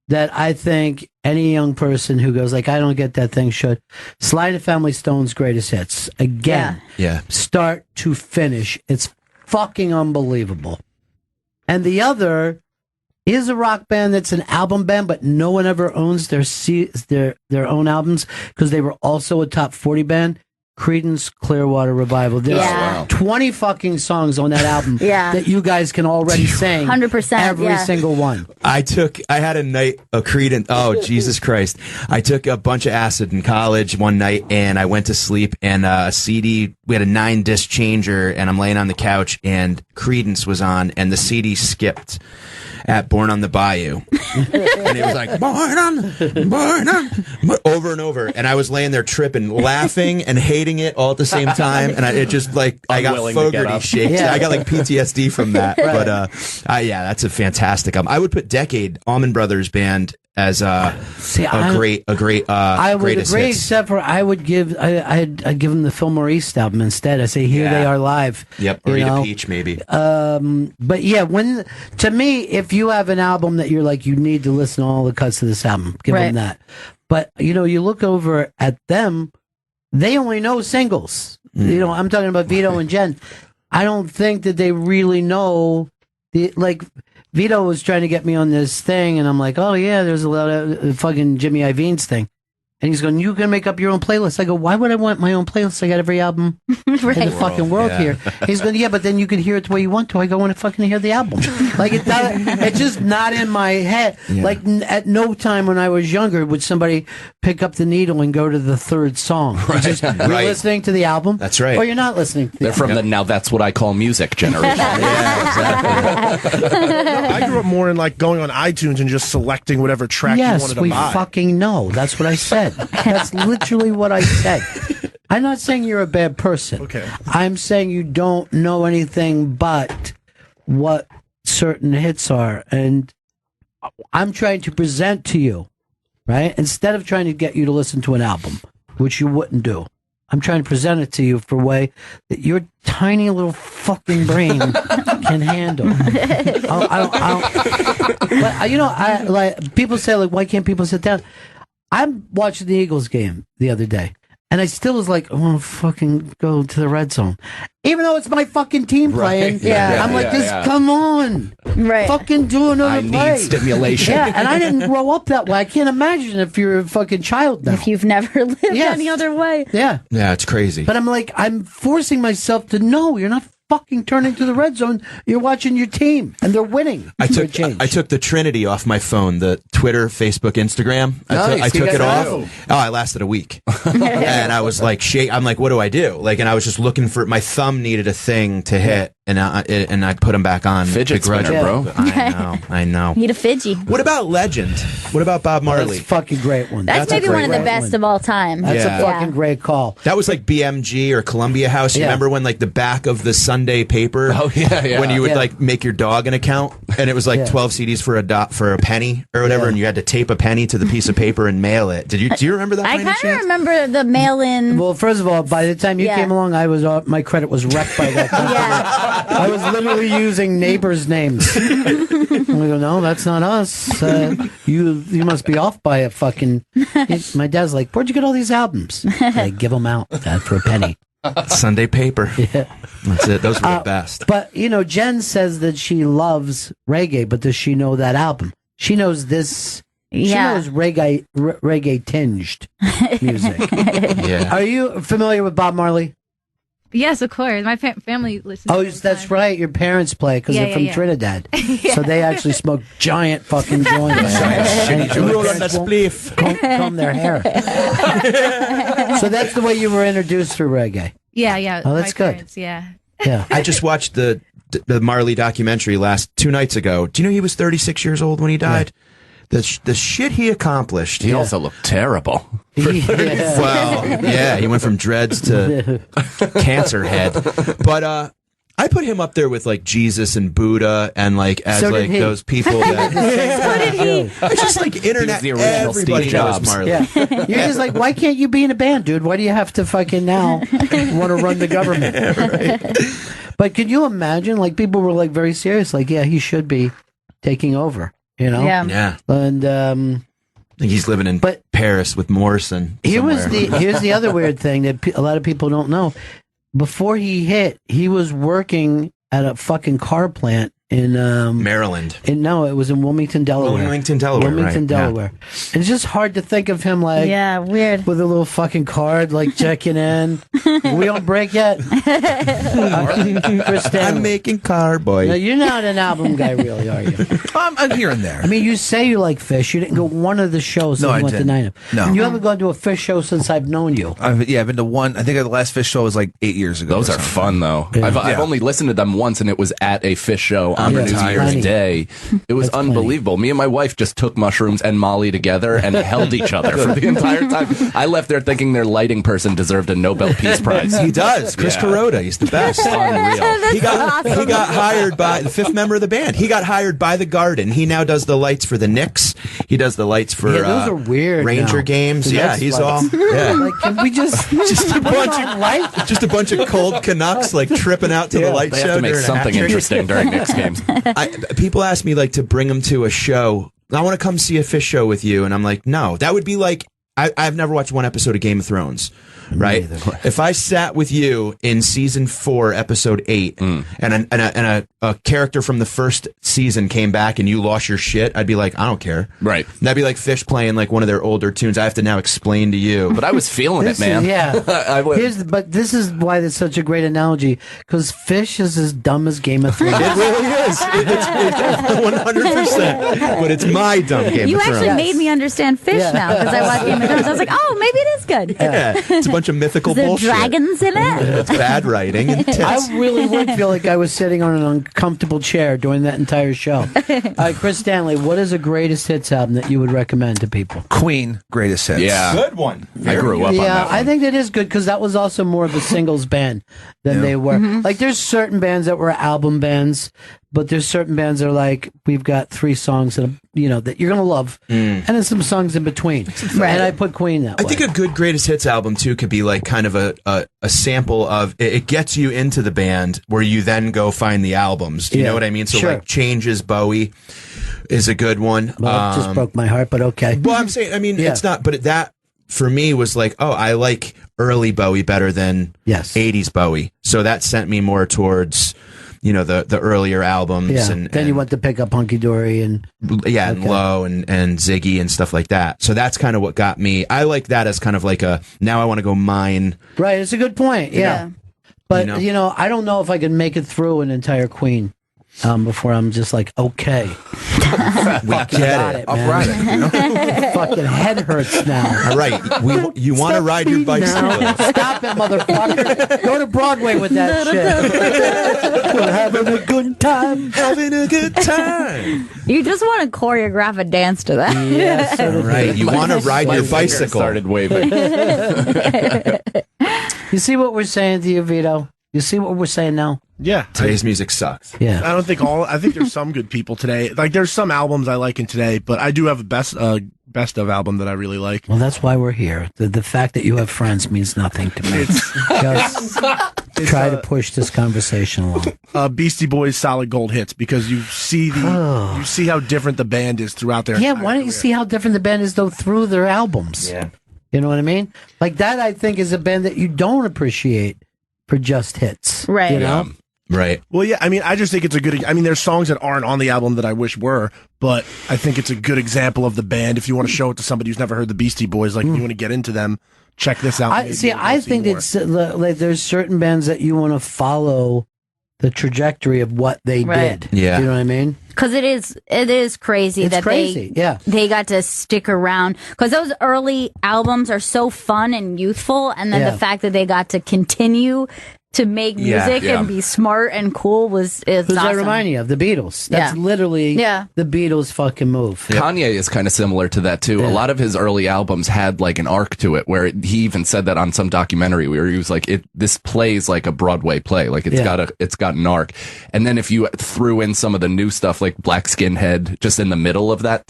that I think any young person who goes like, I don't get that thing should. Sly and the Family Stone's greatest hits. Again, start to finish. It's fucking unbelievable. And the other is a rock band that's an album band, but no one ever owns their own albums because they were also a top 40 band. Creedence Clearwater Revival. There's 20 fucking songs on that album that you guys can already sing. 100%. Every single one. I had a night of Creedence. Oh, Jesus Christ. I took a bunch of acid in college one night and I went to sleep and a CD, we had a 9-disc changer and I'm laying on the couch and Creedence was on and the CD skipped at Born on the Bayou. And it was like, Born on, over and over. And I was laying there tripping, laughing and hating it all at the same time. And I got Fogarty shakes. I got like PTSD from that. But that's a fantastic album. I would put Decade, Allman Brothers Band, as a great I would greatest agree, hits. except for I'd give them the Fillmore East album instead. I say Here They Are Live. Yep, or Eat a Peach maybe. But yeah, to me, if you have an album that you're like, you need to listen to all the cuts of this album, give them that. But you look over at them, they only know singles. I'm talking about Vito and Jen. I don't think that they really know Vito was trying to get me on this thing, and I'm like, oh, yeah, there's a lot of fucking Jimmy Iovine's thing. And he's going, you can make up your own playlist. I go, why would I want my own playlist? I got every album in the fucking world here. He's going, yeah, but then you can hear it the way you want to. I go, I want to fucking hear the album. It's just not in my head. Yeah. Like, at no time when I was younger would somebody pick up the needle and go to the third song. You're listening to the album. That's right. Or you're not listening to the They're from the now that's what I call music generation. I grew up more in like going on iTunes and just selecting whatever track you wanted to buy. Yes, we fucking know. That's what I said. That's literally what I said. I'm not saying you're a bad person. Okay. I'm saying you don't know anything but what certain hits are. And I'm trying to present to you, right? Instead of trying to get you to listen to an album, which you wouldn't do. I'm trying to present it to you for a way that your tiny little fucking brain can handle. But people say, like, why can't people sit down? I'm watching the Eagles game the other day, and I still was like, I want to fucking go to the red zone. Even though it's my fucking team playing, I'm like, come on. Fucking do another play. I need stimulation. Yeah, and I didn't grow up that way. I can't imagine if you're a fucking child now. If you've never lived any other way. Yeah. Yeah, it's crazy. But I'm like, I'm forcing myself to know you're not fucking turning to the red zone. You're watching your team, and they're winning. I took the Trinity off my phone, the Twitter, Facebook, Instagram. I took it off. Oh, I lasted a week. And I was like, I'm like, what do I do? Like, and I was just looking for, my thumb needed a thing to hit. and I put them back on. Fidget spinner, bro. I know. Need a fidgy. What about Legend? What about Bob Marley? That's a fucking great one. That's maybe one of the best of all time. That's a fucking great call. That was like BMG or Columbia House. You remember when like the back of the Sunday paper? Oh yeah. When you would like make your dog an account, and it was like 12 CDs for a penny or whatever, and you had to tape a penny to the piece of paper and mail it. Do you remember that? I kind of remember the mail-in. Well, first of all, by the time you came along, I was my credit was wrecked by that. I was literally using neighbors' names. We go, no, that's not us. You must be off by a fucking. My dad's like, where'd you get all these albums? I give them out for a penny. Sunday paper. Yeah, that's it. Those were the best. But Jen says that she loves reggae, but does she know that album? She knows this. She knows reggae tinged music. Yeah. Are you familiar with Bob Marley? Yes, of course. My family listens. Oh, that's right. Your parents play because they're from Trinidad, so they actually smoke giant fucking joints. Roll on that spliff. Comb their hair. So that's the way you were introduced through reggae. Yeah. Oh, that's good. Parents, yeah. I just watched the Marley documentary 2 nights ago. Do you know he was 36 years old when he died? The shit he accomplished. He also looked terrible. Well, yeah, he went from dreads to cancer head. But I put him up there with like Jesus and Buddha and like as like those people that. So did he? It's just like internet. He was the original Everybody Steve knows Jobs. Marley. Yeah. You're just like, why can't you be in a band, dude? Why do you have to fucking now want to run the government? Right. But could you imagine? Like people were like very serious. Like, yeah, he should be taking over. Yeah. And I think he's living in Paris with Morrison. here's the other weird thing that a lot of people don't know. Before he hit, he was working at a fucking car plant in Maryland. No, it was in Wilmington, Delaware. Wilmington, Delaware. And it's just hard to think of him like weird with a little fucking card, like checking in. We don't break yet. I'm making Carboy. No, you're not an album guy, really, are you? I'm here and there. I mean, you say you like Fish. You didn't go one of the shows since you went to 9 of them. No. And you haven't gone to a Fish show since I've known you. I've been to one. I think the last Fish show was like 8 years ago. Those are fun though. Yeah. I've only listened to them once, and it was at a Fish show on New Year's Day. It was unbelievable. Me and my wife just took mushrooms and Molly together and held each other for the entire time. I left there thinking their lighting person deserved a Nobel Peace Prize. He does. Chris Carota. He's the best. Unreal. He got hired by the fifth member of the band. He got hired by the Garden. He now does the lights for the Knicks. He does the lights for those are weird Ranger now. games. Yeah, He's lights. all. Yeah. Like, can we just a bunch of cold Canucks like tripping out to the light They show. have to make during a something hat trick. interesting during Knicks games. People ask me like to bring them to a show. I want to come see a Fish show with you, and I'm like, no. That would be like I've never watched one episode of Game of Thrones. Right? If I sat with you in season 4, episode 8, and a character from the first season came back and you lost your shit, I'd be like, I don't care. Right. That'd be like Fish playing like one of their older tunes. I have to now explain to you. But I was feeling it, man. But this is why it's such a great analogy, because Fish is as dumb as Game of Thrones. It really is. It's 100%. But it's my dumb Game You of Thrones. actually made me understand Fish now because I watched Game of Thrones. I was like, oh, maybe it is good. Yeah. It's a bunch of mythical Is there bullshit. dragons in it? It's bad writing and tits. I really would feel like I was sitting on an uncomfortable chair during that entire show. All right, Chris Stanley, what is a greatest hits album that you would recommend to people? Queen, greatest hits. Yeah. Good one. I grew up on that Yeah, one. I think that is good because that was also more of a singles band than they were. Like, there's certain bands that were album bands, but there's certain bands that are like, we've got 3 songs that that you're gonna love, and then some songs in between. And I put Queen that way. I think a good greatest hits album too could be like kind of a sample of it gets you into the band where you then go find the albums. Do you know what I mean? So like Changes Bowie is a good one. Well, it just broke my heart, but okay. Well, I'm saying, I mean, it's not, but that for me was like, oh, I like early Bowie better than 80s Bowie. So that sent me more towards, the earlier albums. Yeah. And Then you want to pick up Hunky Dory and and Low and Ziggy and stuff like that. So that's kind of what got me. I like that as kind of like now I want to go mine. Right, it's a good point. Yeah. But I don't know if I can make it through an entire Queen before I'm just like, okay. We get it. I'll ride it. Fucking head hurts now. All right, you want to ride your bicycle? Stop it, motherfucker. Go to Broadway with that shit. We're having a good time. Having a good time. You just want to choreograph a dance to that. Yes. All right, you want to ride your bicycle. Started waving. You see what we're saying to you, Vito? You see what we're saying now? Yeah. Today's music sucks. Yeah. I don't think I think there's some good people today. Like there's some albums I like in today, but I do have a best of album that I really like. Well, that's why we're here. The fact that you have friends means nothing to me. Just try to push this conversation along. Beastie Boys Solid Gold Hits, because you see you see how different the band is throughout their Yeah, why don't you see how different the band is though through their albums? Yeah. You know what I mean? Like that I think is a band that you don't appreciate for just hits. Right. You know? Right. Well, yeah, I mean, I just think it's a good... I mean, there's songs that aren't on the album that I wish were, but I think it's a good example of the band. If you want to show it to somebody who's never heard the Beastie Boys, like, you want to get into them, check this out. I think it's like there's certain bands that you want to follow the trajectory of what they did. Yeah. You know what I mean? Because it is crazy It's that crazy, yeah. they got to stick around. Because those early albums are so fun and youthful, and then Yeah. the fact that they got to continue to make music and be smart and cool is Who does awesome. that remind you of? The Beatles. That's literally the Beatles fucking move. Kanye is kind of similar to that too. A lot of his early albums had like an arc to it, where he even said that on some documentary where he was like, this plays like a Broadway play, like it's got an arc. And then if you threw in some of the new stuff like Black Skinhead just in the middle of that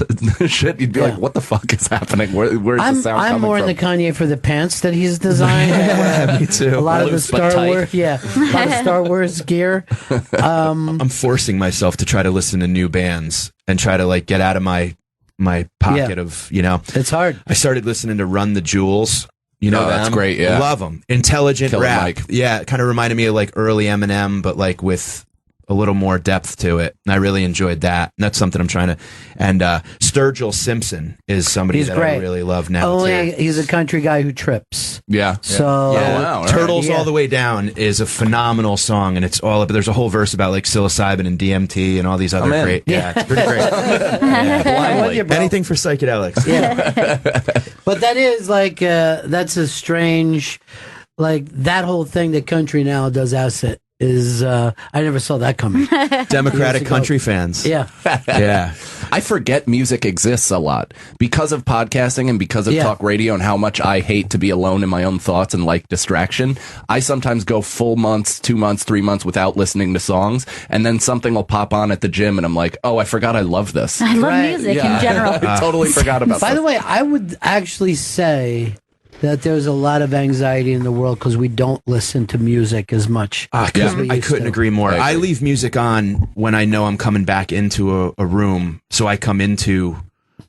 shit, you'd be like, what the fuck is happening? Where's the sound coming I'm more from? in the Kanye for the pants that he's designed. Me too. A lot of the Loose but Star tight. Wars, a lot of Star Wars gear. I'm forcing myself to try to listen to new bands and try to like get out of my pocket of, you know. It's hard. I started listening to Run the Jewels. You know, that's great. Yeah. Love them. Intelligent Killer rap. Mike. Yeah. It kind of reminded me of like early Eminem, but like with a little more depth to it. And I really enjoyed that. And that's something I'm trying to. And Sturgill Simpson is somebody He's that great. I really love now. Only too. he's a country guy who trips. Yeah. So wow. Turtles Yeah. All the Way Down is a phenomenal song, and it's all. But there's a whole verse about like psilocybin and DMT and all these other man. great. Yeah, it's pretty great. I'm with you, bro. Anything for psychedelics. Yeah. But that is like that's a strange, like that whole thing that country now does acid is I never saw that coming. Democratic country fans. Yeah. Yeah. I forget music exists a lot because of podcasting and because of talk radio and how much I hate to be alone in my own thoughts and like distraction. I sometimes go full months, 2 months, 3 months without listening to songs, and then something will pop on at the gym and I'm like, oh, I forgot I love this. I love music in general. I totally forgot about By that. the way, I would actually say that there's a lot of anxiety in the world because we don't listen to music as much. I couldn't agree more. I leave music on when I know I'm coming back into a room, so I come into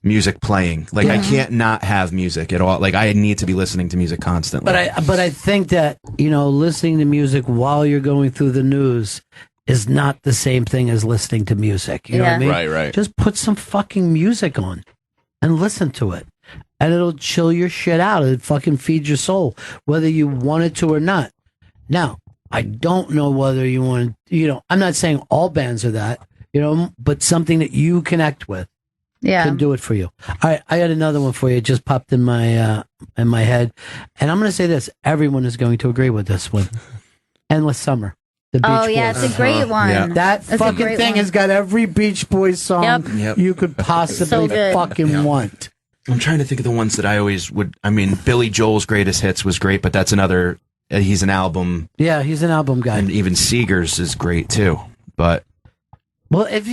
music playing. Like I can't not have music at all. Like I need to be listening to music constantly. But I think that, you know, listening to music while you're going through the news is not the same thing as listening to music. You know what I mean? Right. Just put some fucking music on and listen to it. And it'll chill your shit out. It fucking feeds your soul, whether you want it to or not. Now, I don't know whether you want, you know, I'm not saying all bands are that, you know, but something that you connect with can do it for you. All right, I got another one for you. It just popped in my head. And I'm going to say this. Everyone is going to agree with this one. Endless Summer. The Beach Boys. It's a great one. Yeah. That That's a fucking great thing one. has got every Beach Boys song Yep. you could possibly So good. fucking want. I'm trying to think of the ones that I always would. I mean, Billy Joel's Greatest Hits was great, but that's another. He's an album, Yeah, he's an album guy. and even Seeger's is great too. But Well, if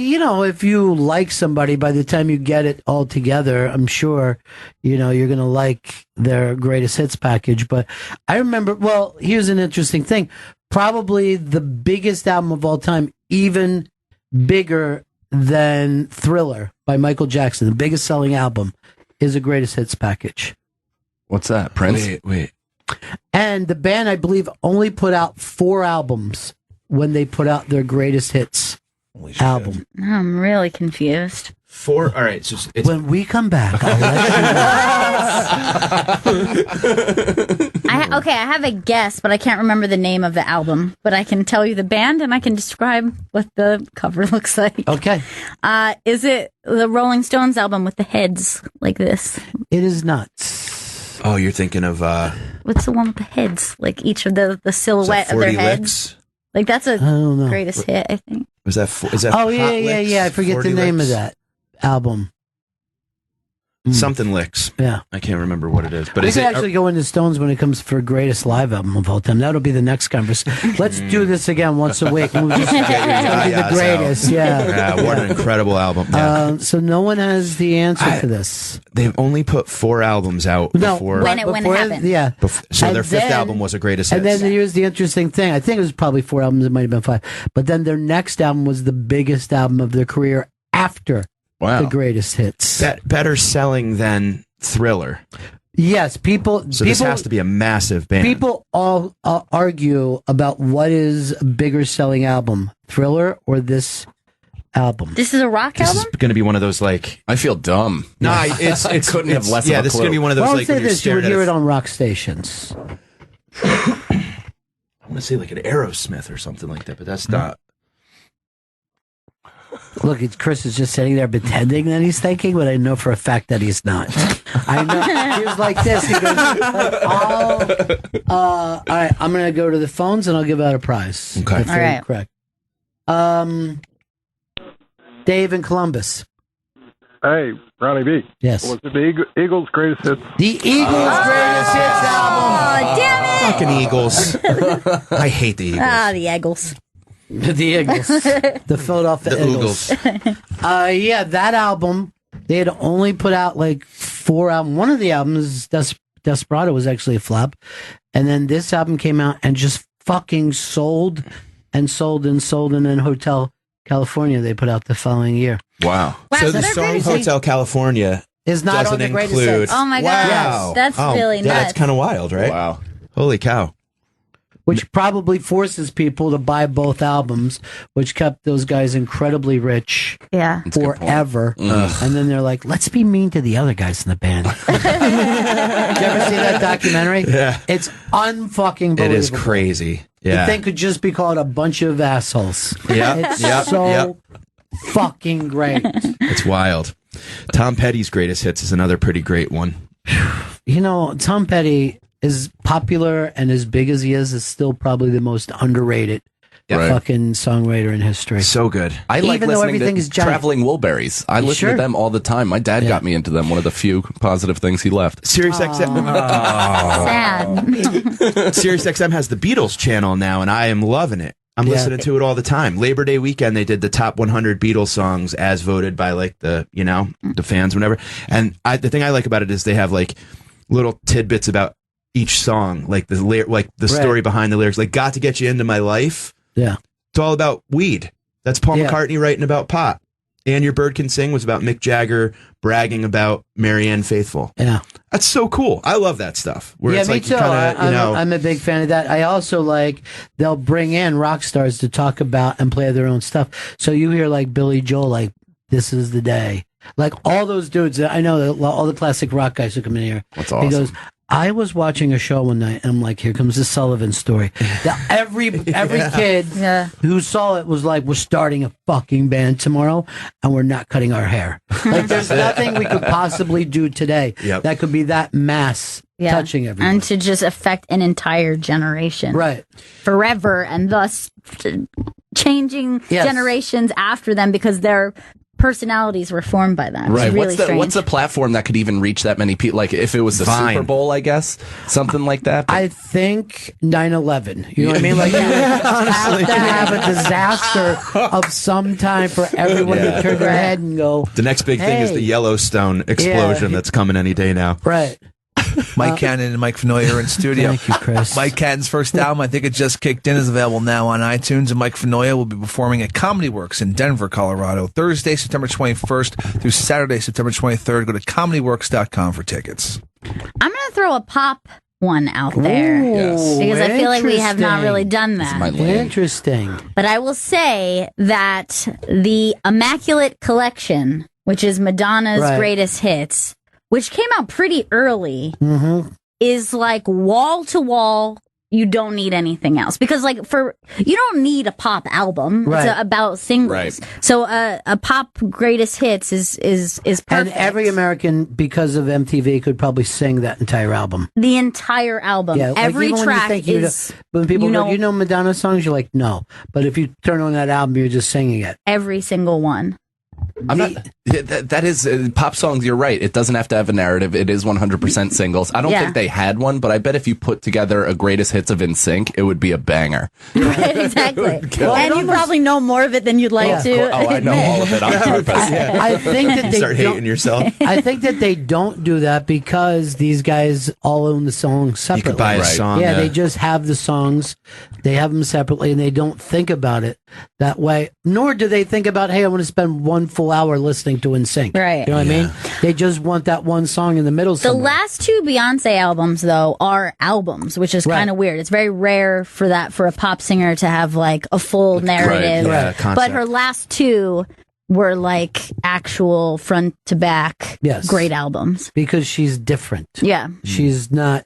you like somebody, by the time you get it all together, I'm sure, you know, you're going to like their greatest hits package. But I remember, well, here's an interesting thing. Probably the biggest album of all time, even bigger than Thriller by Michael Jackson, the biggest selling album, is a greatest hits package. What's that, Prince? wait. And the band, I believe, only put out 4 albums when they put out their greatest hits album. I'm really confused. 4. All right. So it's When we come back, I'll let you know. Okay, I have a guess, but I can't remember the name of the album. But I can tell you the band, and I can describe what the cover looks like. Okay. Is it the Rolling Stones album with the heads like this? It is not. Oh, you're thinking of What's the one with the heads? Like each of the silhouette of their 40 heads. Licks? Like that's a don't know. greatest hit, I think. Is that Oh, Hot yeah. Licks? I forget the 40 name Licks? of that album. Something Licks. Yeah. I can't remember what it is. But We is could it actually go into Stones when it comes for greatest live album of all time. That'll be the next conversation. Let's do this again once a week. We'll just Get your be the yayas greatest. out. Yeah. What an incredible album. Yeah. So no one has the answer to this. They've only put 4 albums out before. When it happened. Yeah. So And their 5th then- album was a greatest And hits. then here's the interesting thing. I think it was probably 4 albums. It might have been 5. But then their next album was the biggest album of their career after the greatest hits. Better selling than Thriller. Yes, people. So this has to be a massive band. People all argue about what is a bigger selling album, Thriller or this album. This is a rock This album? is going to be one of those like. I feel dumb. No, it's couldn't have less. Yeah, of a this is clue. going to be one of those Well, I'll like. say when you're this: you would staring at hear a- it on rock stations. I want to say like an Aerosmith or something like that, but that's not. Look, Chris is just sitting there pretending that he's thinking, but I know for a fact that he's not. I know. He was like this. He goes, all right, I'm going to go to the phones and I'll give out a prize. Okay. If All you're right. correct. Dave in Columbus. Hey, Ronnie B. Yes. Was it the Eagles' greatest hits? The Eagles' greatest hits album. Oh, damn it! Fucking Eagles. I hate the Eagles. Ah, the Eagles. The Eagles. The Philadelphia The Eagles. Yeah, that album, they had only put out like 4 albums. One of the albums, Desperado, was actually a flop. And then this album came out and just fucking sold and sold and sold. And then Hotel California, they put out the following year. Wow. Wow, So so the they're song greatest Hotel California Is not doesn't on the greatest include. hits. Oh my gosh, that's really yeah, nuts. that's kind of wild, right? Wow. Holy cow. Which probably forces people to buy both albums, which kept those guys incredibly rich Yeah. forever. And then they're like, let's be mean to the other guys in the band. Did you ever see that documentary? Yeah. It's unfucking It believable. is crazy. The Yeah. thing could just be called a bunch of assholes. Yeah. It's Yep. so Yep. fucking great. It's wild. Tom Petty's greatest hits is another pretty great one. You know, Tom Petty, as popular and as big as he is still probably the most underrated Right. fucking songwriter in history. So good. I like Even though listening everything to is giant. Traveling Wilburys. I listen Sure. to them all the time. My dad got me into them. One of the few positive things he left. Sirius XM. Sad. Sirius XM has the Beatles channel now, and I am loving it. I'm Yeah. listening to it all the time. Labor Day weekend, they did the top 100 Beatles songs as voted by like the fans, whatever. And the thing I like about it is they have like little tidbits about each song, like the story behind the lyrics. Like "Got to Get You Into My Life." Yeah, it's all about weed. That's Paul McCartney writing about pot. And Your Bird Can Sing was about Mick Jagger bragging about Marianne Faithfull. Yeah. That's so cool. I love that stuff. Where Yeah, it's me like too. I'm a big fan of that. I also like they'll bring in rock stars to talk about and play their own stuff. So you hear like Billy Joel, like "This Is the Day," like all those dudes. I know all the classic rock guys who come in here. That's He awesome. goes, I was watching a show one night, and I'm like, here comes the Sullivan story. Every kid who saw it was like, we're starting a fucking band tomorrow, and we're not cutting our hair. Like, there's nothing we could possibly do today that could be that mass touching everyone. And to just affect an entire generation. Right. Forever, and thus changing Yes. generations after them because their personalities were formed by that. Right. It's really strange. What's the platform that could even reach that many people? Like if it was the Vine. Super Bowl, I guess, something like that. But I think 9/11. You know what I mean? Like you have to have a disaster of some time for everyone to turn their head and go. The next big thing is Hey. the Yellowstone explosion that's coming any day now. Right. Mike Cannon and Mike Finoia are in studio. Thank you, Chris. Mike Cannon's first album, I think it just kicked in, is available now on iTunes. And Mike Finoia will be performing at Comedy Works in Denver, Colorado, Thursday, September 21st through Saturday, September 23rd. Go to comedyworks.com for tickets. I'm going to throw a pop one out there. Ooh, Because I feel like we have not interesting. really done that. Interesting. But I will say that the Immaculate Collection, which is Madonna's Right. greatest hits, which came out pretty early, Mm-hmm. is like wall to wall. You don't need anything else because, like, you don't need a pop album. Right. It's about singles. Right. So a pop greatest hits is perfect. And every American, because of MTV, could probably sing that entire album. The entire album, Yeah, like, every even track when you is. when people you go, know- you know Madonna songs, you're like, no. But if you turn on that album, you're just singing it. Every single one. I'm not. That is pop songs. You're right. It doesn't have to have a narrative. It is 100% singles. I don't Yeah. think they had one, but I bet if you put together a greatest hits of NSYNC, it would be a banger. Right, exactly. kill. And you probably know more of it than you'd like to. Oh, I know all of it on purpose. I think that they Start hating don't- yourself. I think that they don't do that because these guys all own the songs separately. You could buy a song. Yeah, they just have the songs. They have them separately, and they don't think about it that way. Nor do they think about, hey, I want to spend 1 full hour listening to NSYNC. Right. You know what I mean? They just want that one song in the middle. The somewhere. last 2 Beyonce albums, though, are albums, which is kind of weird. It's very rare for a pop singer to have like a full narrative. Yeah, But concept. her last 2 were like actual front to back great albums. Because she's different. Yeah. She's not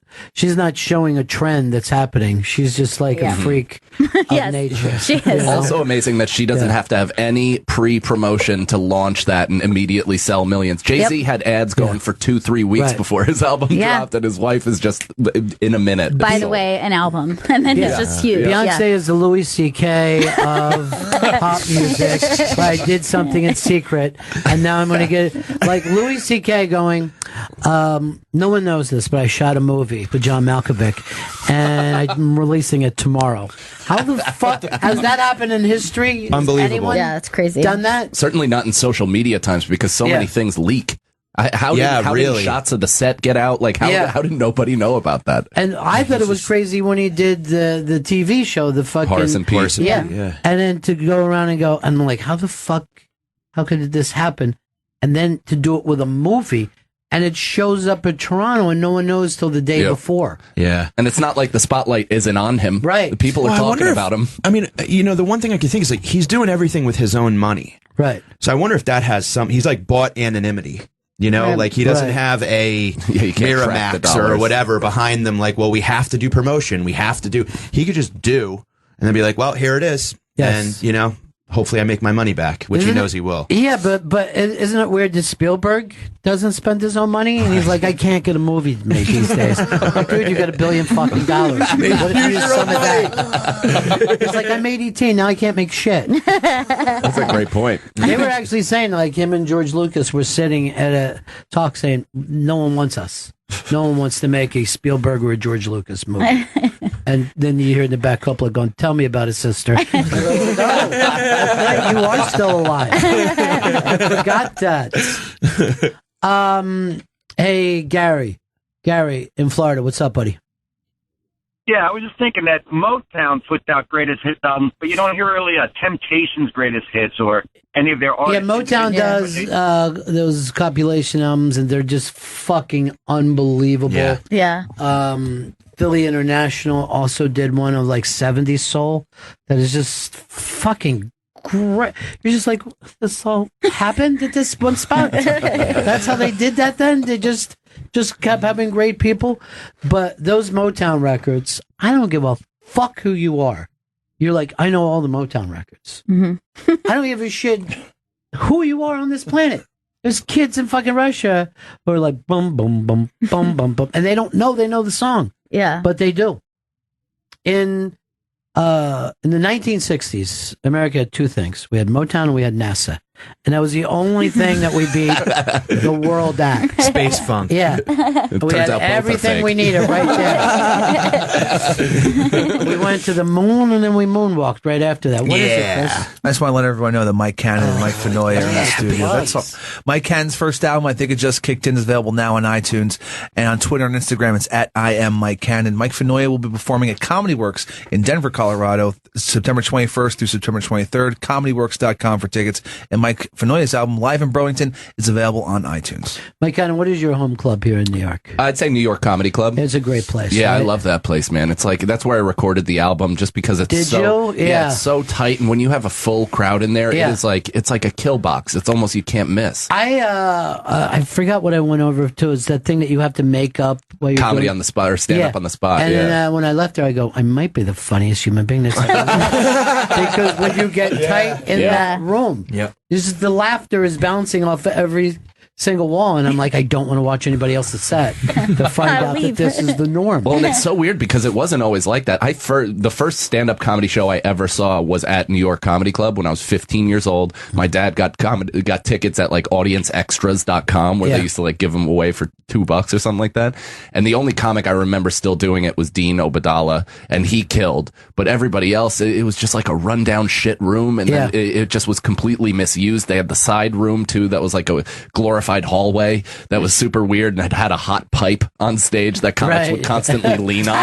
showing a trend that's happening. She's just like a freak of nature. She is. You know? Also amazing that she doesn't have to have any pre-promotion to launch that and immediately sell millions. Jay-Z had ads going for 2-3 weeks before his album dropped, and his wife is just in a minute. By the way, an album. And then it's just huge. Beyonce is the Louis C.K. of pop music. But I did something in secret, and now I'm going to get like Louis C.K. going. No one knows this, but I shot a movie with John Malkovich, and I'm releasing it tomorrow. How the fuck has that happened in history? Has Unbelievable. anyone Yeah, it's crazy. done that? Certainly not in social media times because so many things leak. How did shots of the set get out? Like, how did nobody know about that? And I thought it was crazy when he did the TV show, the fucking Horace and Pete. Yeah. And then to go around and go, I'm like, how could this happen? And then to do it with a movie, and it shows up in Toronto, and no one knows till the day before. Yeah. And it's not like the spotlight isn't on him. Right. The people Well, are I talking wonder about him. I mean, the one thing I can think is like he's doing everything with his own money. Right. So I wonder if that has some. He's like bought anonymity. You know, Right. like he doesn't Right. have a you can't track the Miramax or dollars. whatever behind them. Like, well, we have to do promotion. We have to do. He could just do and then be like, well, here it is. Yes. And, hopefully I make my money back, which he Isn't knows he will. Yeah, but isn't it weird that Spielberg doesn't spend his own money? And he's like, I can't get a movie made these days. Like, dude, you got $1 billion fucking dollars. What if you use some of that? He's like, I made E.T., now I can't make shit. That's a great point. They were actually saying, like, him and George Lucas were sitting at a talk saying, no one wants us. No one wants to make a Spielberg or a George Lucas movie. And then you hear in the back couple going, tell me about it, sister. Like, no, you are still alive. I forgot that. Hey, Gary in Florida. What's up, buddy? Yeah, I was just thinking that Motown puts out greatest hits albums, but you don't hear really Temptations' greatest hits or any of their artists. Yeah, Motown does those compilation albums, and they're just fucking unbelievable. Yeah. Philly International also did one of like 70s soul that is just fucking great. You're just like, this all happened at this one spot. That's how they did that then? They just kept having great people. But those Motown records, I don't give a fuck who you are. You're like, I know all the Motown records. Mm-hmm. I don't give a shit who you are on this planet. There's kids in fucking Russia who are like, bum, bum, bum, bum, bum, bum. And they don't know they know the song. Yeah. But they do. In the 1960s, America had two things. We had Motown and we had NASA. And that was the only thing that we beat the world at. Space funk. Yeah. It We turns had out both are everything fake. we needed right there. We went to the moon and then we moonwalked right after that. What is it, Chris? I just want to let everyone know that Mike Cannon and Mike Finoia are in the studio. That's all. Mike Cannon's first album, I think it just kicked in, is available now on iTunes. And on Twitter and Instagram, it's at I am Mike Cannon. Mike Finoia will be performing at Comedy Works in Denver, Colorado, September 21st through September 23rd. ComedyWorks.com for tickets. And Mike Mike Finoia's album Live in Burlington is available on iTunes. Mike Cannon, what is your home club here in New York? I'd say New York Comedy Club. It's a great place. Yeah, right? I love that place, man. It's like that's where I recorded the album, just because it's Did so you? Yeah. it's so tight, and when you have a full crowd in there, Yeah. it is like it's like a kill box. It's almost you can't miss. I forgot what I went over to. It's that thing that you have to make up while you're Comedy doing- on the spot or stand up on the spot. And yeah. then when I left there, I go, I might be the funniest human being that's ever because when you get tight in that room, this is the laughter is bouncing off every single wall, and I'm like, I don't want to watch anybody else's set to find out that this is the norm. Well, and it's so weird because it wasn't always like that. The first stand-up comedy show I ever saw was at New York Comedy Club when I was 15 years old. My dad got tickets at like audienceextras.com where they used to like give them away for $2 or something like that. And the only comic I remember still doing it was Dean Obadala, and he killed. But everybody else, it was just like a rundown shit room, and then it just was completely misused. They had the side room too that was like a glorified hallway that was super weird, and it had a hot pipe on stage that comics would constantly lean on.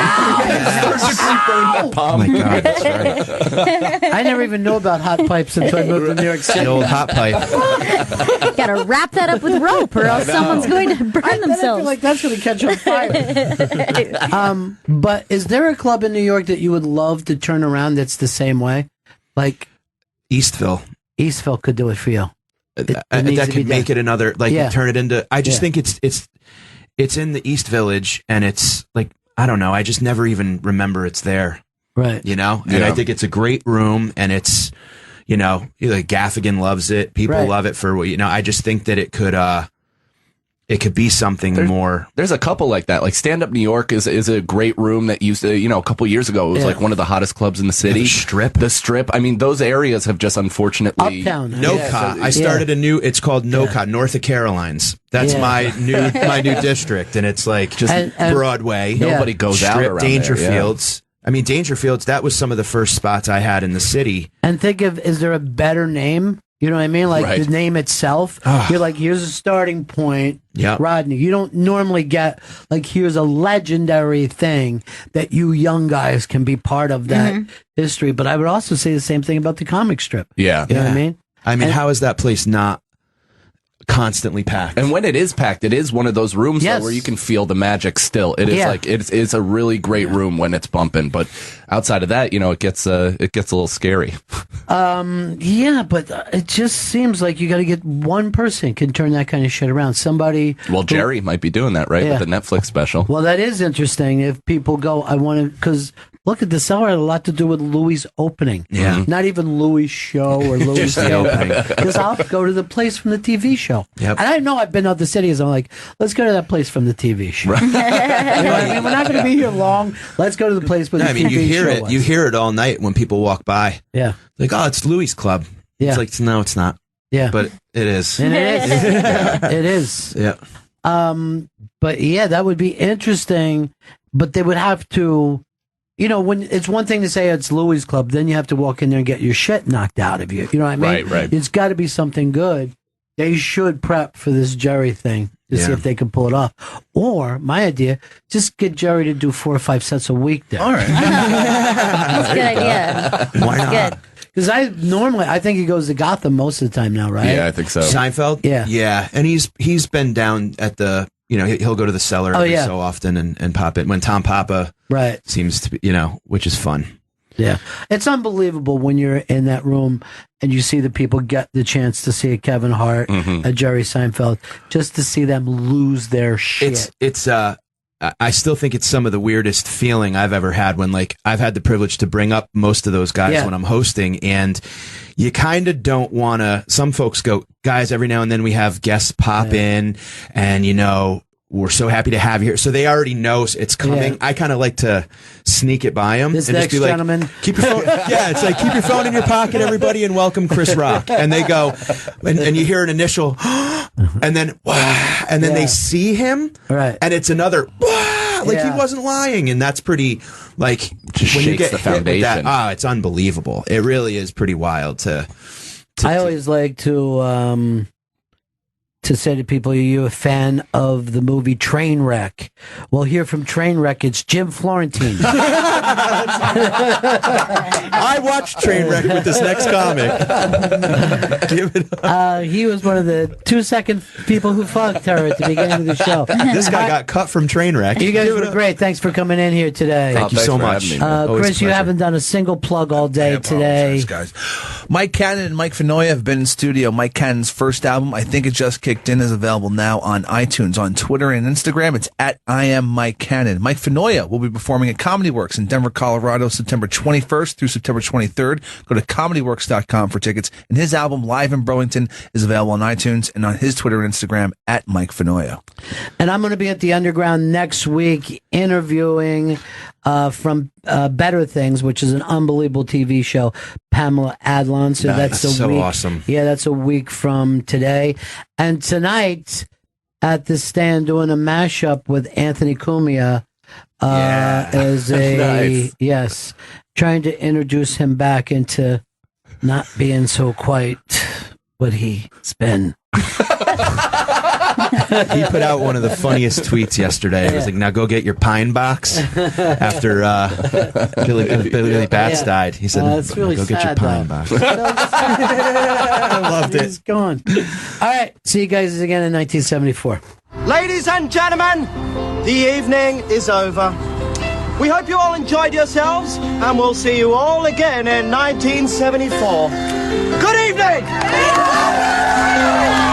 Oh my God, that's right. I never even knew about hot pipes until I moved to New York City. The old hot pipe. Gotta wrap that up with rope, or else someone's going to burn themselves. I feel like that's going to catch on fire. But is there a club in New York that you would love to turn around that's the same way? Like Eastville. Eastville could do it for you. That could make it another, like, turn it into, I just think it's in the East Village, and it's like, I don't know, I just never even remember it's there. Right. You know? And I think it's a great room, and it's, you know, like Gaffigan loves it. People love it for, you know, I just think that it could be something more. There's a couple like that. Like Stand Up New York is a great room that used to, you know, a couple years ago, it was like one of the hottest clubs in the city. The Strip. I mean, those areas have just unfortunately. Uptown. NoCa. I started it's called NoCa, North of Carolines. That's my new district, and it's like just and Broadway. Nobody goes out around Dangerfields. I mean, Dangerfields, that was some of the first spots I had in the city. And think of, is there a better name? You know what I mean? Like the name itself. You're like, here's a starting point. Yeah. Rodney, you don't normally get, like, here's a legendary thing that you young guys can be part of that history. But I would also say the same thing about the comic strip. Yeah. You know what I mean? I mean, how is that place not constantly packed? And when it is packed, it is one of those rooms though, where you can feel the magic still. It is like it's a really great room when it's bumping, but outside of that, you know, it gets a little scary. Yeah, but it just seems like you got to get one person can turn that kind of shit around. Somebody. Well, Jerry might be doing that, right? Yeah. With the Netflix special. Well, that is interesting. If people go, I want to, because look at the Cellar had a lot to do with Louis' opening. Yeah. Not even Louis' show or Louis' Just the opening. Because I'll go to the place from the TV show. Yep. And I know I've been out the cities. I'm like, let's go to that place from the TV show. Right. You know what I mean? We're not going to be here long. Let's go to the place where the TV you hear show it. was. You hear it all night when people walk by. Yeah. Like, oh, it's Louis' Club. Yeah. It's like, no, it's not. Yeah. But it is. And it is. It is. Yeah. But yeah, that would be interesting. But they would have to, you know, when it's one thing to say it's Louis' Club, then you have to walk in there and get your shit knocked out of you. You know what I mean? Right. It's got to be something good. They should prep for this Jerry thing to see if they can pull it off. Or my idea, just get Jerry to do 4 or 5 sets a week there. All right. That's a good idea. Why not? Good. Because I think he goes to Gotham most of the time now, right? Yeah, I think so. Seinfeld? Yeah. Yeah. And he's been down at the, you know, he'll go to the Cellar every so often and pop it. When Tom Papa seems to be, you know, which is fun. Yeah. It's unbelievable when you're in that room and you see the people get the chance to see a Kevin Hart, a Jerry Seinfeld, just to see them lose their shit. It's I still think it's some of the weirdest feeling I've ever had when, like, I've had the privilege to bring up most of those guys when I'm hosting, and you kind of don't want to, some folks go, guys, every now and then we have guests pop in and, you know, we're so happy to have you here. So they already know it's coming. I kind of like to sneak it by them. This and next just be like, gentleman. keep your phone. It's like, keep your phone in your pocket, everybody, and welcome Chris Rock. And they go, and you hear an initial, and then, and then they see him. Right. And it's another, like he wasn't lying. And that's pretty, like, Just when you shakes get the hit with foundation. that, it's unbelievable. It really is pretty wild to I always like to to say to people, are you a fan of the movie Trainwreck? Well, here from Trainwreck, it's Jim Florentine. I watched Trainwreck with this next comic. Give it up. He was one of the 2-second people who fucked her at the beginning of the show. This guy got cut from Trainwreck. You guys were great. Thanks for coming in here today. Thank you so much. Chris, you haven't done a single plug all day today. Guys. Mike Cannon and Mike Finoia have been in studio. Mike Cannon's first album, I Think It Just Kicked In, is available now on iTunes. On Twitter and Instagram, it's at I Am Mike Cannon. Mike Finoia will be performing at Comedy Works in Denver, Colorado, September 21st through September 23rd. Go to comedyworks.com for tickets. And his album, Live in Burlington, is available on iTunes and on his Twitter and Instagram, at Mike Finoia. And I'm going to be at the Underground next week interviewing from Better Things, which is an unbelievable TV show, Pamela Adlon. So that's a week. Awesome. Yeah, that's a week from today. And tonight at the Stand doing a mashup with Anthony Cumia as a Nice. trying to introduce him back into not being so quite what he's been. He put out one of the funniest tweets yesterday. It was like, now go get your pine box after Billy Bats died. He said, that's really go get your sad, pine though. box. I loved it. He's gone. All right. See you guys again in 1974. Ladies and gentlemen, the evening is over. We hope you all enjoyed yourselves, and we'll see you all again in 1974. Good evening!